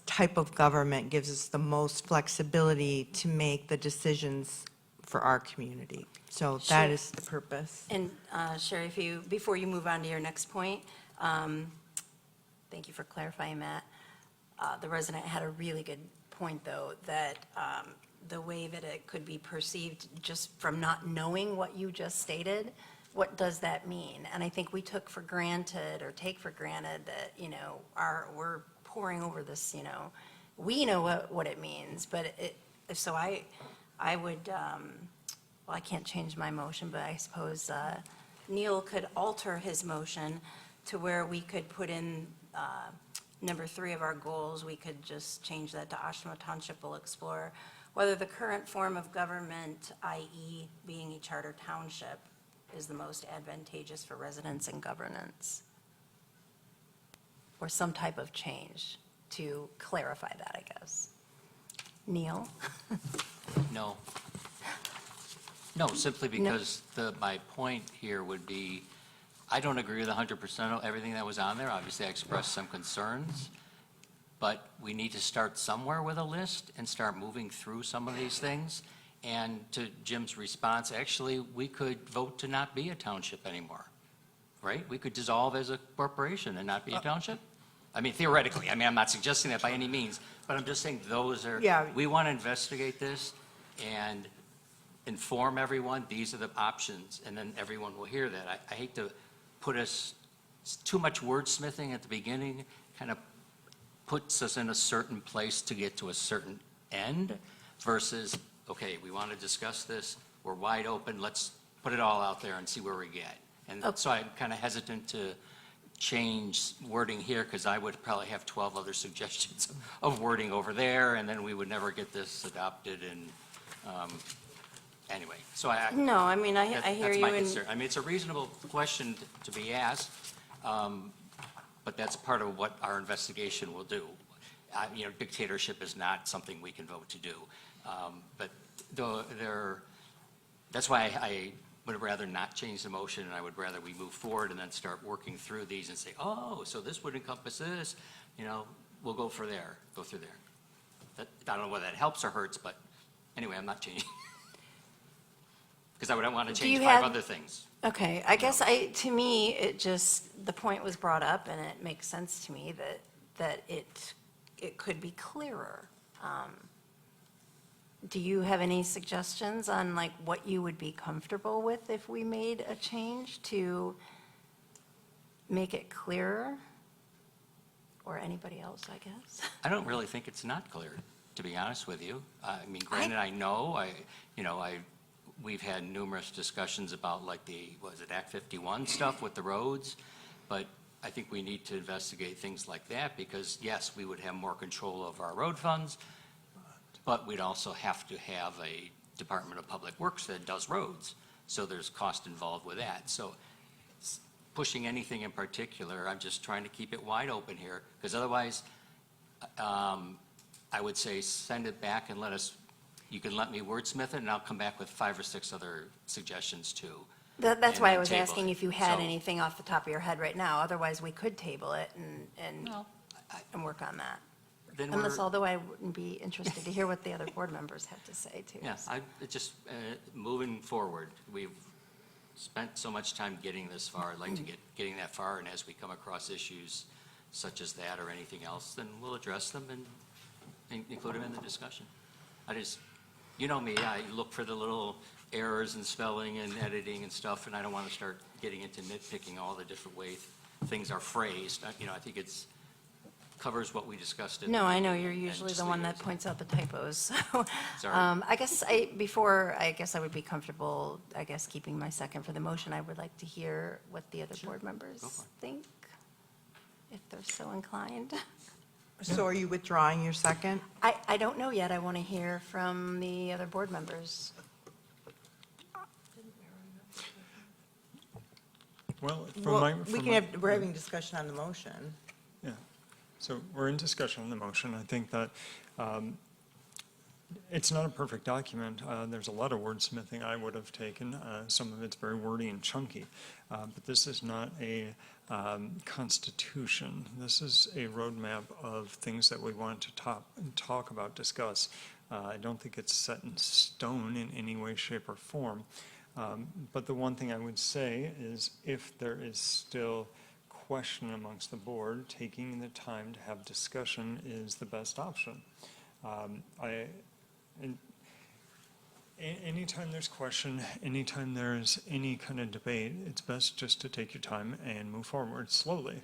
type of government gives us the most flexibility to make the decisions for our community. So that Sure. is the purpose. And Sherry, before you move on to your next point, thank you for clarifying that. The resident had a really good point, though, that the way that it could be perceived just from not knowing what you just stated, what does that mean? And I think we take for granted that, you know, we're pouring over this, you know, we know what it means, but so I would, well, I can't change my motion, but I suppose Neil could alter his motion to where we could put in number 3 of our goals. We could just change that to Oshtemo Township will explore whether the current form of government, i.e. being a charter township, is the most advantageous for residents and governance. Or some type of change to clarify that, I guess. Neil? No. No, simply because my point here would be, I don't agree with 100% of everything that was on there. Obviously, I expressed some concerns, but we need to start somewhere with a list and start moving through some of these things. And to Jim's response, actually, we could vote to not be a township anymore, right? We could dissolve as a corporation and not be a township. I mean, theoretically, I mean, I'm not suggesting that by any means, but I'm just saying those are, Yeah. we want to investigate this and inform everyone, these are the options, and then everyone will hear that. I hate to put us, too much wordsmithing at the beginning kind of puts us in a certain place to get to a certain end versus, okay, we want to discuss this, we're wide open, let's put it all out there and see where we get. And so I'm kind of hesitant to change wording here because I would probably have 12 other suggestions of wording over there, and then we would never get this adopted. And anyway, so No, I mean, I hear that's you. my concern. I mean, it's a reasonable question to be asked, but that's part of what our investigation will do. You know, dictatorship is not something we can vote to do. But that's why I would rather not change the motion, and I would rather we move forward and then start working through these and say, oh, so this would encompass this, you know, we'll go through there. I don't know whether that helps or hurts, but anyway, I'm not changing. Because I would want to change 5 other things. Okay, I guess to me, the point was brought up, and it makes sense to me that it could be clearer. Do you have any suggestions on like what you would be comfortable with if we made a change to make it clearer? Or anybody else, I guess? I don't really think it's not clear, to be honest with you. I mean, granted, I know, we've had numerous discussions about like Act 51 stuff with the roads, but I think we need to investigate things like that because, yes, we would have more control over our road funds, but we'd also have to have a Department of Public Works that does roads. So there's cost involved with that. So pushing anything in particular, I'm just trying to keep it wide open here because otherwise, I would say send it back and you can let me wordsmith it and I'll come back with 5 or 6 other suggestions too. That's why I was asking if you had anything off the top of your head right now. Otherwise, we could table it and work on that. Although I wouldn't be interested to hear what the other board members have to say too. Yeah, just moving forward, we've spent so much time getting this far. I'd like to getting that far, and as we come across issues such as that or anything else, then we'll address them and include them in the discussion. You know me, I look for the little errors in spelling and editing and stuff, and I don't want to start getting into nitpicking all the different ways things are phrased. I think it's, covers what we discussed. No, I know, you're and usually just the one leave it that as points out the typos. So, Sorry. I guess I would be comfortable, keeping my second for the motion. I would like to hear what the other board members think, if they're so inclined. So are you withdrawing your second? I don't know yet. I want to hear from the other board members. Well, We're having discussion on the motion. Yeah, so we're in discussion on the motion. I think that it's not a perfect document. There's a lot of wordsmithing I would have taken. Some of it's very wordy and chunky. But this is not a constitution. This is a roadmap of things that we want to talk about, discuss. I don't think it's set in stone in any way, shape, or form. But the one thing I would say is if there is still question amongst the board, taking the time to have discussion is the best option. Anytime there's question, anytime there's any kind of debate, it's best just to take your time and move forward slowly.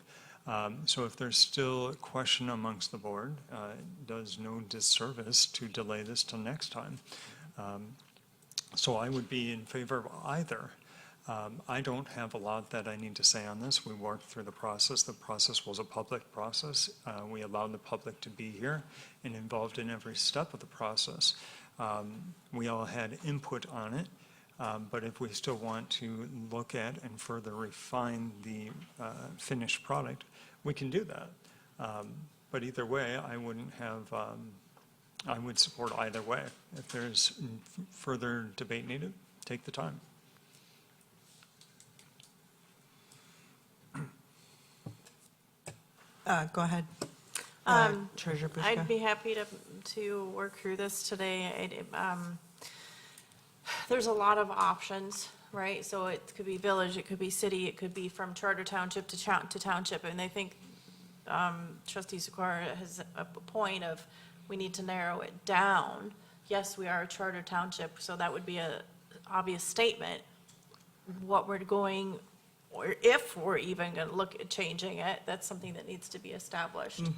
So if there's still question amongst the board, it does no disservice to delay this till next time. So I would be in favor of either. I don't have a lot that I need to say on this. We worked through the process. The process was a public process. We allowed the public to be here and involved in every step of the process. We all had input on it, but if we still want to look at and further refine the finished product, we can do that. But either way, I wouldn't have, I would support either way. If there's further debate needed, take the time. Go ahead. Treasurer Bushka. I'd be happy to work through this today. There's a lot of options, right? So it could be village, it could be city, it could be from charter township to township. And I think Trustee Sikora has a point of we need to narrow it down. Yes, we are a charter township, so that would be a obvious statement. What we're going, or if we're even going to look at changing it, that's something that needs to be established.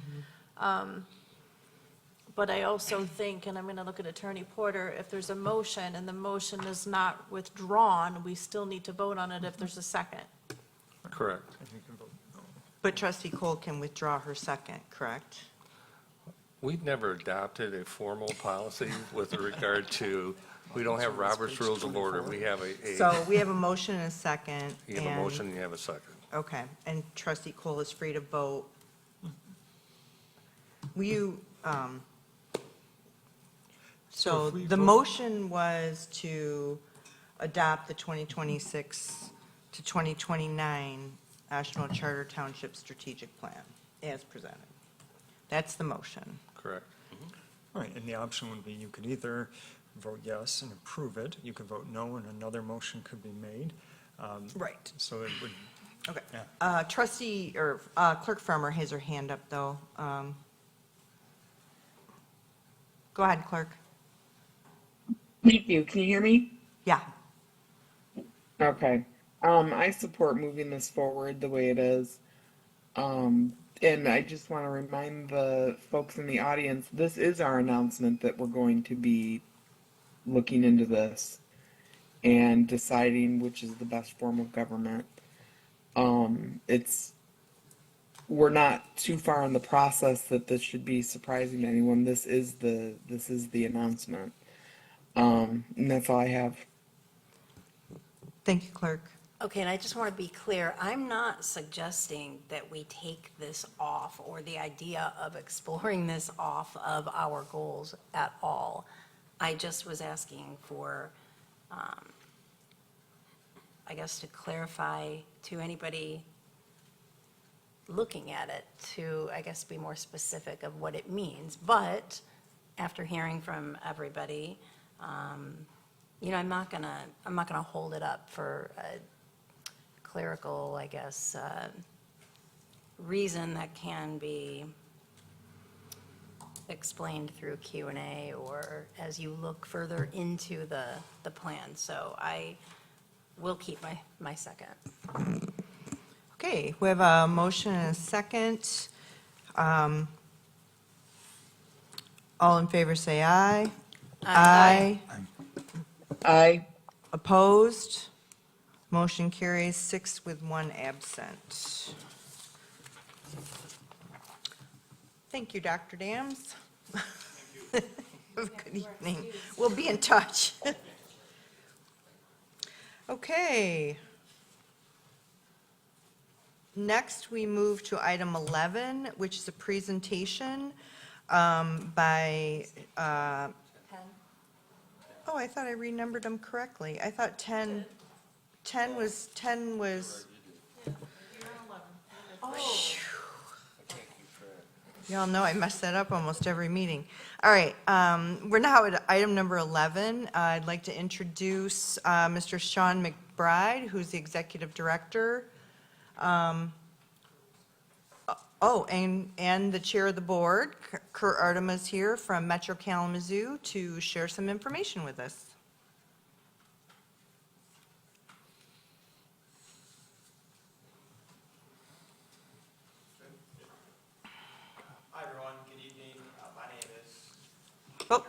But I also think, and I'm going to look at Attorney Porter, if there's a motion and the motion is not withdrawn, we still need to vote on it if there's a second. Correct. But Trustee Cole can withdraw her second, correct? We've never adopted a formal policy with regard to, we don't have Robert's Rules of Order. We have So we have a motion and a second. you have a and- motion and you have a second. Okay, and Trustee Cole is free to vote. Will you, so if we the vote- motion was to adopt the 2026 to 2029 Oshtemo Charter Township Strategic Plan as presented. That's the motion. Correct. Right, and the option would be you could either vote yes and approve it, you could vote no, and another motion could be made. Right. So it would, Okay. yeah. Trustee, or Clerk Farmer has her hand up, though. Go ahead, Clerk. Thank you. Can you hear me? Yeah. Okay. I support moving this forward the way it is. And I just want to remind the folks in the audience, this is our announcement that we're going to be looking into this and deciding which is the best form of government. We're not too far in the process that this should be surprising to anyone. This is the announcement. And that's all I have. Thank you, Clerk. Okay, and I just want to be clear, I'm not suggesting that we take this off or the idea of exploring this off of our goals at all. I just was asking for, I guess, to clarify to anybody looking at it, to, I guess, be more specific of what it means. But after hearing from everybody, I'm not gonna hold it up for a clerical, I guess, reason that can be explained through Q&A or as you look further into the plan. So I will keep my second. Okay, we have a motion and a second. All in favor, say aye. Aye. Aye. Opposed? Motion carries 6 with 1 absent. Thank you, Dr. Dams. Have a good evening. We'll be in touch. Okay. Next, we move to item 11, which is a presentation by, oh, I thought I renumbered them correctly. I thought 10 was. Y'all know I mess that up almost every meeting. All right, we're now at item number 11. I'd like to introduce Mr. Sean McBride, who's the Executive Director. And the Chair of the Board, Kurt Artema, is here from Metro Kalamazoo to share some information with us. Hi, everyone. Good evening. My name is... Oh,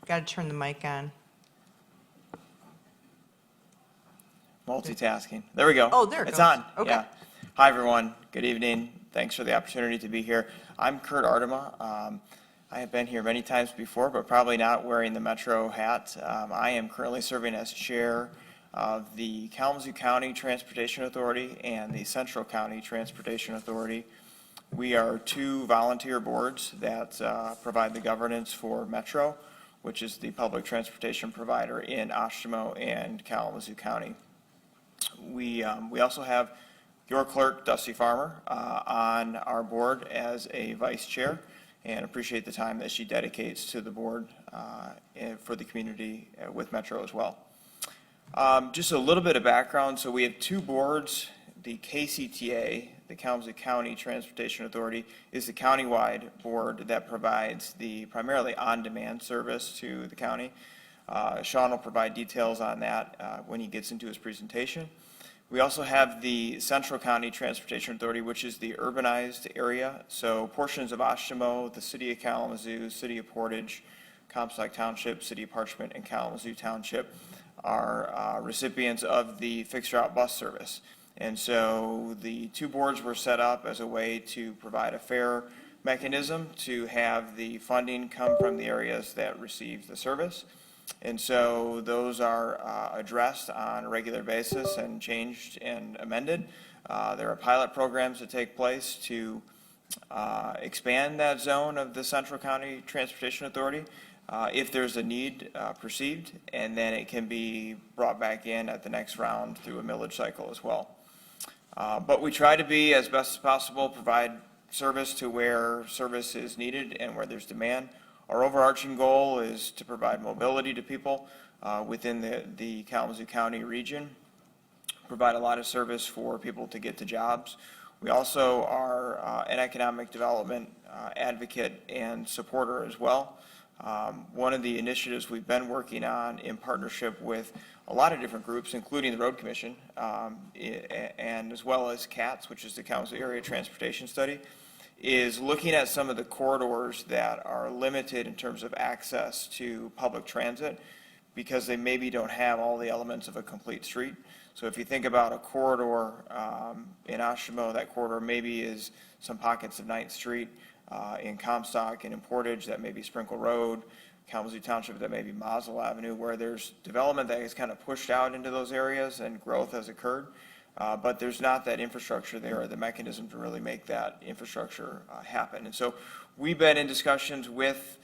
got to turn the mic on. Multitasking. There we go. Oh, there it It's goes. on. Okay. Yeah. Hi, everyone. Good evening. Thanks for the opportunity to be here. I'm Kurt Artema. I have been here many times before, but probably not wearing the Metro hat. I am currently serving as chair of the Kalamazoo County Transportation Authority and the Central County Transportation Authority. We are two volunteer boards that provide the governance for Metro, which is the public transportation provider in Oshtemo and Kalamazoo County. We also have your clerk, Dusty Farmer, on our board as a vice chair, and appreciate the time that she dedicates to the board and for the community with Metro as well. Just a little bit of background. So we have two boards. The KCTA, the Kalamazoo County Transportation Authority, is the countywide board that provides the primarily on-demand service to the county. Sean will provide details on that when he gets into his presentation. We also have the Central County Transportation Authority, which is the urbanized area. So portions of Oshtemo, the city of Kalamazoo, city of Portage, Comstock Township, city of Parchment, and Kalamazoo Township are recipients of the fixed route bus service. And so the two boards were set up as a way to provide a fair mechanism to have the funding come from the areas that receive the service. And so those are addressed on a regular basis and changed and amended. There are pilot programs that take place to expand that zone of the Central County Transportation Authority if there's a need perceived, and then it can be brought back in at the next round through a millage cycle as well. But we try to be, as best as possible, provide service to where service is needed and where there's demand. Our overarching goal is to provide mobility to people within the Kalamazoo County region, provide a lot of service for people to get to jobs. We also are an economic development advocate and supporter as well. One of the initiatives we've been working on in partnership with a lot of different groups, including the Road Commission, and as well as CATS, which is the Kalamazoo Area Transportation Study, is looking at some of the corridors that are limited in terms of access to public transit because they maybe don't have all the elements of a complete street. So if you think about a corridor in Oshtemo, that corridor maybe is some pockets of 9th Street. In Comstock and in Portage, that may be Sprinkle Road. Kalamazoo Township, that may be Mazel Avenue, where there's development that is kind of pushed out into those areas and growth has occurred. But there's not that infrastructure there or the mechanism to really make that infrastructure happen. And so we've been in discussions with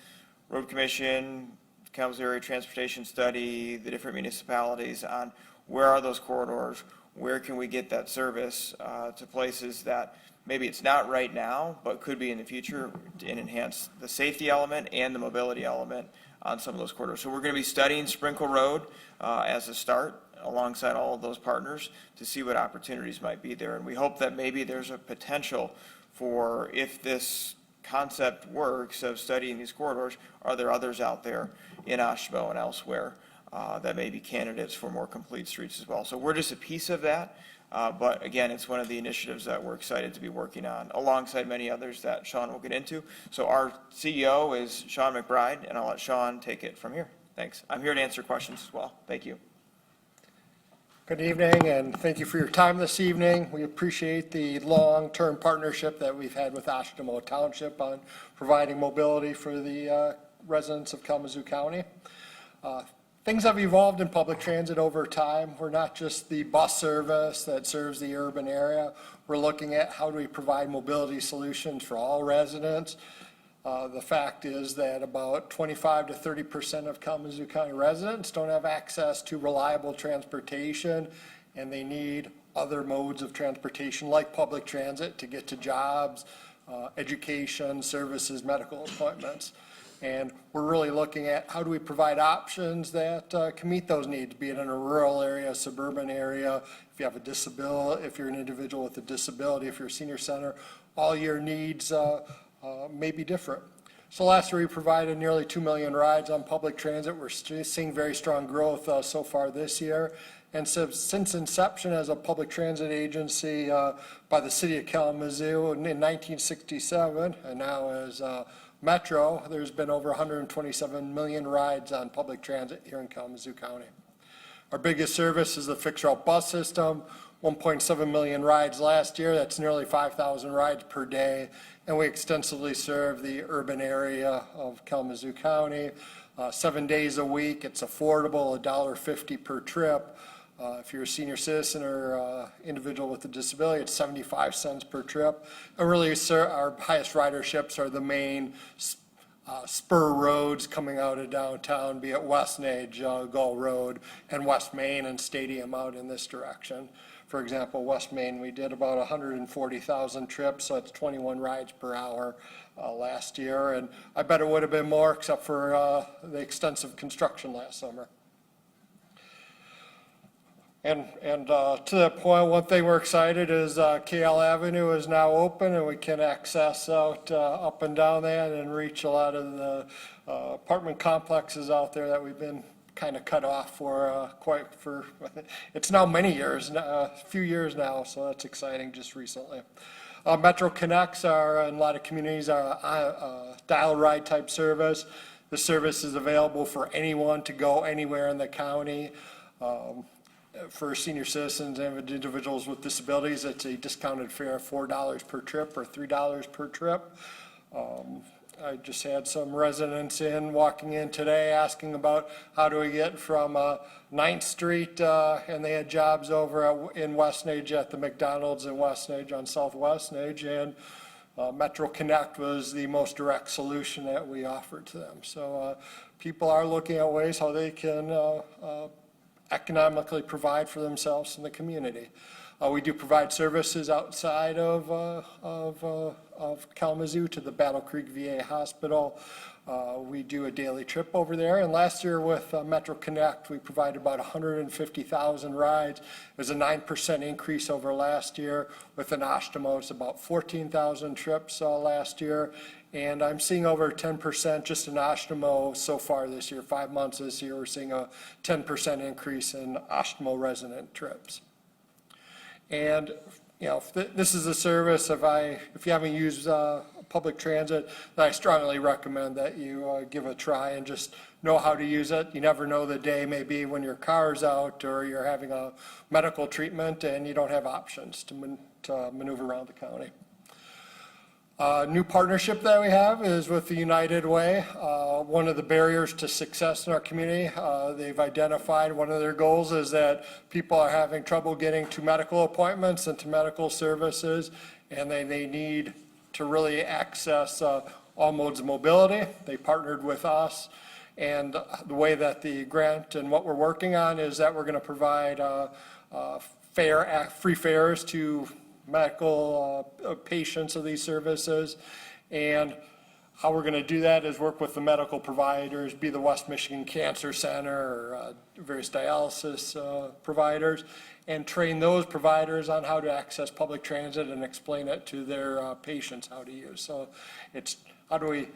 Road Commission, Kalamazoo Area Transportation Study, the different municipalities on where are those corridors, where can we get that service to places that maybe it's not right now, but could be in the future, and enhance the safety element and the mobility element on some of those corridors. So we're going to be studying Sprinkle Road as a start alongside all of those partners to see what opportunities might be there. And we hope that maybe there's a potential for, if this concept works of studying these corridors, are there others out there in Oshtemo and elsewhere that may be candidates for more complete streets as well? So we're just a piece of that. But again, it's one of the initiatives that we're excited to be working on, alongside many others that Sean will get into. So our CEO is Sean McBride, and I'll let Sean take it from here. Thanks. I'm here to answer questions as well. Thank you. Good evening, and thank you for your time this evening. We appreciate the long-term partnership that we've had with Oshtemo Township on providing mobility for the residents of Kalamazoo County. Things have evolved in public transit over time. We're not just the bus service that serves the urban area. We're looking at how do we provide mobility solutions for all residents. The fact is that about 25 to 30% of Kalamazoo County residents don't have access to reliable transportation, and they need other modes of transportation like public transit to get to jobs, education, services, medical appointments. And we're really looking at how do we provide options that can meet those needs, be it in a rural area, suburban area, if you have a disability, if you're an individual with a disability, if you're a senior center, all your needs may be different. So last year we provided nearly 2 million rides on public transit. We're seeing very strong growth so far this year. And so since inception as a public transit agency by the city of Kalamazoo in 1967, and now as Metro, there's been over 127 million rides on public transit here in Kalamazoo County. Our biggest service is the fixed route bus system, 1.7 million rides last year. That's nearly 5,000 rides per day. And we extensively serve the urban area of Kalamazoo County. 7 days a week, it's affordable, $1.50 per trip. If you're a senior citizen or individual with a disability, it's 75 cents per trip. And really, our highest riderships are the main spur roads coming out of downtown, be it West Nage, Gull Road, and West Main and Stadium out in this direction. For example, West Main, we did about 140,000 trips, so it's 21 rides per hour last year. And I bet it would have been more except for the extensive construction last summer. And to that point, one thing we're excited is KL Avenue is now open, and we can access out up and down that and reach a lot of the apartment complexes out there that we've been kind of cut off for it's now many years, a few years now, so that's exciting just recently. Metro Connects are in a lot of communities are dial ride type service. The service is available for anyone to go anywhere in the county. For senior citizens and individuals with disabilities, it's a discounted fare of $4 per trip or $3 per trip. I just had some residents walking in today asking about how do we get from 9th Street, and they had jobs over in West Nage at the McDonald's in West Nage on Southwest Nage, and Metro Connect was the most direct solution that we offered to them. So people are looking at ways how they can economically provide for themselves in the community. We do provide services outside of Kalamazoo to the Battle Creek VA Hospital. We do a daily trip over there. And last year with Metro Connect, we provided about 150,000 rides. It was a 9% increase over last year. With an Oshtemo, it's about 14,000 trips last year. And I'm seeing over 10% just in Oshtemo so far this year, 5 months this year, we're seeing a 10% increase in Oshtemo resident trips. And, you know, this is a service, if you haven't used public transit, then I strongly recommend that you give it a try and just know how to use it. You never know the day, maybe when your car's out or you're having a medical treatment and you don't have options to maneuver around the county. New partnership that we have is with the United Way. One of the barriers to success in our community, they've identified one of their goals is that people are having trouble getting to medical appointments and to medical services, and they need to really access all modes of mobility. They partnered with us, and the way that the grant and what we're working on is that we're going to provide free fares to medical patients of these services, and How we're going to do that is work with the medical providers, be the West Michigan Cancer Center or various dialysis providers, and train those providers on how to access public transit and explain it to their patients how to use. So it's how do we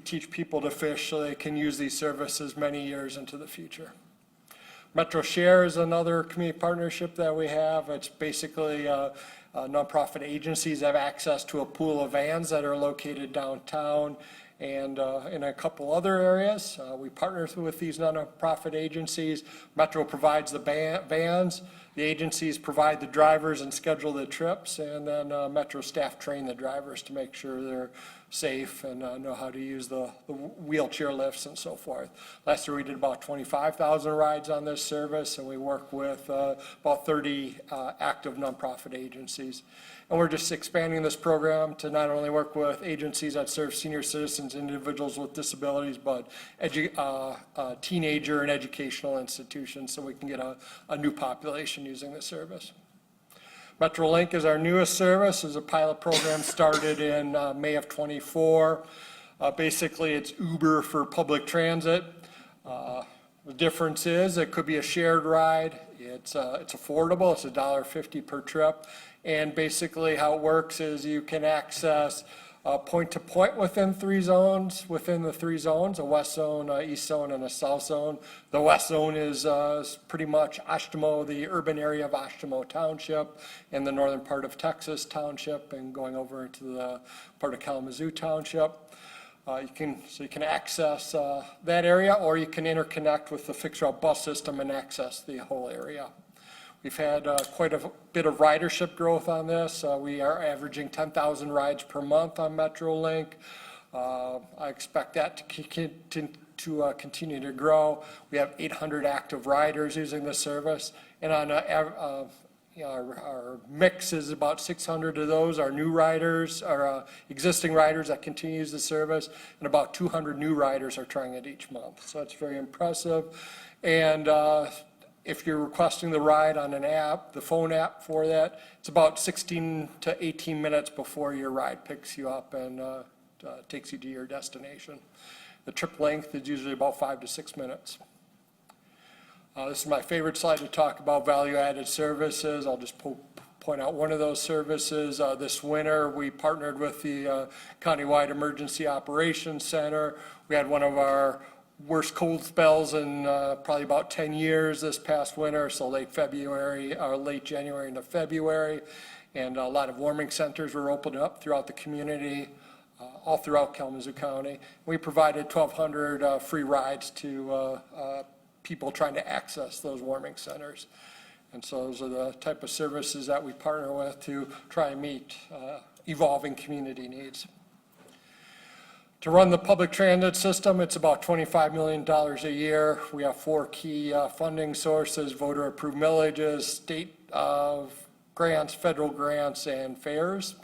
teach people to fish so they can use these services many years into the future. Metro Share is another community partnership that we have. It's basically nonprofit agencies have access to a pool of vans that are located downtown and in a couple other areas. We partner with these nonprofit agencies. Metro provides the vans. The agencies provide the drivers and schedule the trips, and then Metro staff train the drivers to make sure they're safe and know how to use the wheelchair lifts and so forth. Last year we did about 25,000 rides on this service, and we work with about 30 active nonprofit agencies. And we're just expanding this program to not only work with agencies that serve senior citizens, individuals with disabilities, but teenager and educational institutions, so we can get a new population using the service. MetroLink is our newest service. It's a pilot program started in May of '24. Basically, it's Uber for public transit. The difference is it could be a shared ride. It's affordable. It's $1.50 per trip. And basically how it works is you can access point to point within the 3 zones, a west zone, east zone, and a south zone. The west zone is pretty much Oshtemo, the urban area of Oshtemo Township, and the northern part of Texas Township, and going over into the part of Kalamazoo Township. You can access that area, or you can interconnect with the fixed route bus system and access the whole area. We've had quite a bit of ridership growth on this. We are averaging 10,000 rides per month on MetroLink. I expect that to continue to grow. We have 800 active riders using the service, and on our mix is about 600 of those are new riders, are existing riders that continue to use the service, and about 200 new riders are trying it each month. So it's very impressive. And if you're requesting the ride on an app, the phone app for that, it's about 16 to 18 minutes before your ride picks you up and takes you to your destination. The trip length is usually about 5 to 6 minutes. This is my favorite slide to talk about value-added services. I'll just point out one of those services. This winter, we partnered with the Countywide Emergency Operations Center. We had one of our worst cold spells in probably about 10 years this past winter, so late January into February, and a lot of warming centers were opened up throughout the community, all throughout Kalamazoo County. We provided 1,200 free rides to people trying to access those warming centers. And so those are the type of services that we partner with to try and meet evolving community needs. To run the public transit system, it's about $25 million a year. We have 4 key funding sources: voter-approved millages, state grants, federal grants, and fares.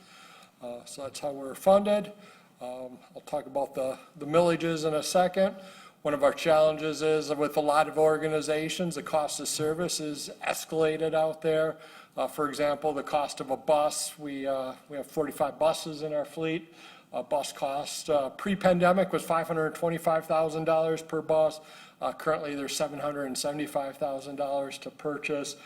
So that's how we're funded. I'll talk about the millages in a second. One of our challenges is with a lot of organizations, the cost of service is escalated out there. For example, the cost of a bus, we have 45 buses in our fleet. A bus cost pre-pandemic was $525,000 per bus. Currently, they're $775,000 to purchase.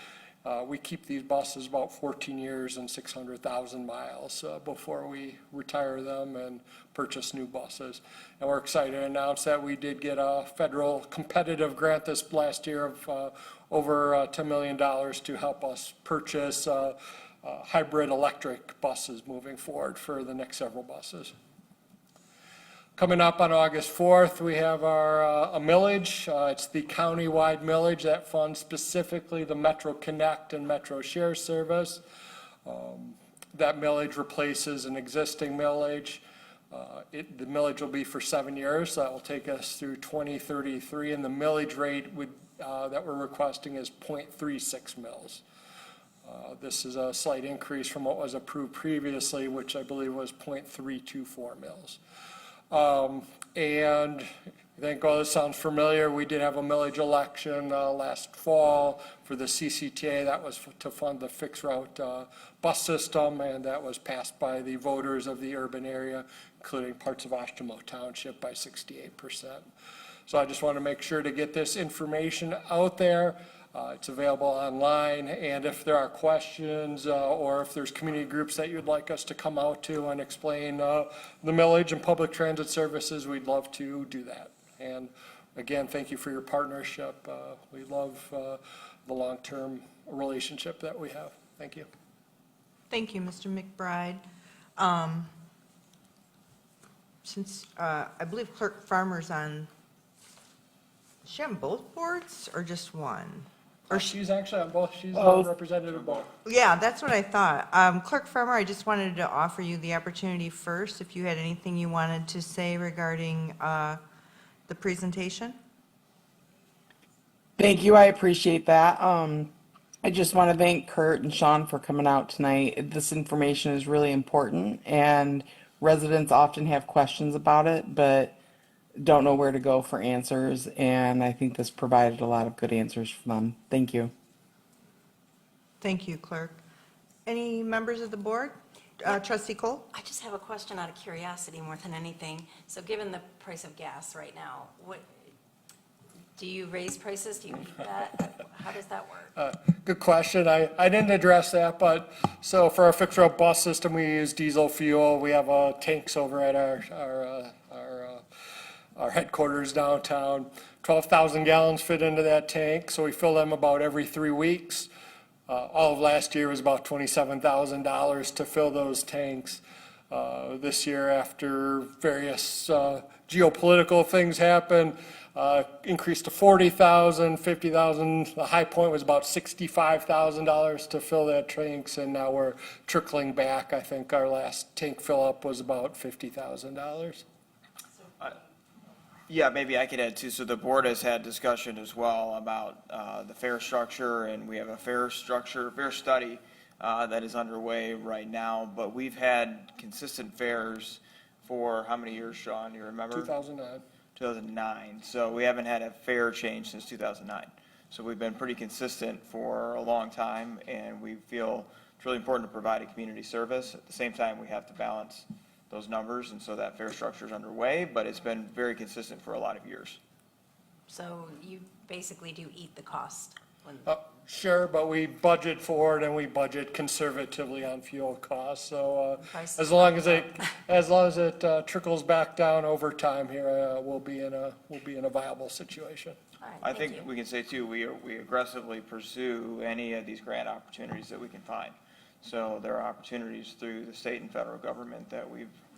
We keep these buses about 14 years and 600,000 miles before we retire them and purchase new buses. And we're excited to announce that we did get a federal competitive grant this last year of over $10 million to help us purchase hybrid electric buses moving forward for the next several buses. Coming up on August 4th, we have our a millage. It's the county-wide millage that funds specifically the Metro Connect and Metro Share service. That millage replaces an existing millage. The millage will be for 7 years. So that will take us through 2033, and the millage rate that we're requesting is 0.36 mils. This is a slight increase from what was approved previously, which I believe was 0.324 mils. And I think, oh, this sounds familiar. We did have a millage election last fall for the CCTA. That was to fund the fixed route bus system, and that was passed by the voters of the urban area, including parts of Oshtemo Township, by 68%. So I just want to make sure to get this information out there. It's available online, and if there are questions or if there's community groups that you'd like us to come out to and explain the millage and public transit services, we'd love to do that. And again, thank you for your partnership. We love the long-term relationship that we have. Thank you. Thank you, Mr. McBride. Since I believe Clerk Farmer's on, is she on both boards or just one? Or She's actually on both. She's representative of both. Yeah, that's what I thought. Clerk Farmer, I just wanted to offer you the opportunity first, if you had anything you wanted to say regarding the presentation. Thank you, I appreciate that. I just want to thank Kurt and Sean for coming out tonight. This information is really important, and residents often have questions about it, but don't know where to go for answers, and I think this provided a lot of good answers for them. Thank you. Thank you, Clerk. Any members of the board? Trustee Cole? I just have a question out of curiosity more than anything. So given the price of gas right now, what, do you raise prices? Do you keep that? How does that work? Good question. I didn't address that, but so for our fixed route bus system, we use diesel fuel. We have tanks over at our headquarters downtown. 12,000 gallons fit into that tank, so we fill them about every 3 weeks. All of last year was about $27,000 to fill those tanks. This year, after various geopolitical things happened, increased to 40,000, 50,000. The high point was about $65,000 to fill that tanks, and now we're trickling back. I think our last tank fill up was about $50,000. Yeah, maybe I could add too. So the board has had discussion as well about the fare structure, and we have a fare study that is underway right now. But we've had consistent fares for how many years, Sean? You remember? 2009. 2009. So we haven't had a fare change since 2009. So we've been pretty consistent for a long time, and we feel it's really important to provide a community service. At the same time, we have to balance those numbers, and so that fare structure is underway, but it's been very consistent for a lot of years. So you basically do eat the cost when. Sure, but we budget for it, and we budget conservatively on fuel costs. So as long as it trickles back down over time here, we'll be in a viable situation. All right, I thank think you. we can say too, we aggressively pursue any of these grant opportunities that we can find. So there are opportunities through the state and federal government that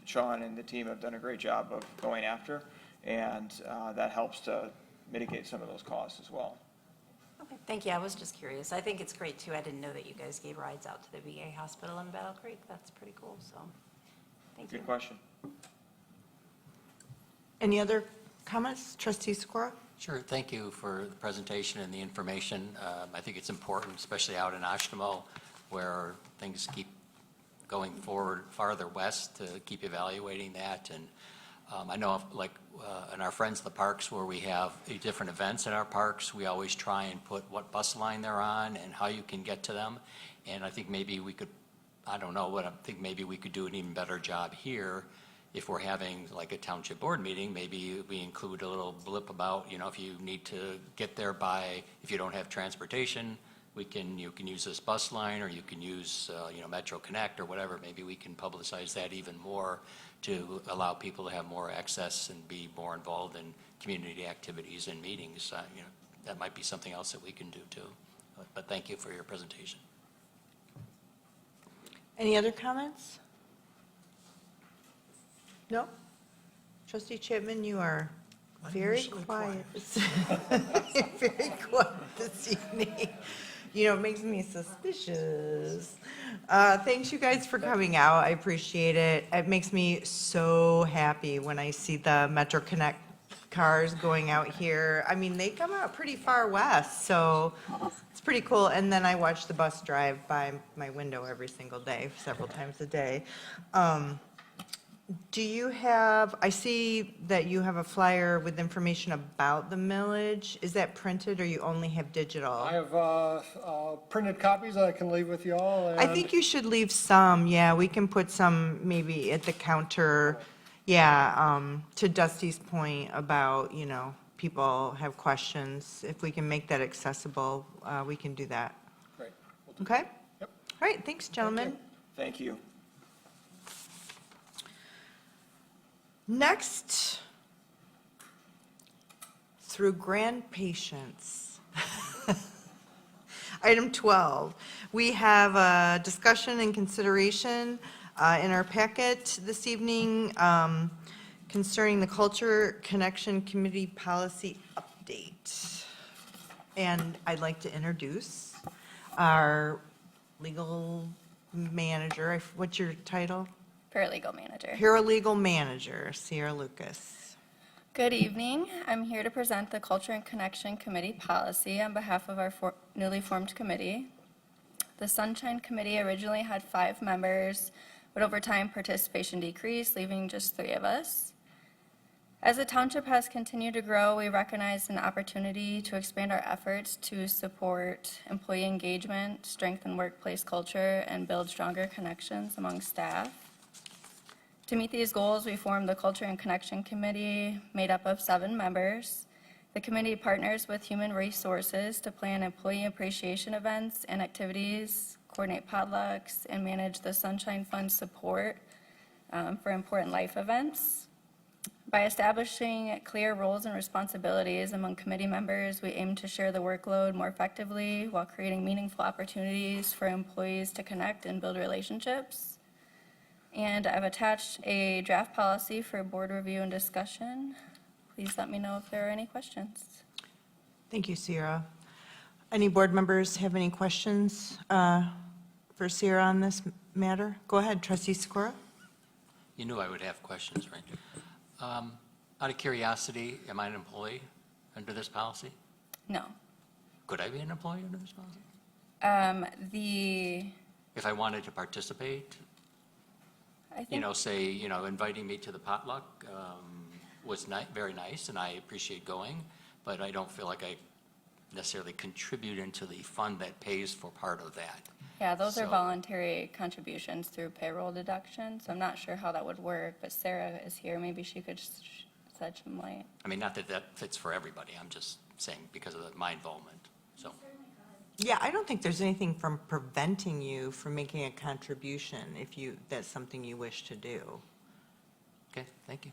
Sean and the team have done a great job of going after, and that helps to mitigate some of those costs as well. Okay, thank you. I was just curious. I think it's great too. I didn't know that you guys gave rides out to the VA hospital in Battle Creek. That's pretty cool, so thank you. Good question. Any other comments? Trustee Sikora? Sure, thank you for the presentation and the information. I think it's important, especially out in Oshtemo, where things keep going forward farther west, to keep evaluating that. And I know, like, in our Friends of the Parks, where we have different events in our parks, we always try and put what bus line they're on and how you can get to them. And I think maybe we could, I don't know, but I think maybe we could do an even better job here. If we're having like a township board meeting, maybe we include a little blip about, if you need to get there by, if you don't have transportation, you can use this bus line, or you can use, Metro Connect or whatever. Maybe we can publicize that even more to allow people to have more access and be more involved in community activities and meetings. That might be something else that we can do too. But thank you for your presentation. Any other comments? No? Trustee Chipman, you are very quiet. Very quiet this evening. It makes me suspicious. Thanks, you guys, for coming out. I appreciate it. It makes me so happy when I see the Metro Connect cars going out here. I mean, they come out pretty far west, so it's pretty cool. And then I watch the bus drive by my window every single day, several times a day. Do you have, I see that you have a flyer with information about the millage. Is that printed or you only have digital? I have printed copies that I can leave with you all. I think you should leave some, yeah, we can put some maybe at the counter. Yeah, to Dusty's point about, you know, people have questions. If we can make that accessible, we can do that. Great. Okay? Yep. All right, thanks, gentlemen. Thank you. Next, through grand patience. Item 12, we have a discussion and consideration in our packet this evening concerning the Culture Connection Committee Policy Update. And I'd like to introduce our legal manager. What's your title? Paralegal manager. Paralegal manager, Sierra Lucas. Good evening. I'm here to present the Culture and Connection Committee policy on behalf of our newly formed committee. The Sunshine Committee originally had 5 members, but over time participation decreased, leaving just 3 of us. As the township has continued to grow, we recognize an opportunity to expand our efforts to support employee engagement, strengthen workplace culture, and build stronger connections among staff. To meet these goals, we formed the Culture and Connection Committee, made up of 7 members. The committee partners with Human Resources to plan employee appreciation events and activities, coordinate potlucks, and manage the Sunshine Fund support for important life events. By establishing clear roles and responsibilities among committee members, we aim to share the workload more effectively while creating meaningful opportunities for employees to connect and build relationships. And I've attached a draft policy for board review and discussion. Please let me know if there are any questions. Thank you, Sierra. Any board members have any questions for Sierra on this matter? Go ahead, Trustee Sikora. You knew I would have questions, right? Out of curiosity, am I an employee under this policy? No. Could I be an employee under this policy? If I wanted to participate, I think, inviting me to the potluck was very nice, and I appreciate going, but I don't feel like I necessarily contribute into the fund that pays for part of that. yeah, those are voluntary contributions through payroll deduction, so I'm not sure how that would work, but Sarah is here. Maybe she could shed some light. I mean, not that that fits for everybody, I'm just saying because of my involvement, so. Yeah, I don't think there's anything from preventing you from making a contribution if that's something you wish to do. Okay, thank you.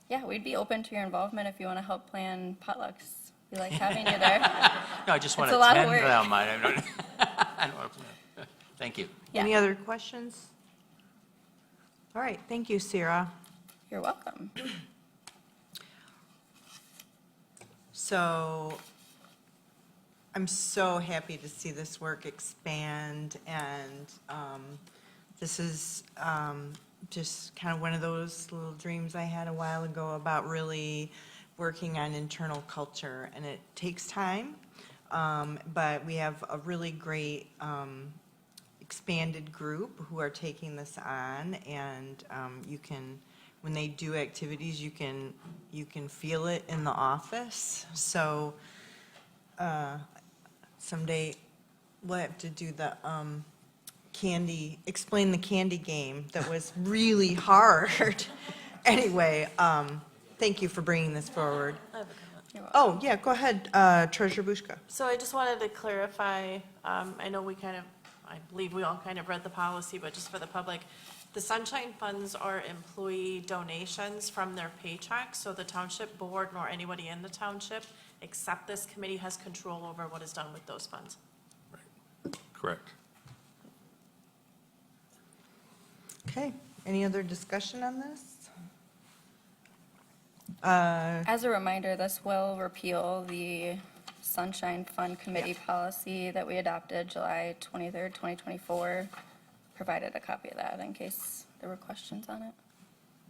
Yeah, we'd be open to your involvement if you want to help plan potlucks. We like having you there. No, I just want It's to a lot of attend work. them. I don't want to plan. Thank you. Yeah. Any other questions? All right, thank you, Sierra. You're welcome. So I'm so happy to see this work expand, and this is just kind of one of those little dreams I had a while ago about really working on internal culture, and it takes time, but we have a really great expanded group who are taking this on, and you can, when they do activities, you can feel it in the office. So someday we'll have to do the explain the candy game that was really hard. Anyway, thank you for bringing this forward. I have a comment. You're welcome. Oh, yeah, go ahead, Treasurer Bushka. So I just wanted to clarify, I know I believe we all kind of read the policy, but just for the public, the Sunshine Funds are employee donations from their paychecks, so the township board nor anybody in the township, except this committee, has control over what is done with those funds. Correct. Okay, any other discussion on this? As a reminder, this will repeal the Sunshine Fund Committee policy that we adopted July 23rd, 2024. Provided a copy of that in case there were questions on it.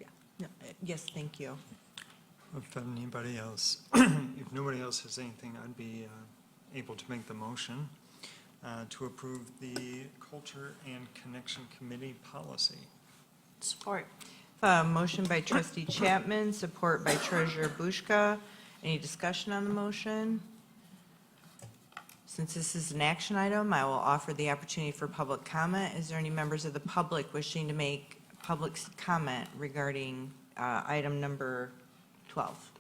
Yeah. No, yes, thank you. If anybody else, if nobody else has anything, I'd be able to make the motion to approve the Culture and Connection Committee policy. Support. Motion by trustee Chapman, support by treasurer Bushka. Any discussion on the motion? Since this is an action item, I will offer the opportunity for public comment. Is there any members of the public wishing to make public comment regarding item number 12?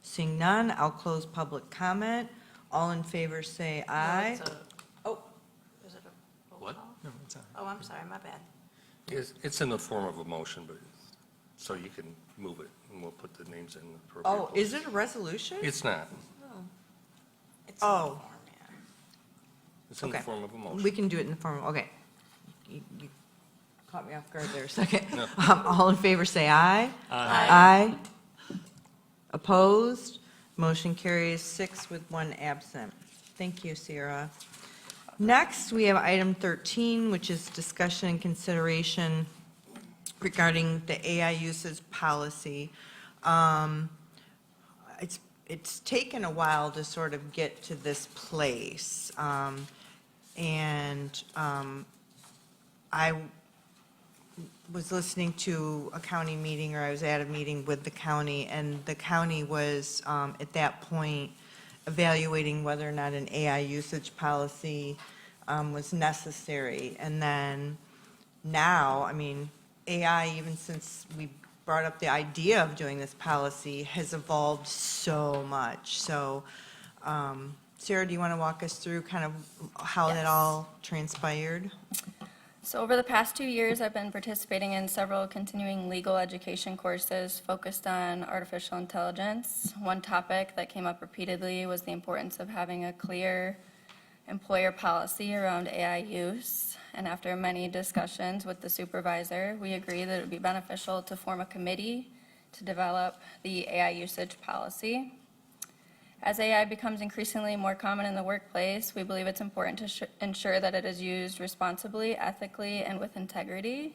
Seeing none, I'll close public comment. All in favor say aye. Oh, Is it a roll What? call? No, it's not. Oh, I'm sorry, my bad. It's in the form of a motion, but, so you can move it, and we'll put the names in the appropriate oh, places. is it a resolution? It's not. It's in the Oh. form, yeah. It's in the Okay. form of a motion. We can do it in the form, okay. You caught me off guard there a second. No. All in favor, say aye. Aye. Opposed? Motion carries 6 with 1 absent. Thank you, Sierra. Next, we have item 13, which is discussion and consideration regarding the AI usage policy. It's taken a while to sort of get to this place. I was listening to a county meeting, or I was at a meeting with the county, and the county was, at that point, evaluating whether or not an AI usage policy was necessary. And then now, I mean, AI, even since we brought up the idea of doing this policy, has evolved so much. So, Sarah, do you want to walk us through kind of how that Yes. all transpired? So over the past 2 years, I've been participating in several continuing legal education courses focused on artificial intelligence. One topic that came up repeatedly was the importance of having a clear employer policy around AI use. And after many discussions with the supervisor, we agreed that it would be beneficial to form a committee to develop the AI usage policy. As AI becomes increasingly more common in the workplace, we believe it's important to ensure that it is used responsibly, ethically, and with integrity.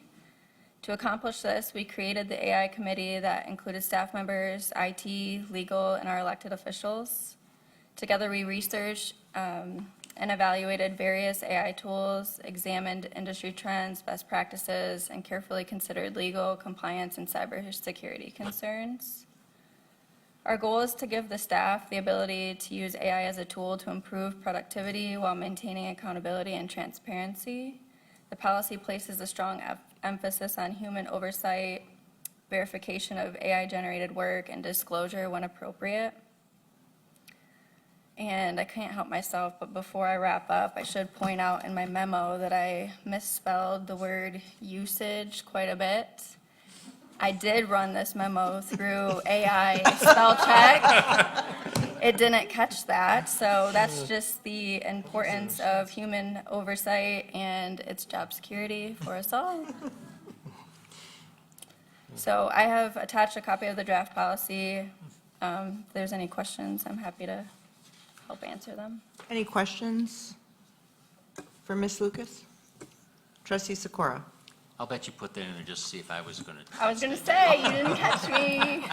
To accomplish this, we created the AI committee that included staff members, IT, legal, and our elected officials. Together, we researched and evaluated various AI tools, examined industry trends, best practices, and carefully considered legal, compliance, and cybersecurity concerns. Our goal is to give the staff the ability to use AI as a tool to improve productivity while maintaining accountability and transparency. The policy places a strong emphasis on human oversight, verification of AI-generated work, and disclosure when appropriate. And I can't help myself, but before I wrap up, I should point out in my memo that I misspelled the word usage quite a bit. I did run this memo through AI spell check. It didn't catch that, so that's just the importance of human oversight and its job security for us all. So I have attached a copy of the draft policy. If there's any questions, I'm happy to help answer them. Any questions for Ms. Lucas? Trustee Sikora? I'll bet you put that in there just to see if I was going to. I was going to say, you didn't catch me.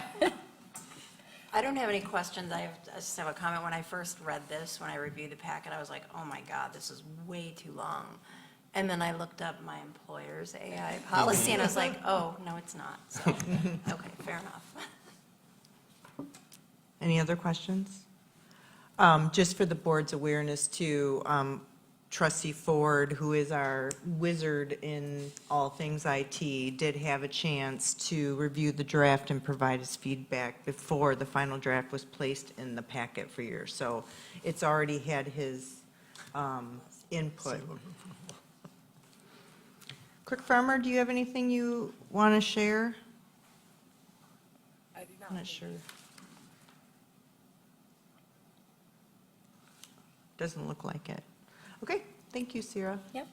I don't have any questions. I just have a comment. When I first read this, when I reviewed the packet, I was like, oh my God, this is way too long. And then I looked up my employer's AI policy, and I was like, oh, no, it's not. So, okay, fair enough. Any other questions? Just for the board's awareness too, Trustee Ford, who is our wizard in all things IT, did have a chance to review the draft and provide his feedback before the final draft was placed in the packet for you. So it's already had his input. Clerk Farmer, do you have anything you want to share? I do not. I'm not sure. Doesn't look like it. Okay, thank you, Sierra. Yep.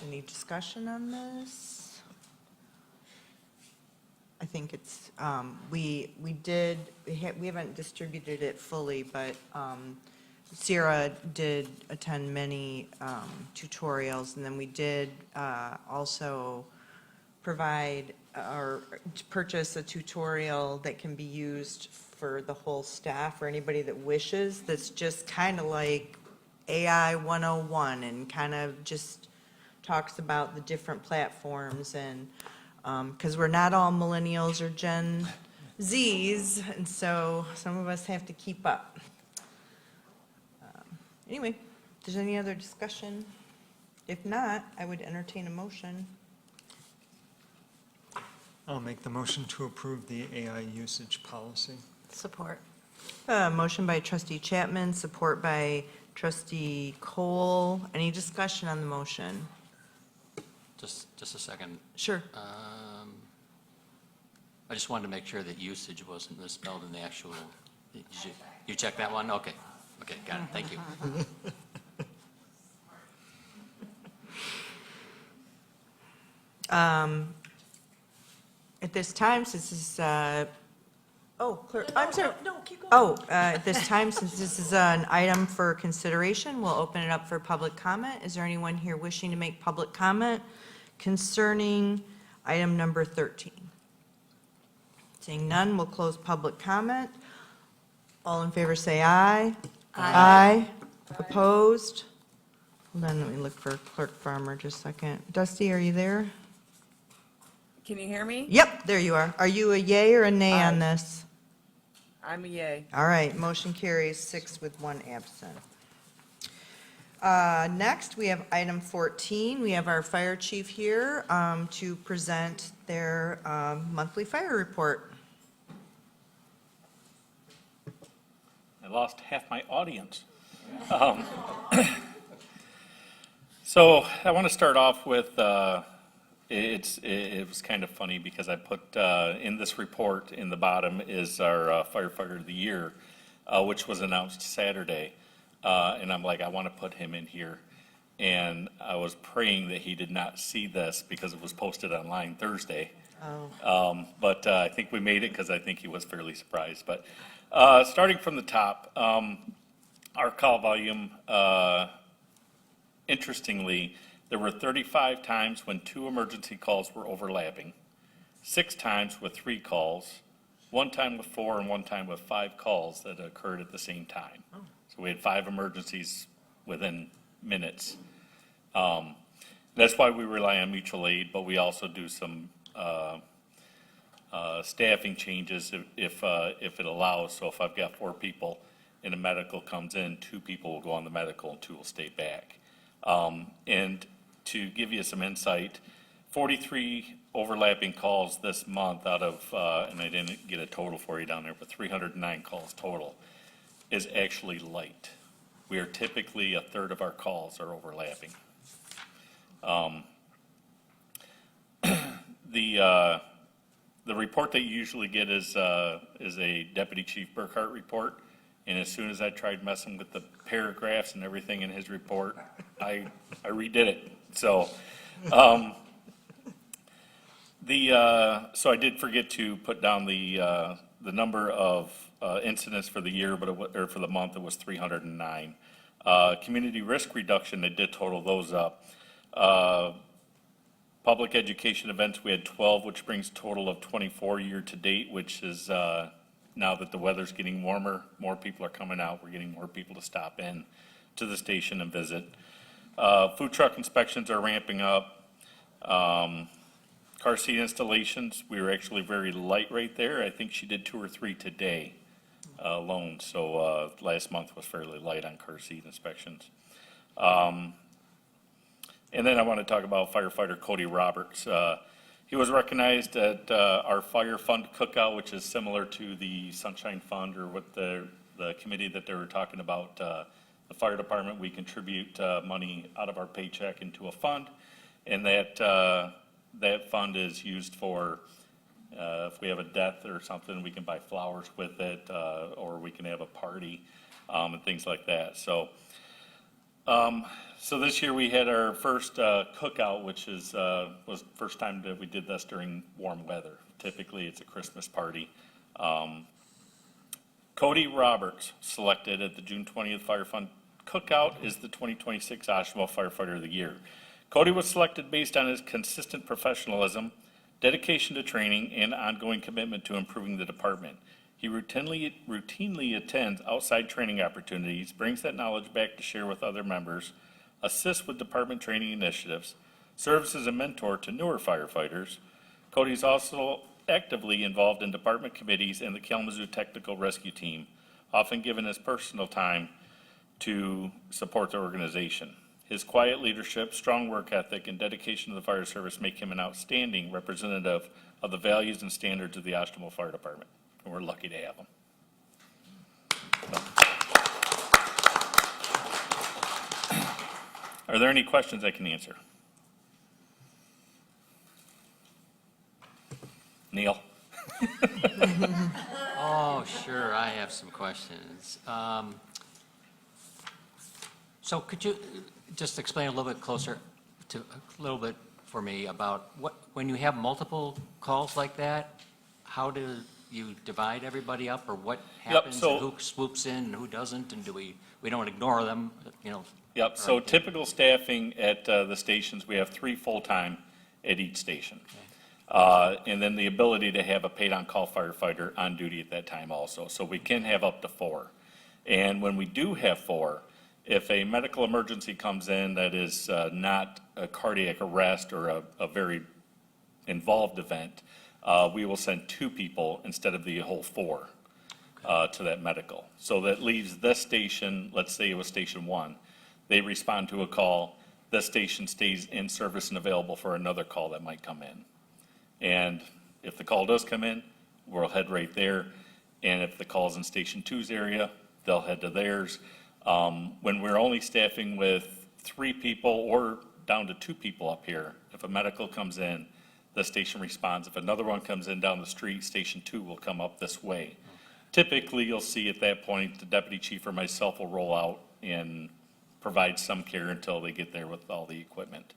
Any discussion on this? I think it's, we haven't distributed it fully, but Sierra did attend many tutorials, and then we did also provide or purchase a tutorial that can be used for the whole staff or anybody that wishes, that's just kind of like AI 101 and kind of just talks about the different platforms and, because we're not all millennials or Gen Zs, and so some of us have to keep up. Anyway, if there's any other discussion, if not, I would entertain a motion. I'll make the motion to approve the AI usage policy. Support. Motion by trustee Chapman, support by trustee Cole. Any discussion on the motion? Just a second. Sure. I just wanted to make sure that usage wasn't misspelled in the actual, you checked that one? Okay, got it, thank you. At this time, since this is, clerk, I'm sorry. No, keep going. At this time, since this is an item for consideration, we'll open it up for public comment. Is there anyone here wishing to make public comment concerning item number 13? Seeing none, we'll close public comment. All in favor say aye. Aye. Opposed? Hold on, let me look for Clerk Farmer just a second. Dusty, are you there? Can you hear me? Yep, there you are. Are you a yay or a nay on this? I'm a yay. All right, motion carries 6 with 1 absent. Next, we have item 14. We have our fire chief here to present their monthly fire report. I lost half my audience. So I want to start off with, it was kind of funny because I put in this report in the bottom is our firefighter of the year, which was announced Saturday. And I'm like, I want to put him in here. And I was praying that he did not see this because it was posted online Thursday. But I think we made it because I think he was fairly surprised. But starting from the top, our call volume, interestingly, there were 35 times when 2 emergency calls were overlapping, 6 times with 3 calls, 1 time with 4, and 1 time with 5 calls that occurred at the same time. So we had 5 emergencies within minutes. That's why we rely on mutual aid, but we also do some staffing changes if it allows. So if I've got 4 people and a medical comes in, 2 people will go on the medical and 2 will stay back. And to give you some insight, 43 overlapping calls this month out of, and I didn't get a total for you down there, but 309 calls total is actually light. We are typically a third of our calls are overlapping. The report that you usually get is a Deputy Chief Burkhart report. And as soon as I tried messing with the paragraphs and everything in his report, I redid it. So, so I did forget to put down the number of incidents for the year, or for the month, it was 309. Community risk reduction, they did total those up. Public education events, we had 12, which brings total of 24 year to date, which is now that the weather's getting warmer, more people are coming out. We're getting more people to stop in to the station and visit. Food truck inspections are ramping up. Car seat installations, we were actually very light right there. I think she did 2 or 3 today alone. So last month was fairly light on car seat inspections. And then I want to talk about firefighter Cody Roberts. He was recognized at our Fire Fund Cookout, which is similar to the Sunshine Fund, or what the committee that they were talking about. The fire department, we contribute money out of our paycheck into a fund, and that fund is used for if we have a death or something, we can buy flowers with it, or we can have a party and things like that. So. So this year we had our first cookout, which was the first time that we did this during warm weather. Typically, it's a Christmas party. Cody Roberts, selected at the June 20th Fire Fund Cookout, is the 2026 Oshtemo Firefighter of the Year. Cody was selected based on his consistent professionalism, dedication to training, and ongoing commitment to improving the department. He routinely attends outside training opportunities, brings that knowledge back to share with other members, assists with department training initiatives, serves as a mentor to newer firefighters. Cody is also actively involved in department committees and the Kalamazoo Technical Rescue Team, often given his personal time to support the organization. His quiet leadership, strong work ethic, and dedication to the fire service make him an outstanding representative of the values and standards of the Oshtemo Fire Department, and we're lucky to have him. Are there any questions I can answer? Neil? Oh, sure, I have some questions. So could you just explain a little bit closer to, a little bit for me about when you have multiple calls like that, how do you divide everybody up, or what happens? so- And who swoops in and who doesn't, and we don't ignore them, you know? Yep, so typical staffing at the stations, we have 3 full-time at each station. And then the ability to have a paid-on-call firefighter on duty at that time also. So we can have up to 4. And when we do have 4, if a medical emergency comes in that is not a cardiac arrest or a very involved event, we will send 2 people instead of the whole 4 to that medical. So that leaves this station, let's say it was Station 1, they respond to a call, this station stays in service and available for another call that might come in. And if the call does come in, we'll head right there. And if the call's in Station 2's area, they'll head to theirs. When we're only staffing with 3 people or down to 2 people up here, if a medical comes in, the station responds. If another one comes in down the street, Station 2 will come up this way. Typically, you'll see at that point, the deputy chief or myself will roll out and provide some care until they get there with all the equipment.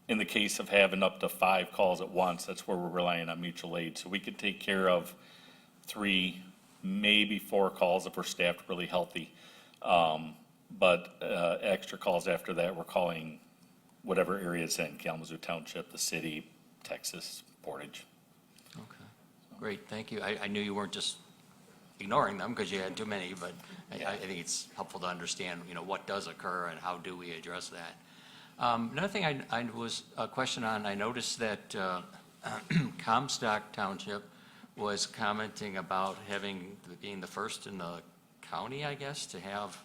In the case of having up to 5 calls at once, that's where we're relying on mutual aid. So we could take care of 3, maybe 4 calls if we're staffed really healthy. But extra calls after that, we're calling whatever area it's in, Kalamazoo Township, the city, Texas, Portage. Okay, great, thank you. I knew you weren't just ignoring them because you had too many, but I think it's helpful to understand, you know, what does occur and how do we address that. Another thing I was a question on, I noticed that Comstock Township was commenting about being the first in the county, I guess, to have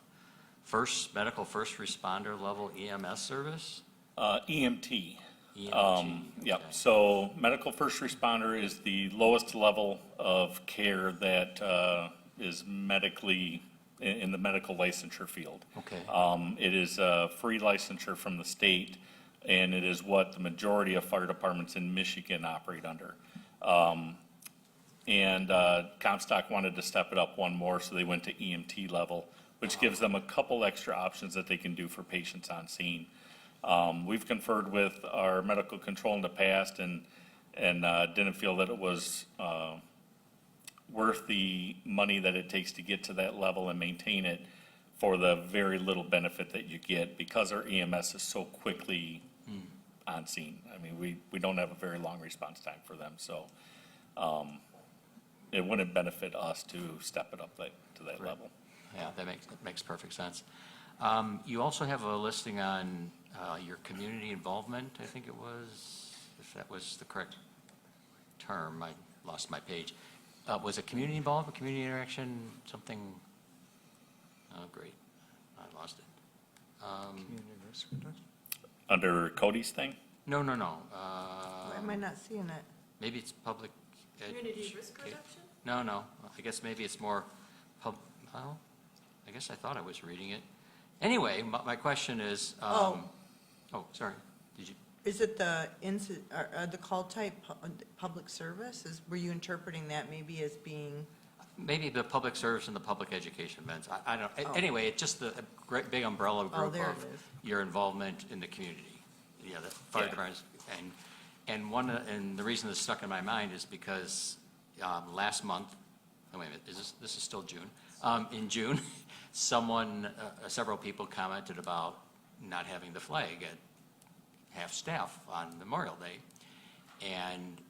medical first responder level EMS service? EMT. EMT. Yep, okay. so medical first responder is the lowest level of care that is medically in the medical licensure field. Okay. It is a free licensure from the state, and it is what the majority of fire departments in Michigan operate under. And Comstock wanted to step it up one more, so they went to EMT level, which gives them a couple extra options that they can do for patients on scene. We've conferred with our medical control in the past and didn't feel that it was worth the money that it takes to get to that level and maintain it for the very little benefit that you get because our EMS is so quickly on scene. I mean, we don't have a very long response time for them, so it wouldn't benefit us to step it up to that level. Yeah, that makes perfect sense. You also have a listing on your community involvement, I think it was, if that was the correct term, I lost my page. Was it community involvement, community interaction, something? Oh, great, I lost it. Community risk reduction? Under Cody's thing? No. Why am I not seeing it? Maybe it's public. Community risk reduction? No, I guess maybe it's more, well, I guess I thought I was reading it. Anyway, my question is, oh, sorry, did you? Is it the call type public service? Were you interpreting that maybe as being? Maybe the public service and the public education events. I don't, anyway, it's just the great big umbrella group there of it is. your involvement in the community. Yeah, the fire departments. And the reason this stuck in my mind is because last month, oh, wait a minute, this is still June? In June, several people commented about not having the flag at half staff on Memorial Day. And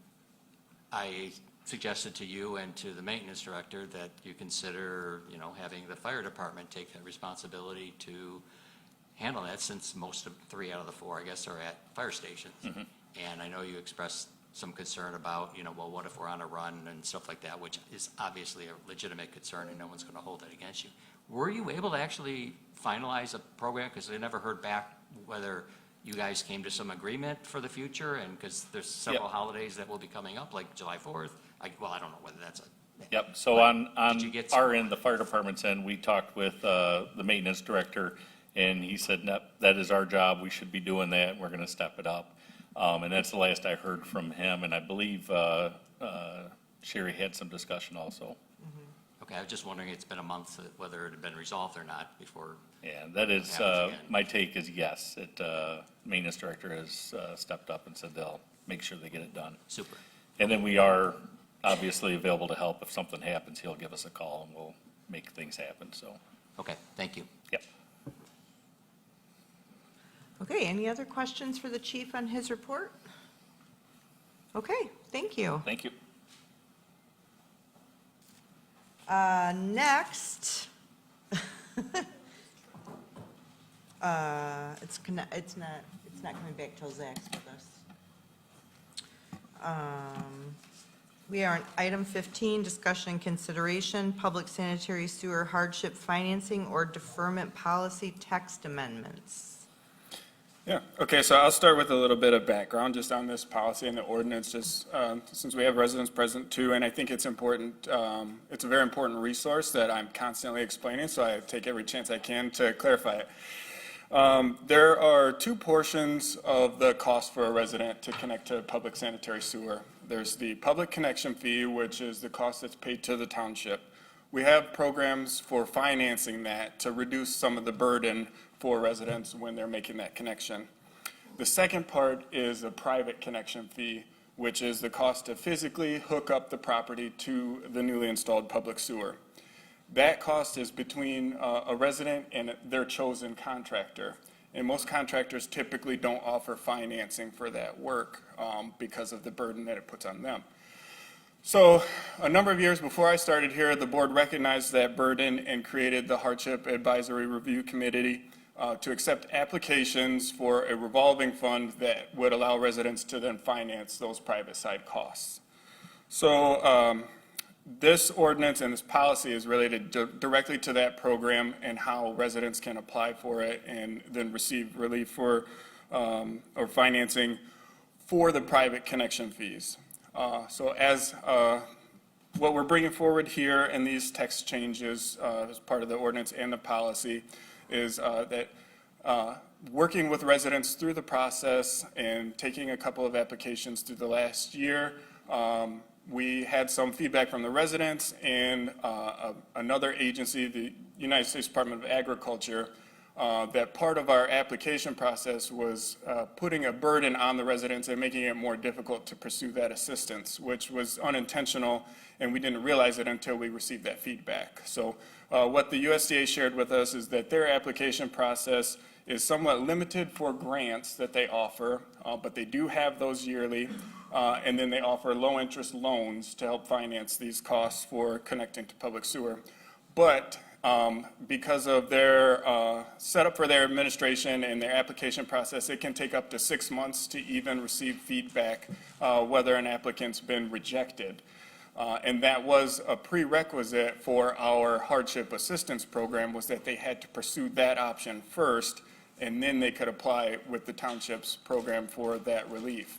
I suggested to you and to the maintenance director that you consider, having the fire department take that responsibility to handle that, since most of 3 out of the 4, I guess, are at fire stations. And I know you expressed some concern about, well, what if we're on a run and stuff like that, which is obviously a legitimate concern, and no one's going to hold that against you. Were you able to actually finalize a program? Because I never heard back whether you guys came to some agreement for the future, and because there's several holidays that will be coming up, like July 4th. I don't know whether that's a... Yep, so on our end, the fire department's end, we talked with the maintenance director, and he said, no, that is our job, we should be doing that, we're gonna step it up. And that's the last I heard from him, and I believe Sherry had some discussion also. Okay, I was just wondering, it's been a month, whether it had been resolved or not before. Yeah, that is, my take is yes, maintenance director has stepped up and said they'll make sure they get it done. Super. And then we are obviously available to help. If something happens, he'll give us a call and we'll make things happen, so. Okay, thank you. Yep. Okay, any other questions for the chief on his report? Okay, thank you. Thank you. Next, it's not coming back till Zach's with us. We are on item 15, discussion and consideration, public sanitary sewer hardship financing or deferment policy text amendments. Yeah, okay, so I'll start with a little bit of background just on this policy and the ordinance, just since we have residents present too, and I think it's important, it's a very important resource that I'm constantly explaining, so I take every chance I can to clarify it. There are 2 portions of the cost for a resident to connect to public sanitary sewer. There's the public connection fee, which is the cost that's paid to the township. We have programs for financing that to reduce some of the burden for residents when they're making that connection. The second part is a private connection fee, which is the cost to physically hook up the property to the newly installed public sewer. That cost is between a resident and their chosen contractor. And most contractors typically don't offer financing for that work because of the burden that it puts on them. So a number of years before I started here, the board recognized that burden and created the Hardship Advisory Review Committee to accept applications for a revolving fund that would allow residents to then finance those private side costs. So this ordinance and this policy is related directly to that program and how residents can apply for it and then receive relief for or financing for the private connection fees. So as what we're bringing forward here in these text changes as part of the ordinance and the policy is that working with residents through the process and taking a couple of applications through the last year, we had some feedback from the residents and another agency, the United States Department of Agriculture, that part of our application process was putting a burden on the residents and making it more difficult to pursue that assistance, which was unintentional, and we didn't realize it until we received that feedback. So what the USDA shared with us is that their application process is somewhat limited for grants that they offer, but they do have those yearly, and then they offer low-interest loans to help finance these costs for connecting to public sewer. But because of their setup for their administration and their application process, it can take up to 6 months to even receive feedback whether an applicant's been rejected. And that was a prerequisite for our hardship assistance program, was that they had to pursue that option first, and then they could apply with the township's program for that relief.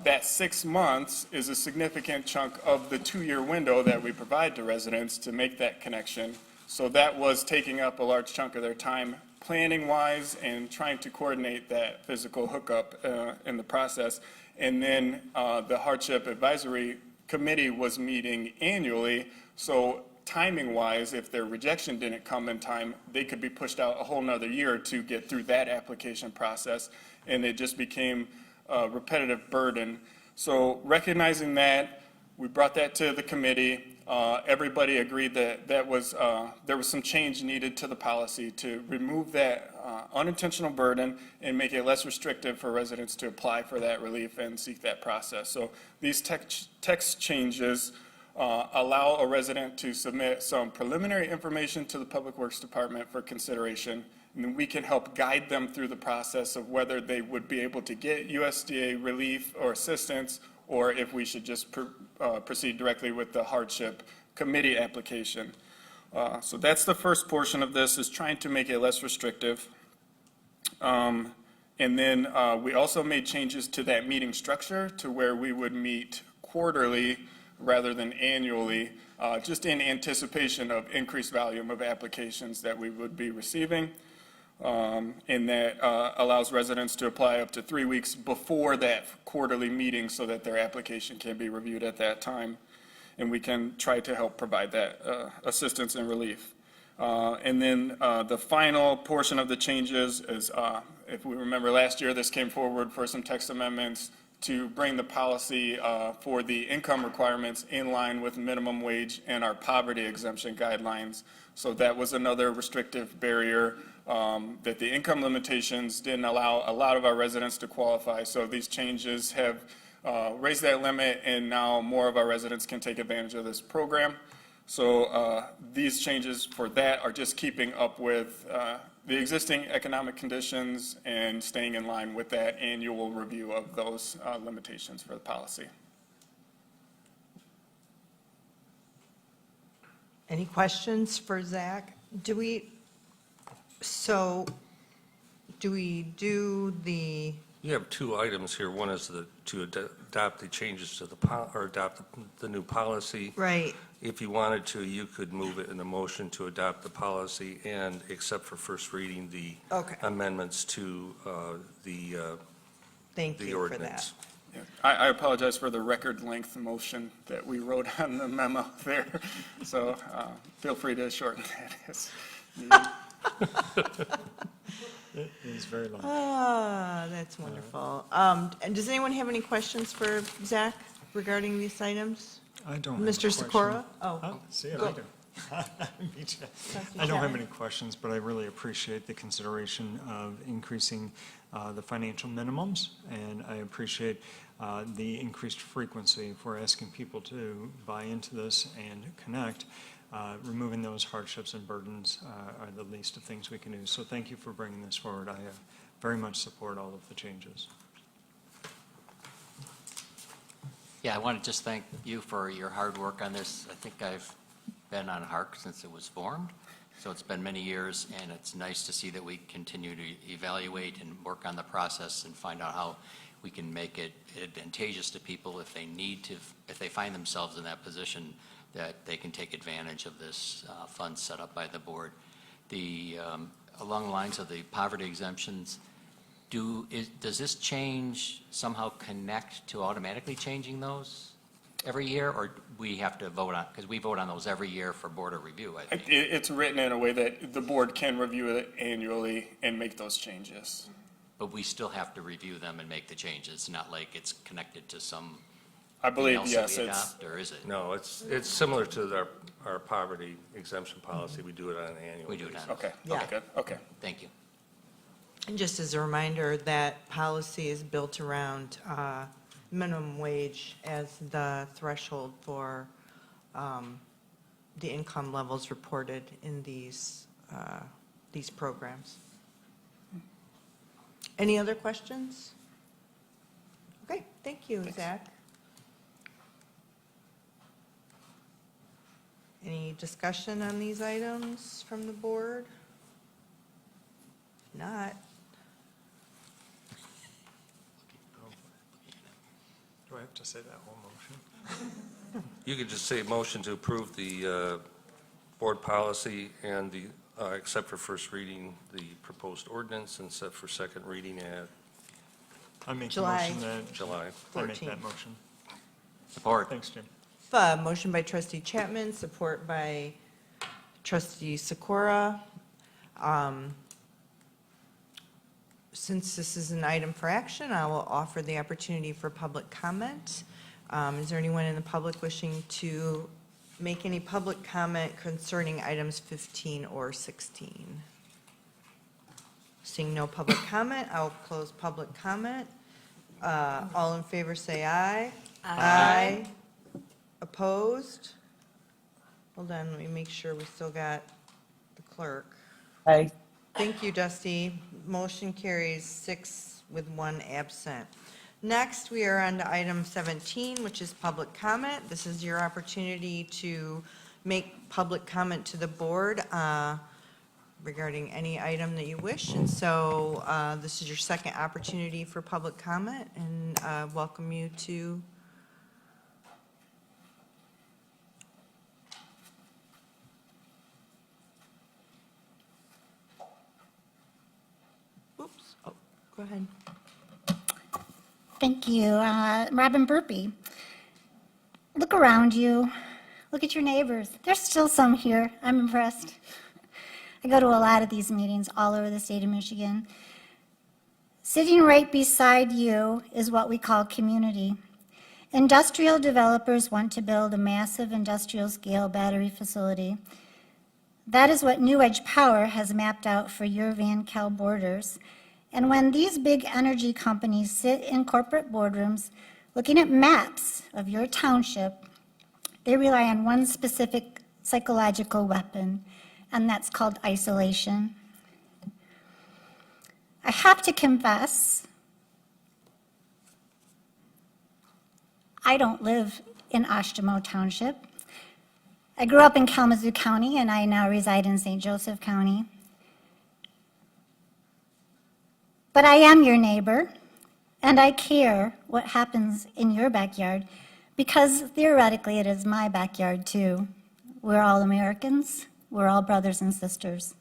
That 6 months is a significant chunk of the 2-year window that we provide to residents to make that connection. So that was taking up a large chunk of their time planning-wise and trying to coordinate that physical hookup in the process. And then the Hardship Advisory Committee was meeting annually, so timing-wise, if their rejection didn't come in time, they could be pushed out a whole nother year to get through that application process, and it just became a repetitive burden. So recognizing that, we brought that to the committee. everybody agreed that there was some change needed to the policy to remove that unintentional burden and make it less restrictive for residents to apply for that relief and seek that process. So these text changes allow a resident to submit some preliminary information to the Public Works Department for consideration, and then we can help guide them through the process of whether they would be able to get USDA relief or assistance, or if we should just proceed directly with the hardship committee application. So that's the first portion of this, is trying to make it less restrictive. And then we also made changes to that meeting structure to where we would meet quarterly rather than annually, just in anticipation of increased volume of applications that we would be receiving. And that allows residents to apply up to 3 weeks before that quarterly meeting so that their application can be reviewed at that time. And we can try to help provide that assistance and relief. And then the final portion of the changes is, if we remember last year, this came forward for some text amendments to bring the policy for the income requirements in line with minimum wage and our poverty exemption guidelines. So that was another restrictive barrier, that the income limitations didn't allow a lot of our residents to qualify. So these changes have raised that limit, and now more of our residents can take advantage of this program. So these changes for that are just keeping up with the existing economic conditions and staying in line with that annual review of those limitations for the policy. Any questions for Zach? Do we do the, You have two items here. One is to adopt the changes to adopt the new policy. right, If you wanted to, you could move it in a motion to adopt the policy and, except for first reading, the Okay. amendments to thank the you for ordinance. that. Yeah. I apologize for the record length motion that we wrote on the memo there. So feel free to shorten that as needed. It is very long. Ah, that's wonderful. And does anyone have any questions for Zach regarding these items? I don't have a Mr. question. Sikora? Oh, See it, Go. I do. Beat you. I don't have any questions, but I really appreciate the consideration of increasing the financial minimums, and I appreciate the increased frequency if we're asking people to buy into this and connect. Removing those hardships and burdens are the least of things we can do. So thank you for bringing this forward. I very much support all of the changes. Yeah, I want to just thank you for your hard work on this. I think I've been on HARC since it was formed, so it's been many years, and it's nice to see that we continue to evaluate and work on the process and find out how we can make it advantageous to people if they need to, if they find themselves in that position, that they can take advantage of this fund set up by the board. Along the lines of the poverty exemptions, does this change somehow connect to automatically changing those every year, or we have to vote on, because we vote on those every year for board of review, I think? It's written in a way that the board can review it annually and make those changes. But we still have to review them and make the changes. It's not like it's connected to some I believe, else yes, that we it's, adopt, or is it? No, it's similar to our poverty exemption policy. We do it on an annual We do it basis. on. okay, Yeah. okay, good, okay. Thank you. And just as a reminder, that policy is built around minimum wage as the threshold for the income levels reported in these programs. Any other questions? Okay, thank you, Zach. Any discussion on these items from the board? If not, Do I have to say that whole motion? You could just say motion to approve the board policy and the, except for first reading, the proposed ordinance, and set for second reading at I make the July motion that, July. I make 14th. that motion. Support. Thanks, Jim. Motion by trustee Chapman, support by trustee Sikora. Since this is an item for action, I will offer the opportunity for public comment. Is there anyone in the public wishing to make any public comment concerning items 15 or 16? Seeing no public comment, I'll close public comment. All in favor, say aye. Aye. Opposed? Hold on, let me make sure we still got the clerk. Aye. Thank you, Dusty. Motion carries 6 with 1 absent. Next, we are on to item 17, which is public comment. This is your opportunity to make public comment to the board regarding any item that you wish. And so this is your second opportunity for public comment, and welcome you to oops, oh, go ahead. Thank you. Robin Burpee. Look around you. Look at your neighbors. There's still some here. I'm impressed. I go to a lot of these meetings all over the state of Michigan. Sitting right beside you is what we call community. Industrial developers want to build a massive industrial scale battery facility. That is what New Edge Power has mapped out for your Van Cal borders. And when these big energy companies sit in corporate boardrooms looking at maps of your township, they rely on one specific psychological weapon, and that's called isolation. I have to confess, I don't live in Oshtemo Township. I grew up in Kalamazoo County, and I now reside in St. Joseph County. But I am your neighbor, and I care what happens in your backyard, because theoretically it is my backyard too. We're all Americans. We're all brothers and sisters.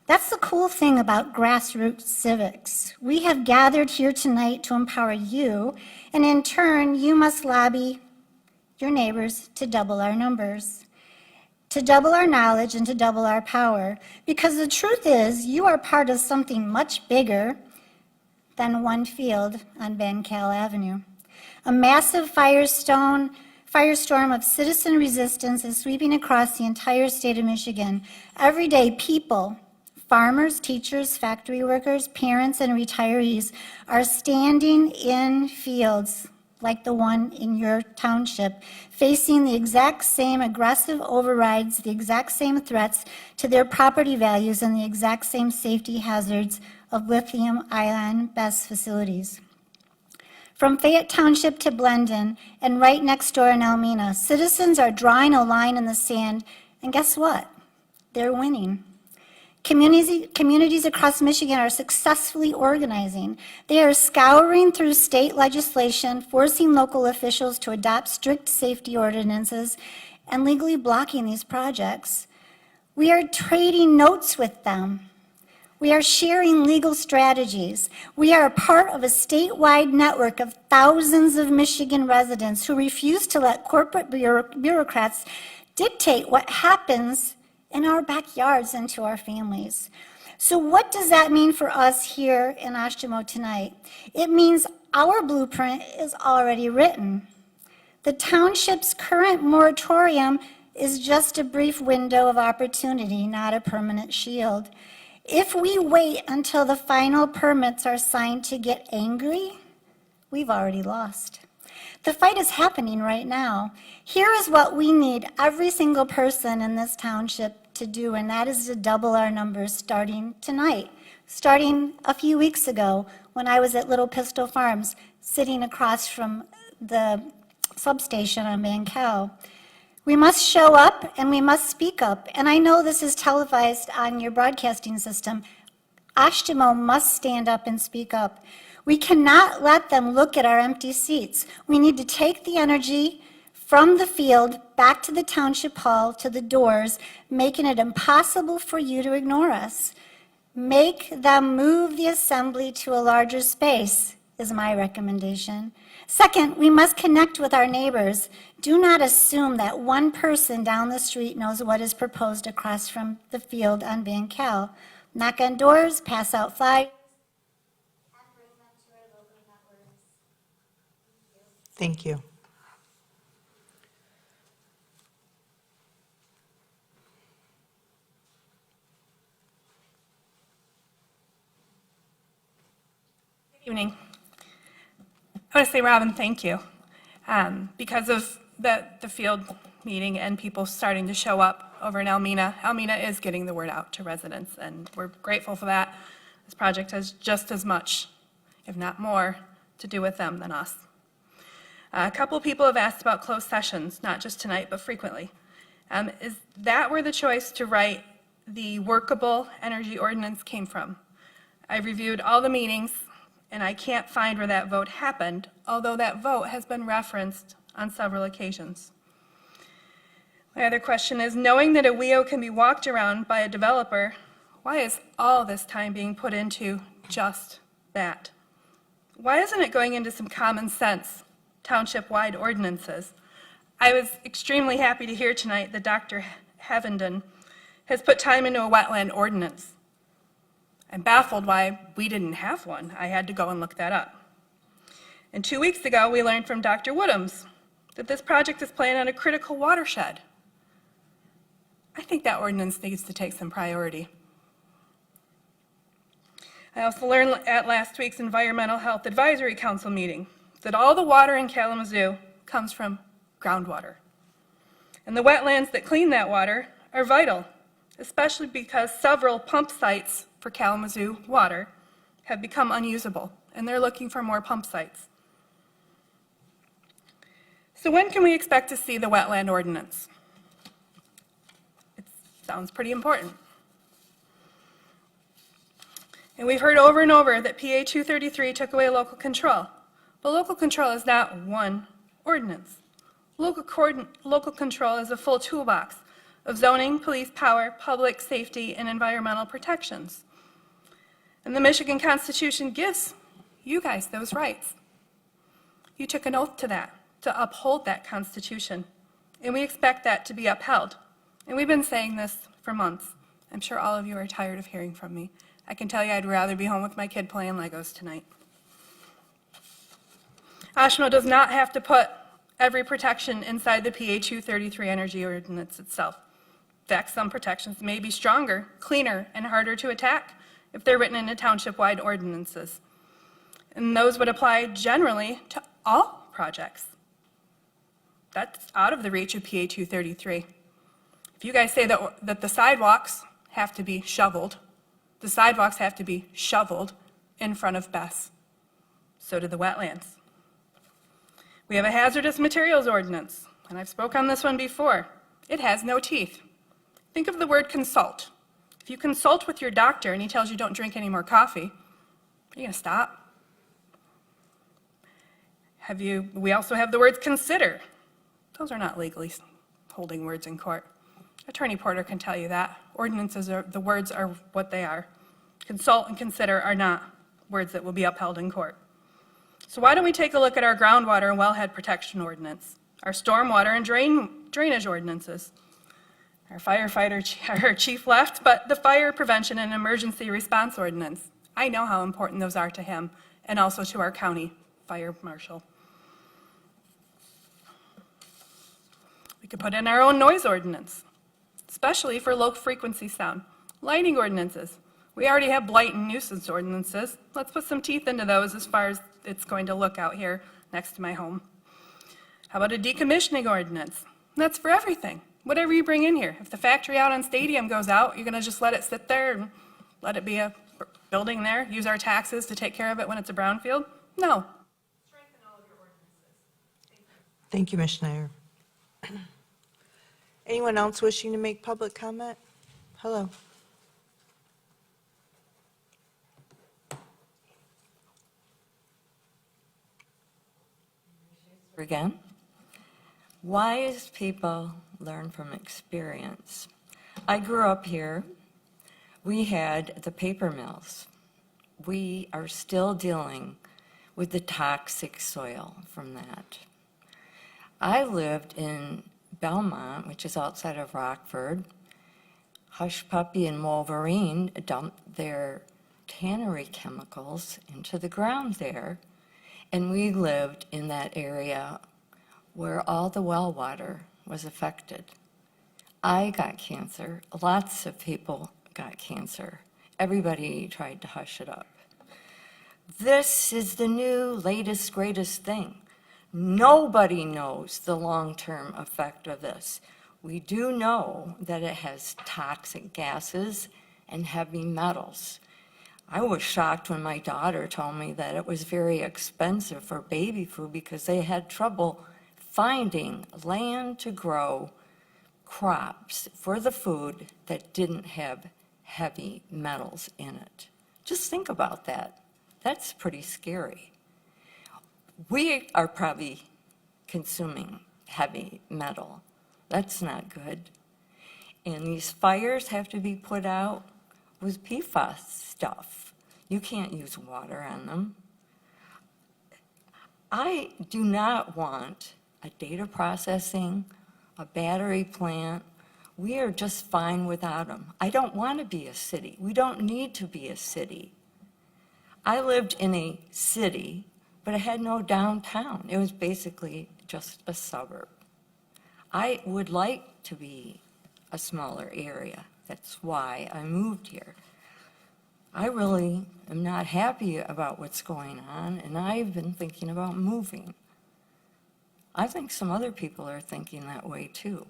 That's the cool thing about grassroots civics. We have gathered here tonight to empower you, and in turn, you must lobby your neighbors to double our numbers, to double our knowledge and to double our power, because the truth is you are part of something much bigger than one field on Van Cal Avenue. A massive firestorm of citizen resistance is sweeping across the entire state of Michigan. Every day, people, farmers, teachers, factory workers, parents, and retirees are standing in fields like the one in your township, facing the exact same aggressive overrides, the exact same threats to their property values, and the exact same safety hazards of lithium-ion BESS facilities. From Fayette Township to Blendon and right next door in Almena, citizens are drawing a line in the sand, and guess what? They're winning. Communities across Michigan are successfully organizing. They are scouring through state legislation, forcing local officials to adopt strict safety ordinances and legally blocking these projects. We are trading notes with them. We are sharing legal strategies. We are a part of a statewide network of thousands of Michigan residents who refuse to let corporate bureaucrats dictate what happens in our backyards and to our families. So what does that mean for us here in Oshtemo tonight? It means our blueprint is already written. The township's current moratorium is just a brief window of opportunity, not a permanent shield. If we wait until the final permits are signed to get angry, we've already lost. The fight is happening right now. Here is what we need every single person in this township to do, and that is to double our numbers starting tonight, starting a few weeks ago when I was at Little Pistol Farms, sitting across from the substation on Van Cal. We must show up and we must speak up. And I know this is televised on your broadcasting system. Oshtemo must stand up and speak up. We cannot let them look at our empty seats. We need to take the energy from the field back to the township hall, to the doors, making it impossible for you to ignore us. Make them move the assembly to a larger space, is my recommendation. Second, we must connect with our neighbors. Do not assume that one person down the street knows what is proposed across from the field on Van Cal. Knock on doors, pass out flyers. Thank you. Evening. I want to say, Robin, thank you. Because of the field meeting and people starting to show up over in Almena, Almena is getting the word out to residents, and we're grateful for that. This project has just as much, if not more, to do with them than us. A couple people have asked about closed sessions, not just tonight, but frequently. Is that where the choice to write the workable energy ordinance came from? I've reviewed all the meetings, and I can't find where that vote happened, although that vote has been referenced on several occasions. My other question is, knowing that a WEO can be walked around by a developer, why is all this time being put into just that? Why isn't it going into some common sense, township-wide ordinances? I was extremely happy to hear tonight that Dr. Havenden has put time into a wetland ordinance. I'm baffled why we didn't have one. I had to go and look that up. And 2 weeks ago, we learned from Dr. Woodhams that this project is planned on a critical watershed. I think that ordinance needs to take some priority. I also learned at last week's Environmental Health Advisory Council meeting that all the water in Kalamazoo comes from groundwater. And the wetlands that clean that water are vital, especially because several pump sites for Kalamazoo water have become unusable, and they're looking for more pump sites. So when can we expect to see the wetland ordinance? It sounds pretty important. And we've heard over and over that PA 233 took away local control. But local control is not one ordinance. Local control is a full toolbox of zoning, police power, public safety, and environmental protections. And the Michigan Constitution gives you guys those rights. You took an oath to that, to uphold that Constitution. And we expect that to be upheld. And we've been saying this for months. I'm sure all of you are tired of hearing from me. I can tell you I'd rather be home with my kid playing Legos tonight. Oshtemo does not have to put every protection inside the PA 233 energy ordinance itself. In fact, some protections may be stronger, cleaner, and harder to attack if they're written into township-wide ordinances. And those would apply generally to all projects. That's out of the reach of PA 233. If you guys say that the sidewalks have to be shoveled, the sidewalks have to be shoveled in front of Beth's. So do the wetlands. We have a hazardous materials ordinance, and I've spoken on this one before. It has no teeth. Think of the word consult. If you consult with your doctor and he tells you don't drink any more coffee, are you going to stop? We also have the words consider. Those are not legally holding words in court. Attorney Porter can tell you that. Ordinances, the words are what they are. Consult and consider are not words that will be upheld in court. So why don't we take a look at our groundwater and wellhead protection ordinance, our stormwater and drainage ordinances? Our our chief left, but the fire prevention and emergency response ordinance. I know how important those are to him and also to our county fire marshal. We could put in our own noise ordinance, especially for low frequency sound. Lighting ordinances. We already have blight and nuisance ordinances. Let's put some teeth into those as far as it's going to look out here next to my home. How about a decommissioning ordinance? That's for everything, whatever you bring in here. If the factory out on Stadium goes out, you're going to just let it sit there and let it be a building there, use our taxes to take care of it when it's a brownfield? No. Thank you, Ms. Schneider. Anyone else wishing to make public comment? Hello. Again, wise people learn from experience. I grew up here. We had the paper mills. We are still dealing with the toxic soil from that. I lived in Belmont, which is outside of Rockford. Hush Puppy and Wolverine dumped their tannery chemicals into the ground there. And we lived in that area where all the well water was affected. I got cancer. Lots of people got cancer. Everybody tried to hush it up. This is the new, latest, greatest thing. Nobody knows the long-term effect of this. We do know that it has toxic gases and heavy metals. I was shocked when my daughter told me that it was very expensive for baby food because they had trouble finding land to grow crops for the food that didn't have heavy metals in it. Just think about that. That's pretty scary. We are probably consuming heavy metal. That's not good. And these fires have to be put out with PFAS stuff. You can't use water on them. I do not want a data processing, a battery plant. We are just fine without them. I don't want to be a city. We don't need to be a city. I lived in a city, but it had no downtown. It was basically just a suburb. I would like to be a smaller area. That's why I moved here. I really am not happy about what's going on, and I've been thinking about moving. I think some other people are thinking that way too.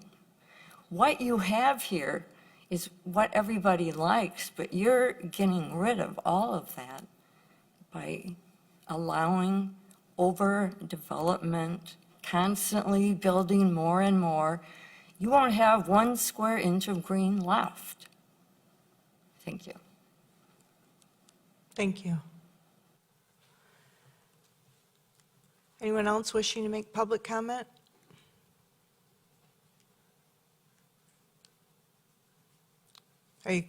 What you have here is what everybody likes, but you're getting rid of all of that by allowing overdevelopment, constantly building more and more. You won't have 1 square inch of green left. Thank you. Thank you. Anyone else wishing to make public comment? Are you,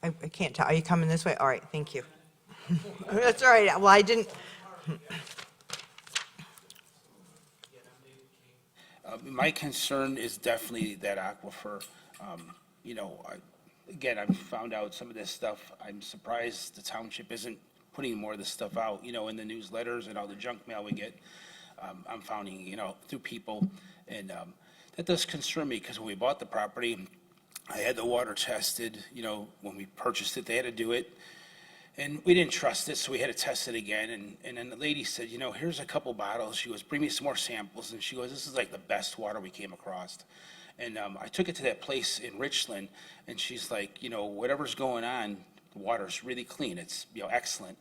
I can't tell, are you coming this way? All right, thank you. That's all right, well, I didn't, My concern is definitely that aquifer. You know, again, I've found out some of this stuff. I'm surprised the township isn't putting more of this stuff out, you know, in the newsletters and all the junk mail we get. I'm finding, you know, through people, and that does concern me, because when we bought the property, I had the water tested. You know, when we purchased it, they had to do it, and we didn't trust it, so we had to test it again. And then the lady said, you know, here's a couple bottles. She goes, bring me some more samples, and she goes, this is like the best water we came across. And I took it to that place in Richland, and she's like, you know, whatever's going on, the water's really clean. It's, you know, excellent.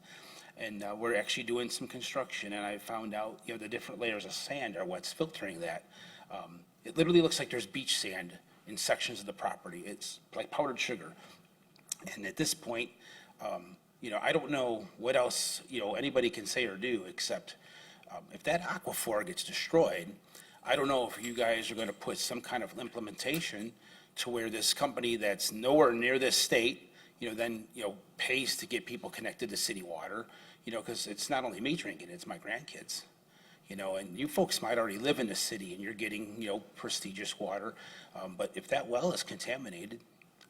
And we're actually doing some construction, and I found out, you know, the different layers of sand are what's filtering that. It literally looks like there's beach sand in sections of the property. It's like powdered sugar. And at this point, you know, I don't know what else, you know, anybody can say or do, except if that aquifer gets destroyed, I don't know if you guys are going to put some kind of implementation to where this company that's nowhere near this state, you know, then, you know, pays to get people connected to city water, you know, because it's not only me drinking, it's my grandkids, you know, and you folks might already live in the city and you're getting, you know, prestigious water. But if that well is contaminated,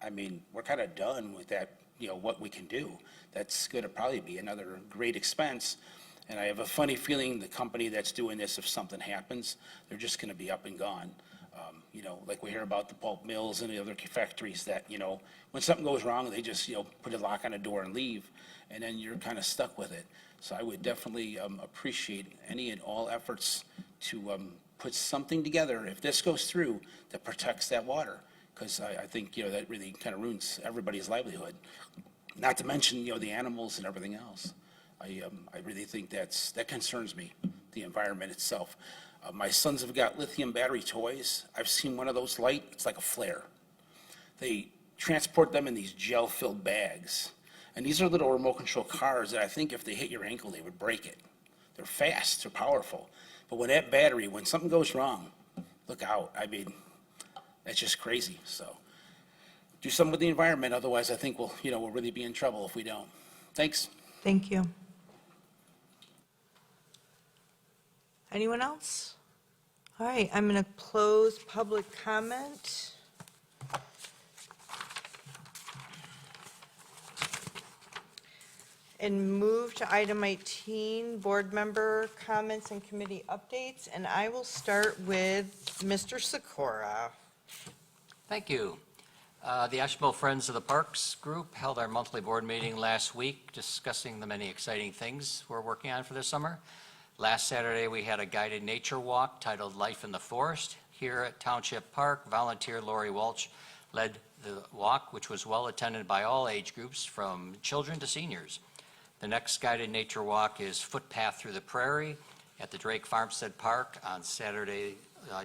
I mean, we're kind of done with that, you know, what we can do. That's going to probably be another great expense. And I have a funny feeling the company that's doing this, if something happens, they're just going to be up and gone. You know, like we hear about the pulp mills and the other factories that, you know, when something goes wrong, they just, you know, put a lock on the door and leave, and then you're kind of stuck with it. So I would definitely appreciate any and all efforts to put something together, if this goes through, that protects that water. Because I think, you know, that really kind of ruins everybody's livelihood. Not to mention, you know, the animals and everything else. I really think that concerns me, the environment itself. My sons have got lithium battery toys. I've seen one of those light. It's like a flare. They transport them in these gel-filled bags. And these are little remote control cars that I think if they hit your ankle, they would break it. They're fast, they're powerful. But when that battery, when something goes wrong, look out. I mean, that's just crazy. So do something with the environment. Otherwise, I think we'll really be in trouble if we don't. Thanks. thank you. Anyone else? All right, I'm going to close public comment. And move to item 18, board member comments and committee updates. And I will start with Mr. Sikora. Thank you. The Asheville Friends of the Parks group held our monthly board meeting last week discussing the many exciting things we're working on for this summer. Last Saturday, we had a guided nature walk titled Life in the Forest. Here at Township Park, volunteer Lori Walsh led the walk, which was well attended by all age groups from children to seniors. The next guided nature walk is Footpath Through the Prairie at the Drake Farmstead Park on Saturday,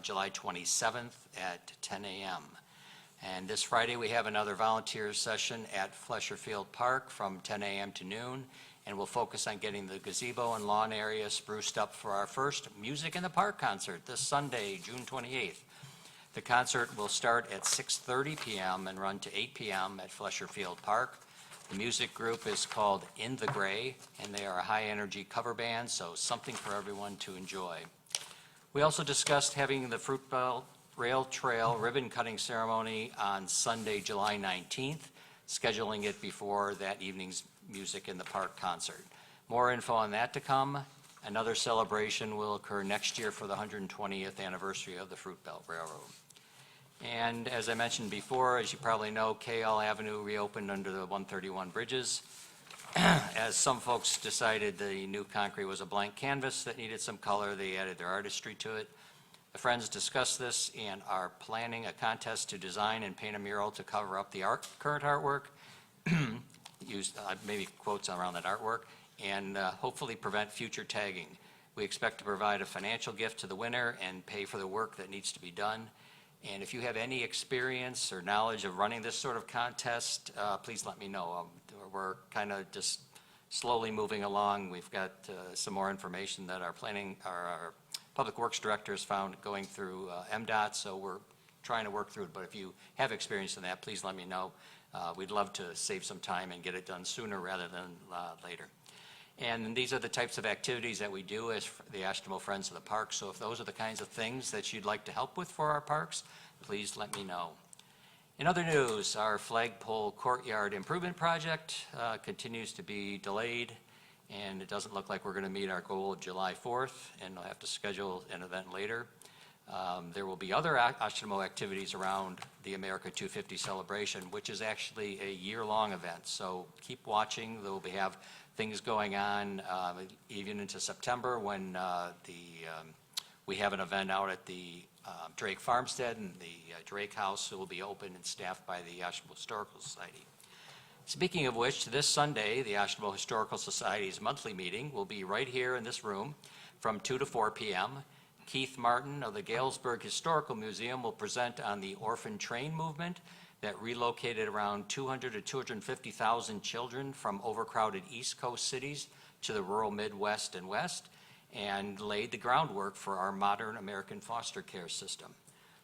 July 27th at 10 a.m. And this Friday, we have another volunteer session at Flesherfield Park from 10 a.m. to noon, and we'll focus on getting the gazebo and lawn area spruced up for our first Music in the Park concert this Sunday, June 28th. The concert will start at 6:30 p.m. and run to 8 p.m. at Flesherfield Park. The music group is called In the Gray, and they are a high-energy cover band, so something for everyone to enjoy. We also discussed having the Fruit Belt Rail Trail ribbon cutting ceremony on Sunday, July 19th, scheduling it before that evening's Music in the Park concert. More info on that to come. Another celebration will occur next year for the 120th anniversary of the Fruit Belt Railroad. And as I mentioned before, as you probably know, KL Avenue reopened under the 131 bridges. As some folks decided the new concrete was a blank canvas that needed some color, they added their artistry to it. The Friends discussed this and are planning a contest to design and paint a mural to cover up the current artwork, use maybe quotes around that artwork, and hopefully prevent future tagging. We expect to provide a financial gift to the winner and pay for the work that needs to be done. And if you have any experience or knowledge of running this sort of contest, please let me know. We're kind of just slowly moving along. We've got some more information that our Public Works Director has found going through MDOT, so we're trying to work through it. But if you have experience in that, please let me know. We'd love to save some time and get it done sooner rather than later. And these are the types of activities that we do as the Oshtemo Friends of the Park. So if those are the kinds of things that you'd like to help with for our parks, please let me know. In other news, our flagpole courtyard improvement project continues to be delayed, and it doesn't look like we're going to meet our goal of July 4th, and we'll have to schedule an event later. There will be other Oshtemo activities around the America 250 celebration, which is actually a year-long event. So keep watching. There will have things going on even into September when we have an event out at the Drake Farmstead, and the Drake House will be open and staffed by the Oshtemo Historical Society. Speaking of which, this Sunday, the Oshtemo Historical Society's monthly meeting will be right here in this room from 2 to 4 p.m. Keith Martin of the Galesburg Historical Museum will present on the orphan train movement that relocated around 200 to 250,000 children from overcrowded East Coast cities to the rural Midwest and West, and laid the groundwork for our modern American foster care system.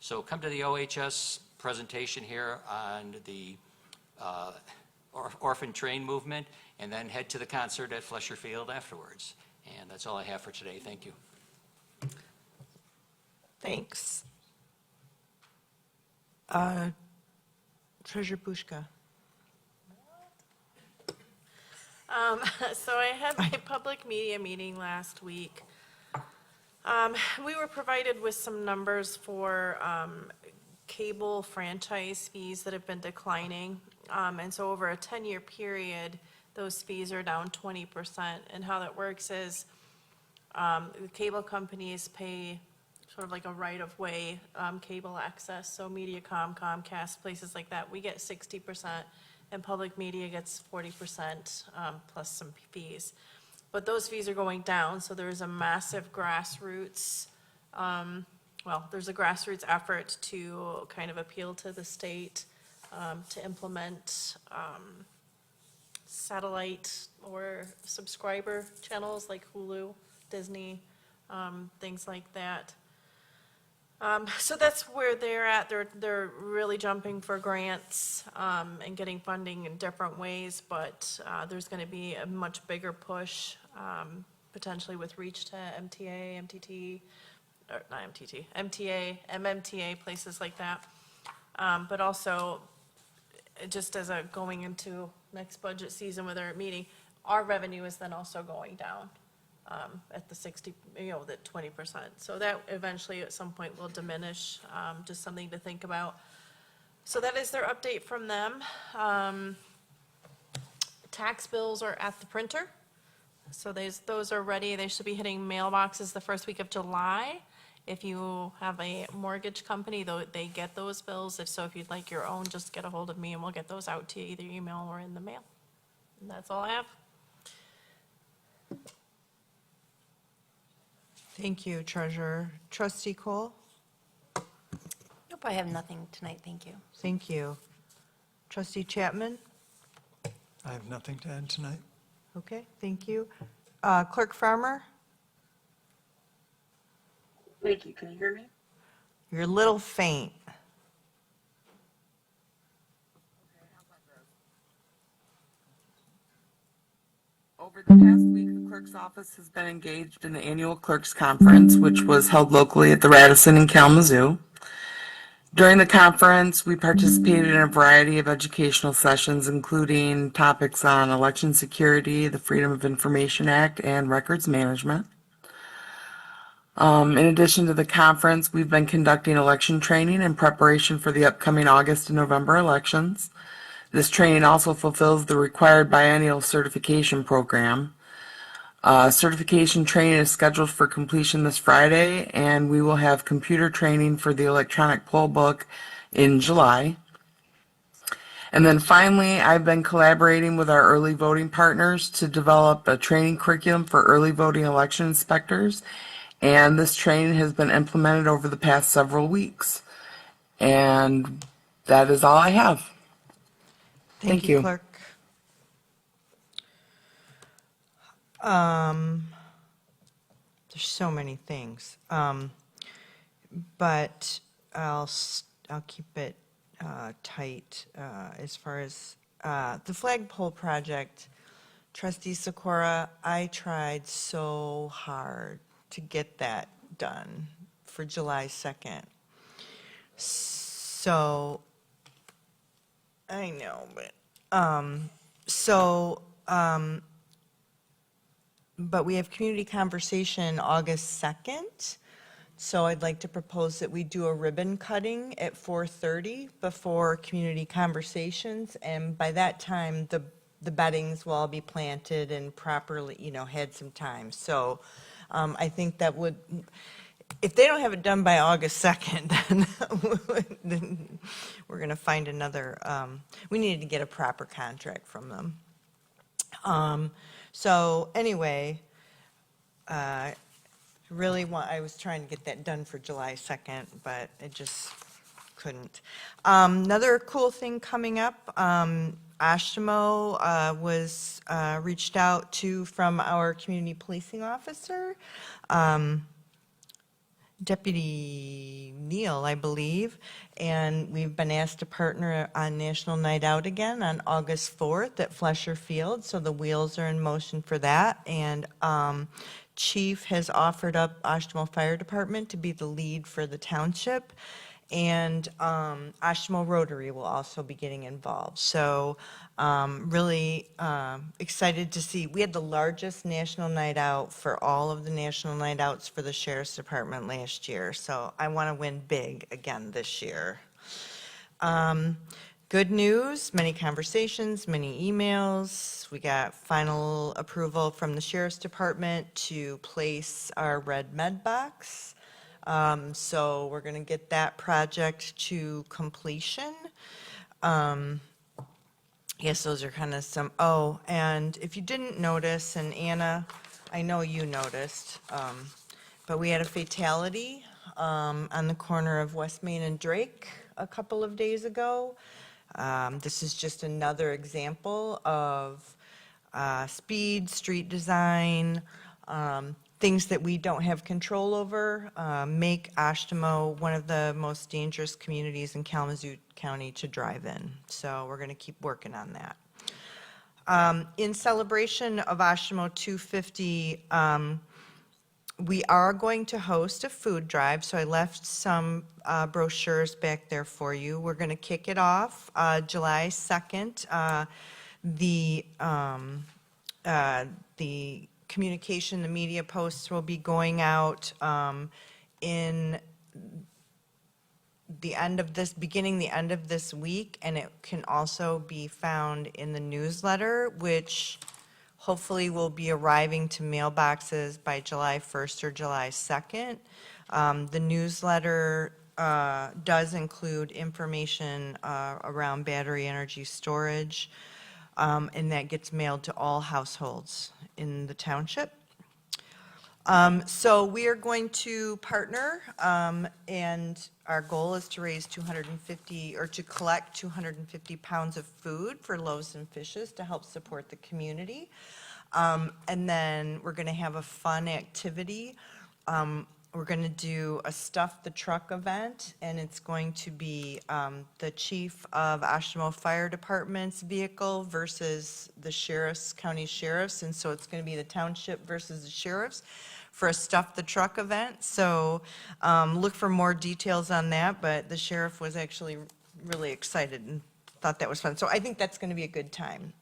So come to the OHS presentation here on the orphan train movement, and then head to the concert at Flesherfield afterwards. And that's all I have for today. Thank you. Thanks. Treasurer Bushka. So I had my public media meeting last week. We were provided with some numbers for cable franchise fees that have been declining. And so over a 10-year period, those fees are down 20%. And how that works is the cable companies pay sort of like a right-of-way cable access. So Mediacom, Comcast, places like that, we get 60%, and public media gets 40% plus some fees. But those fees are going down, so there's a massive grassroots, there's a grassroots effort to kind of appeal to the state to implement satellite or subscriber channels like Hulu, Disney, things like that. So that's where they're at. They're really jumping for grants and getting funding in different ways, but there's going to be a much bigger push, potentially with reach to MTA, MTT, or not MTT, MTA, MMTA, places like that. But also, just as a going into next budget season with our meeting, our revenue is then also going down. At the 60, the 20%. So that eventually at some point will diminish, just something to think about. So that is their update from them. Tax bills are at the printer. So those are ready. They should be hitting mailboxes the first week of July. If you have a mortgage company, though, they get those bills. If you'd like your own, just get a hold of me and we'll get those out to you, either email or in the mail. And that's all I have. Thank you, Treasurer. Trustee Cole? Nope, I have nothing tonight, thank you. Thank you. Trustee Chapman? I have nothing to add tonight. Okay, thank you. Clerk Farmer? Thank you. Can you hear me? You're a little faint. Over the past week, the clerk's office has been engaged in the annual clerks conference, which was held locally at the Radisson in Kalamazoo. During the conference, we participated in a variety of educational sessions, including topics on election security, the Freedom of Information Act, and records management. In addition to the conference, we've been conducting election training in preparation for the upcoming August and November elections. This training also fulfills the required biennial certification program. Certification training is scheduled for completion this Friday, and we will have computer training for the electronic poll book in July. And then finally, I've been collaborating with our early voting partners to develop a training curriculum for early voting election inspectors, and this training has been implemented over the past several weeks. And that is all I have. Thank you. Clerk. There's so many things, but I'll keep it tight as far as the flagpole project. Trustee Sikora, I tried so hard to get that done for July 2nd. So I know, but but we have community conversation August 2nd. So I'd like to propose that we do a ribbon cutting at 4:30 before community conversations. And by that time, the beddings will all be planted and properly, had some time. So I think that would, if they don't have it done by August 2nd, then we're going to find another, we needed to get a proper contract from them. So anyway, I was trying to get that done for July 2nd, but it just couldn't. Another cool thing coming up, Oshtemo was reached out to from our community policing officer, Deputy Neal, I believe, and we've been asked to partner on National Night Out again on August 4th at Flesher Field, so the wheels are in motion for that. And Chief has offered up Oshtemo Fire Department to be the lead for the township, and Oshtemo Rotary will also be getting involved. So really excited to see. We had the largest national night out for all of the national night outs for the Sheriff's Department last year. So I want to win big again this year. Good news, many conversations, many emails. We got final approval from the Sheriff's Department to place our red med box. So we're going to get that project to completion. Yes, those are kind of some, and if you didn't notice, and Anna, I know you noticed, but we had a fatality on the corner of West Main and Drake a couple of days ago. This is just another example of speed, street design, things that we don't have control over, make Oshtemo one of the most dangerous communities in Kalamazoo County to drive in. So we're going to keep working on that. In celebration of Oshtemo 250, we are going to host a food drive, so I left some brochures back there for you. We're going to kick it off July 2nd. The communication, the media posts will be going out in beginning the end of this week, and it can also be found in the newsletter, which hopefully will be arriving to mailboxes by July 1st or July 2nd. The newsletter does include information around battery energy storage, and that gets mailed to all households in the township. So we are going to partner, and our goal is to raise 250, or to collect 250 pounds of food for Loaves and Fishes to help support the community. And then we're going to have a fun activity. We're going to do a Stuff the Truck event, and it's going to be the chief of Oshtemo Fire Department's vehicle versus the county sheriffs, and so it's going to be the township versus the sheriffs for a Stuff the Truck event. So look for more details on that, but the sheriff was actually really excited and thought that was fun. So I think that's going to be a good time.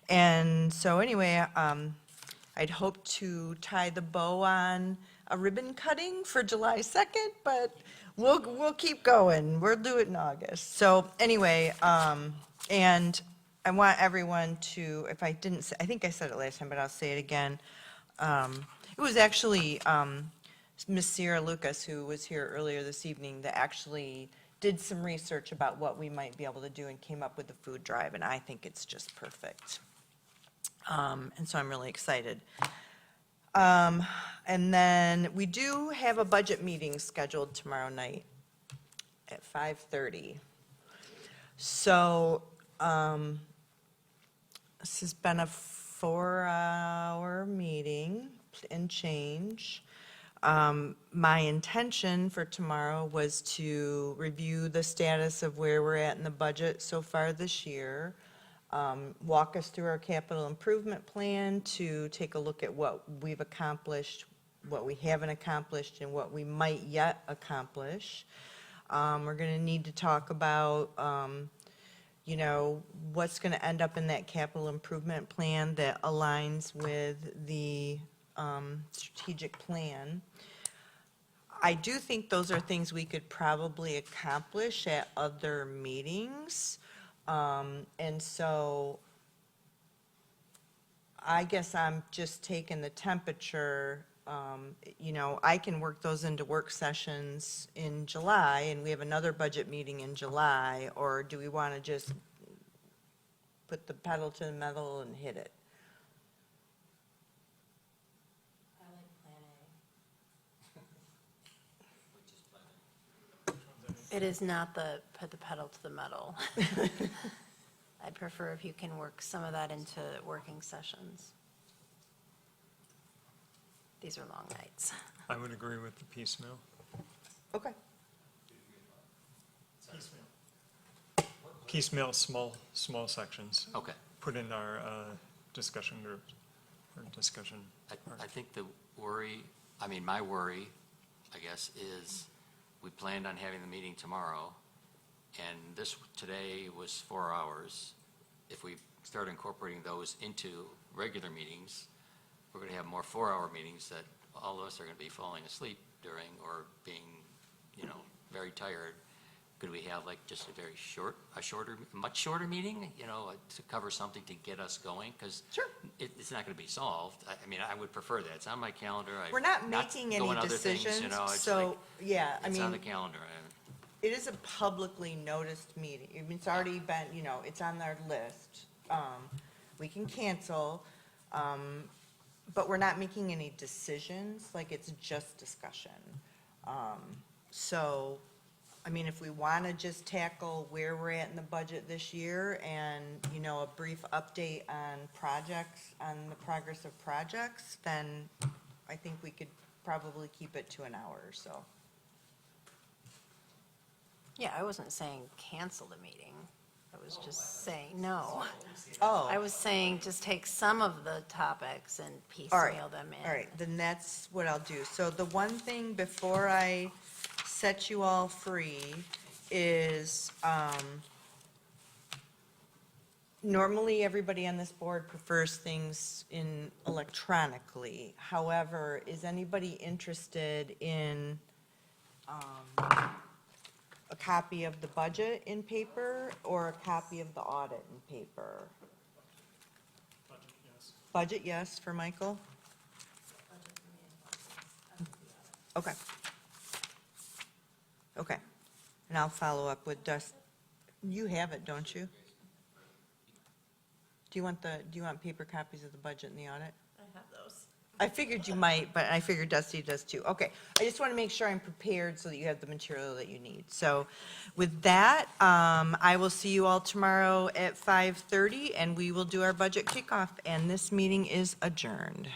And so anyway, I'd hope to tie the bow on a ribbon cutting for July 2nd, but we'll keep going. We'll do it in August. So anyway, and I want everyone to, if I didn't say, I think I said it last time, but I'll say it again. It was actually Miss Sierra Lucas, who was here earlier this evening, that actually did some research about what we might be able to do and came up with the food drive, and I think it's just perfect. And so I'm really excited. And then we do have a budget meeting scheduled tomorrow night at 5:30. So this has been a 4-hour meeting and change. My intention for tomorrow was to review the status of where we're at in the budget so far this year, walk us through our capital improvement plan, to take a look at what we've accomplished, what we haven't accomplished, and what we might yet accomplish. We're going to need to talk about, what's going to end up in that capital improvement plan that aligns with the strategic plan. I do think those are things we could probably accomplish at other meetings. And so I guess I'm just taking the temperature. I can work those into work sessions in July, and we have another budget meeting in July, or do we want to just put the pedal to the metal and hit it? I like Plan A. It is not put the pedal to the metal. I'd prefer if you can work some of that into working sessions. These are long nights. I would agree with the piecemeal. Okay. Piecemeal, small sections. Okay. Put in our discussion groups, or discussion. I think my worry, I guess, is we planned on having the meeting tomorrow, and today was 4 hours. If we start incorporating those into regular meetings, we're going to have more 4-hour meetings that all of us are going to be falling asleep during, or being, very tired. Could we have just a much shorter meeting, to cover something to get us going? Because Sure. It's not going to be solved. I would prefer that. It's on my calendar. We're not making any going other things, decisions, it's so, yeah, I It's on the mean, calendar. it is a publicly noticed meeting. I mean, it's already been, it's on our list. We can cancel, but we're not making any decisions, it's just discussion. So, I mean, if we want to just tackle where we're at in the budget this year and, a brief update on the progress of projects, then I think we could probably keep it to an hour or so. Yeah, I wasn't saying cancel the meeting. I was just saying no. Oh. I was saying just take some of the topics and All right, piecemeal them in. all right, then that's what I'll do. So the one thing before I set you all free is, normally everybody on this board prefers things in electronically. However, is anybody interested in, a copy of the budget in paper or a copy of the audit in paper? Budget, yes, for Michael? Okay. Okay. And I'll follow up with Dust. You have it, don't you? Do you want paper copies of the budget and the audit? I have those. I figured you might, but I figured Dusty does too. Okay, I just want to make sure I'm prepared so that you have the material that you need. So with that, I will see you all tomorrow at 5:30, and we will do our budget kickoff, and this meeting is adjourned.